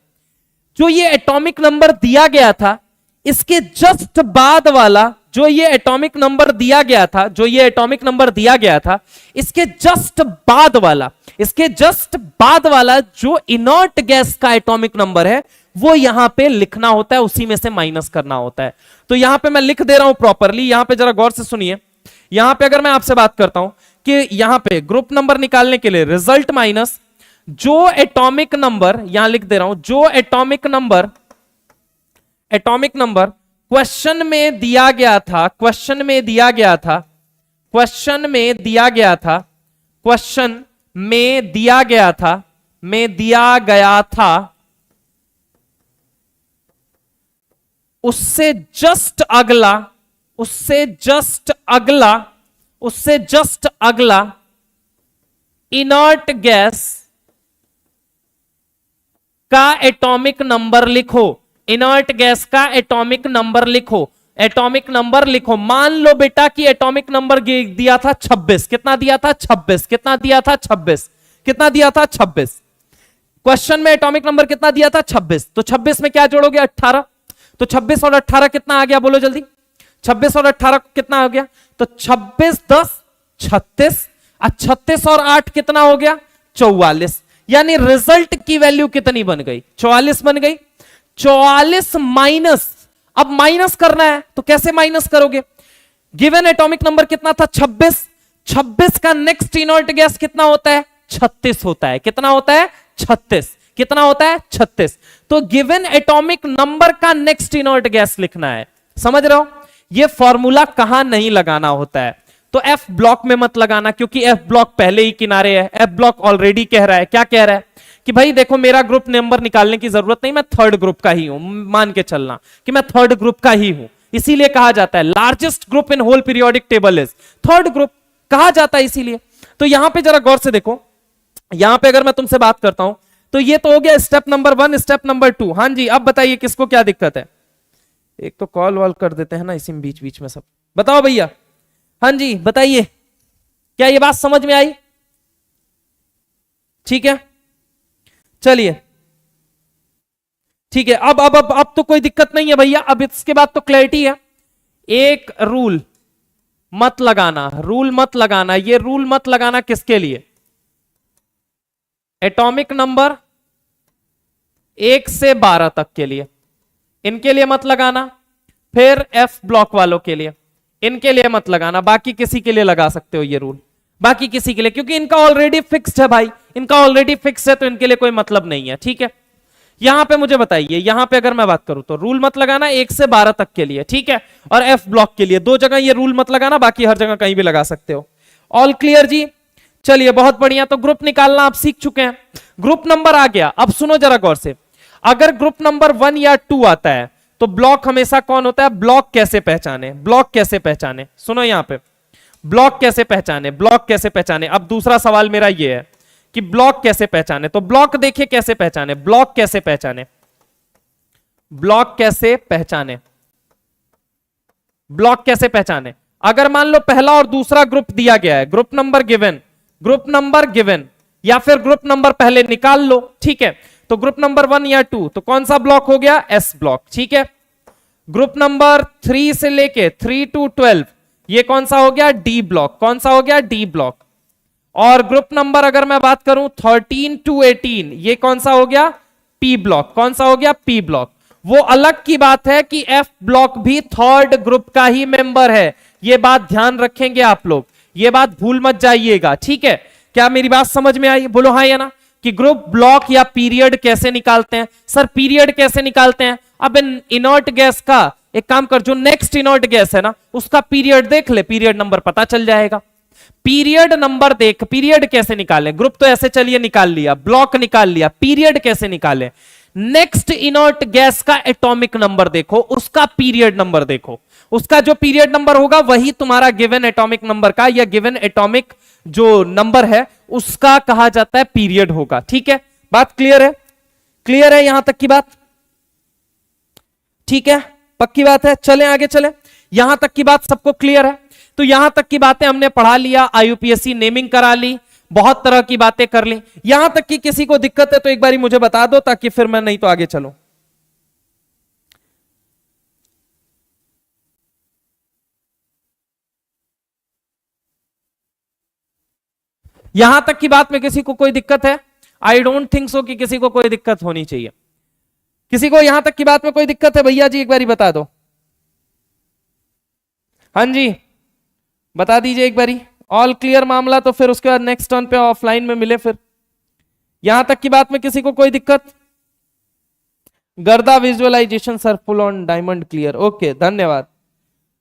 जो ये एटॉमिक नंबर दिया गया था इसके जस्ट बाद वाला, जो ये एटॉमिक नंबर दिया गया था, जो ये एटॉमिक नंबर दिया गया था, इसके जस्ट बाद वाला, इसके जस्ट बाद वाला जो इनर्ट गैस का एटॉमिक नंबर है वो यहां पे लिखना होता है, उसी में से माइनस करना होता है। तो यहां पे मैं लिख दे रहा हूं प्रॉपरली। यहां पे जरा गौर से सुनिए, यहां पे अगर मैं आपसे बात करता हूं कि यहां पे ग्रुप नंबर निकालने के लिए रिजल्ट माइनस जो एटॉमिक नंबर, यहां लिख दे रहा हूं, जो atomic number, atomic number question में दिया गया था, क्वेश्चन में दिया गया था, क्वेश्चन में दिया गया था, क्वेश्चन में दिया गया था, में दिया गया था, उससे जस्ट अगला, उससे जस्ट अगला, उससे जस्ट अगला इनर्ट गैस का एटॉमिक नंबर लिखो। इनर्ट गैस का एटॉमिक नंबर लिखो। एटॉमिक नंबर लिखो। मान लो बेटा कि एटॉमिक नंबर दिया था 26। कितना दिया था? 26। कितना दिया था? 26। कितना दिया था? 26। क्वेश्चन में एटॉमिक नंबर कितना दिया था? 26। तो 26 में क्या जोड़ोगे? 18। तो 26 और 18 कितना आ गया? बोलो जल्दी। 26 और 18 कितना हो गया? तो 26 10 36, 36 और 8 कितना हो गया? 44। यानी रिजल्ट की वैल्यू कितनी बन गई? 44 बन गई। 44 माइनस, अब माइनस करना है तो कैसे माइनस करोगे? गिवन एटॉमिक नंबर कितना था? 26। 26 का नेक्स्ट इनर्ट गैस कितना होता है? 36 होता है। कितना होता है? 36। कितना होता है? 36। तो गिवन एटॉमिक नंबर का नेक्स्ट इनर्ट गैस लिखना है। समझ रहे हो? ये फॉर्मूला कहां नहीं लगाना होता है, तो एफ ब्लॉक में मत लगाना, क्योंकि एफ ब्लॉक पहले ही किनारे है। एफ ब्लॉक ऑलरेडी कह रहा है, क्या कह रहा है कि भाई देखो मेरा ग्रुप नंबर निकालने की जरूरत नहीं, मैं थर्ड ग्रुप का ही हूं। मान के चलना कि मैं थर्ड ग्रुप का ही हूं, इसीलिए कहा जाता है largest group in whole periodic table is third group, कहा जाता है इसीलिए। तो यहां पे जरा गौर से देखो, यहां पे अगर मैं तुमसे बात करता हूं तो ये तो हो गया स्टेप नंबर 1, स्टेप नंबर 2। हाँ जी, अब बताइए किसको क्या दिक्कत है? एक तो कॉल वॉल कर देते हैं ना इसी में बीच बीच में सब। बताओ भैया, हाँ जी बताइए, क्या ये बात समझ में आई? ठीक है, चलिए ठीक है। अब तो कोई दिक्कत नहीं है भैया, अब इसके बाद तो क्लैरिटी है। एक रूल मत लगाना, रूल मत लगाना। ये रूल मत लगाना किसके लिए? एटॉमिक नंबर 1 से 12 तक के लिए, इनके लिए मत लगाना। फिर एफ ब्लॉक वालों के लिए, इनके लिए मत लगाना। बाकी किसी के लिए लगा सकते हो ये रूल, बाकी किसी के लिए, क्योंकि इनका ऑलरेडी फिक्स्ड है भाई, इनका ऑलरेडी फिक्स है, तो इनके लिए कोई मतलब नहीं है। ठीक है, यहां पे मुझे बताइए, यहां पे अगर मैं बात करूं तो रूल मत लगाना 1 से 12 तक के लिए, ठीक है, और एफ ब्लॉक के लिए 2 जगह ये रूल मत लगाना, बाकी हर जगह कहीं भी लगा सकते हो। ऑल क्लियर जी? चलिए बहुत बढ़िया। तो ग्रुप निकालना आप सीख चुके हैं, ग्रुप नंबर आ गया। अब सुनो जरा गौर से, अगर ग्रुप नंबर 1 या 2 आता है तो ब्लॉक हमेशा कौन होता है? ब्लॉक कैसे पहचाने? ब्लॉक कैसे पहचाने? सुनो यहां पे, ब्लॉक कैसे पहचाने? ब्लॉक कैसे पहचाने? अब दूसरा सवाल मेरा ये है कि ब्लॉक कैसे पहचाने, तो ब्लॉक देखिए कैसे पहचाने, ब्लॉक कैसे पहचाने, ब्लॉक कैसे पहचाने, ब्लॉक कैसे पहचाने। अगर मान लो पहला और दूसरा ग्रुप दिया गया है, group number given, group number given, या फिर ग्रुप नंबर पहले निकाल लो, ठीक है, तो ग्रुप नंबर 1 या 2, तो कौन सा ब्लॉक हो गया? एस ब्लॉक, ठीक है। ग्रुप नंबर 3 से लेके 3 to 12, ये कौन सा हो गया? डी ब्लॉक, कौन सा हो गया? D block. और ग्रुप नंबर अगर मैं बात करूं 13 to 18, ये कौन सा हो गया? पी ब्लॉक, कौन सा हो गया? P block. वो अलग की बात है कि एफ ब्लॉक भी थर्ड ग्रुप का ही मेंबर है, ये बात ध्यान रखेंगे आप लोग, ये बात भूल मत जाइएगा, ठीक है। क्या मेरी बात समझ में आई? बोलो हाँ या ना। कि ग्रुप, ब्लॉक या पीरियड कैसे निकालते हैं? सर पीरियड कैसे निकालते हैं? अब इनर्ट गैस का एक काम कर, जो नेक्स्ट इनर्ट गैस है ना उसका पीरियड देख ले, पीरियड नंबर पता चल जाएगा। पीरियड नंबर देख, पीरियड कैसे निकालें? ग्रुप तो ऐसे चलिए निकाल लिया, ब्लॉक निकाल लिया, पीरियड कैसे निकालें? नेक्स्ट इनर्ट गैस का एटॉमिक नंबर देखो, उसका पीरियड नंबर देखो, उसका जो पीरियड नंबर होगा वही तुम्हारा गिवन एटॉमिक नंबर का या गिवन एटॉमिक जो नंबर है उसका कहा जाता है पीरियड होगा, ठीक है। बात क्लियर है? क्लियर है यहां तक की बात? ठीक है, पक्की बात है। चलें आगे चलें, यहां तक की बात सबको क्लियर है? तो यहां तक की बातें हमने पढ़ा लिया, आईयूपीएससी नेमिंग करा ली, बहुत तरह की बातें कर ली। यहां तक कि किसी को दिक्कत है तो एक बारी मुझे बता दो, ताकि फिर मैं नहीं तो आगे चलूं। यहां तक की बात में किसी को कोई दिक्कत है? आई डोंट थिंक सो कि किसी को कोई दिक्कत होनी चाहिए। किसी को यहां तक की बात में कोई दिक्कत है? भैया जी एक बारी बता दो। हाँ जी बता दीजिए एक बारी। ऑल क्लियर मामला, तो फिर उसके बाद नेक्स्ट टर्न पे ऑफलाइन में मिले। फिर यहां तक की बात में किसी को कोई दिक्कत? गर्दा visualization sir full on diamond clear, okay धन्यवाद।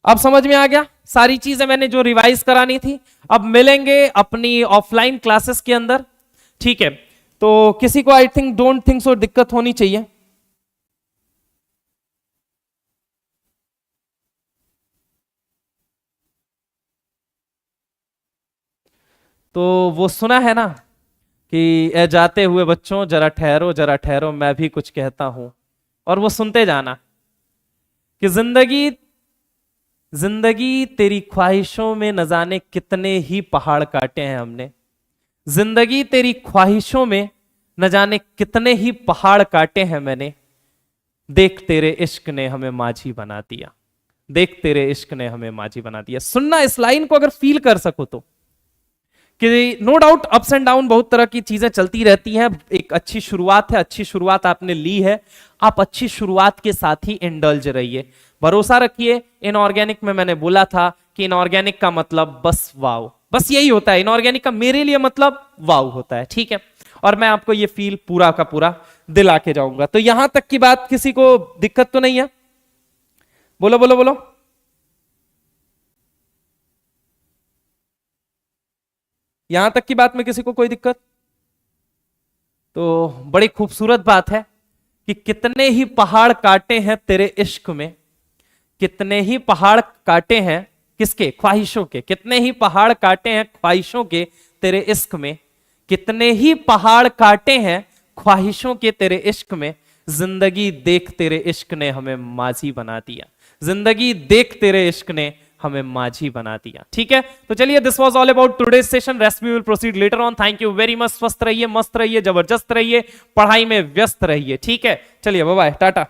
अब समझ में आ गया सारी चीजें मैंने जो रिवाइज करानी थी। अब मिलेंगे अपनी ऑफलाइन क्लासेस के अंदर, ठीक है। तो किसी को I think don't think so दिक्कत होनी चाहिए। तो वो सुना है ना कि ए जाते हुए बच्चों जरा ठहरो मैं भी कुछ कहता हूं, और वो सुनते जाना कि जिंदगी जिंदगी तेरी ख्वाहिशों में न जाने कितने ही पहाड़ काटे हैं हमने, जिंदगी तेरी ख्वाहिशों में न जाने कितने ही पहाड़ काटे हैं मैंने, देख तेरे इश्क ने हमें माझी बना दिया, देख तेरे इश्क ने हमें माझी बना दिया। सुनना इस लाइन को अगर फील कर सको तो, कि no doubt ups and down बहुत तरह की चीजें चलती रहती हैं। एक अच्छी शुरुआत है, अच्छी शुरुआत आपने ली है, आप अच्छी शुरुआत के साथ ही इंडल्ज रहिए, भरोसा रखिए। इनऑर्गेनिक में मैंने बोला था कि इनऑर्गेनिक का मतलब बस वाव, बस यही होता है। इनऑर्गेनिक का मेरे लिए मतलब वाव होता है, ठीक है। और मैं आपको ये फील पूरा का पूरा दिला के जाऊंगा। तो यहां तक की बात किसी को दिक्कत तो नहीं है? बोलो बोलो बोलो। यहां तक की बात में किसी को कोई दिक्कत? तो बड़ी खूबसूरत बात है कि कितने ही पहाड़ काटे हैं तेरे इश्क में, कितने ही पहाड़ काटे हैं किसके? ख्वाहिशों के। कितने ही पहाड़ काटे हैं ख्वाहिशों के तेरे इश्क में, कितने ही पहाड़ काटे हैं ख्वाहिशों के तेरे इश्क में। जिंदगी देख तेरे इश्क ने हमें माझी बना दिया, जिंदगी देख तेरे इश्क ने हमें माझी बना दिया, ठीक है। तो चलिए, this was all about today's session. Rest we will proceed later on. Thank you very much. स्वस्थ रहिए, मस्त रहिए, जबरदस्त रहिए, पढ़ाई में व्यस्त रहिए, ठीक है। चलिए, बाय बाय, टाटा।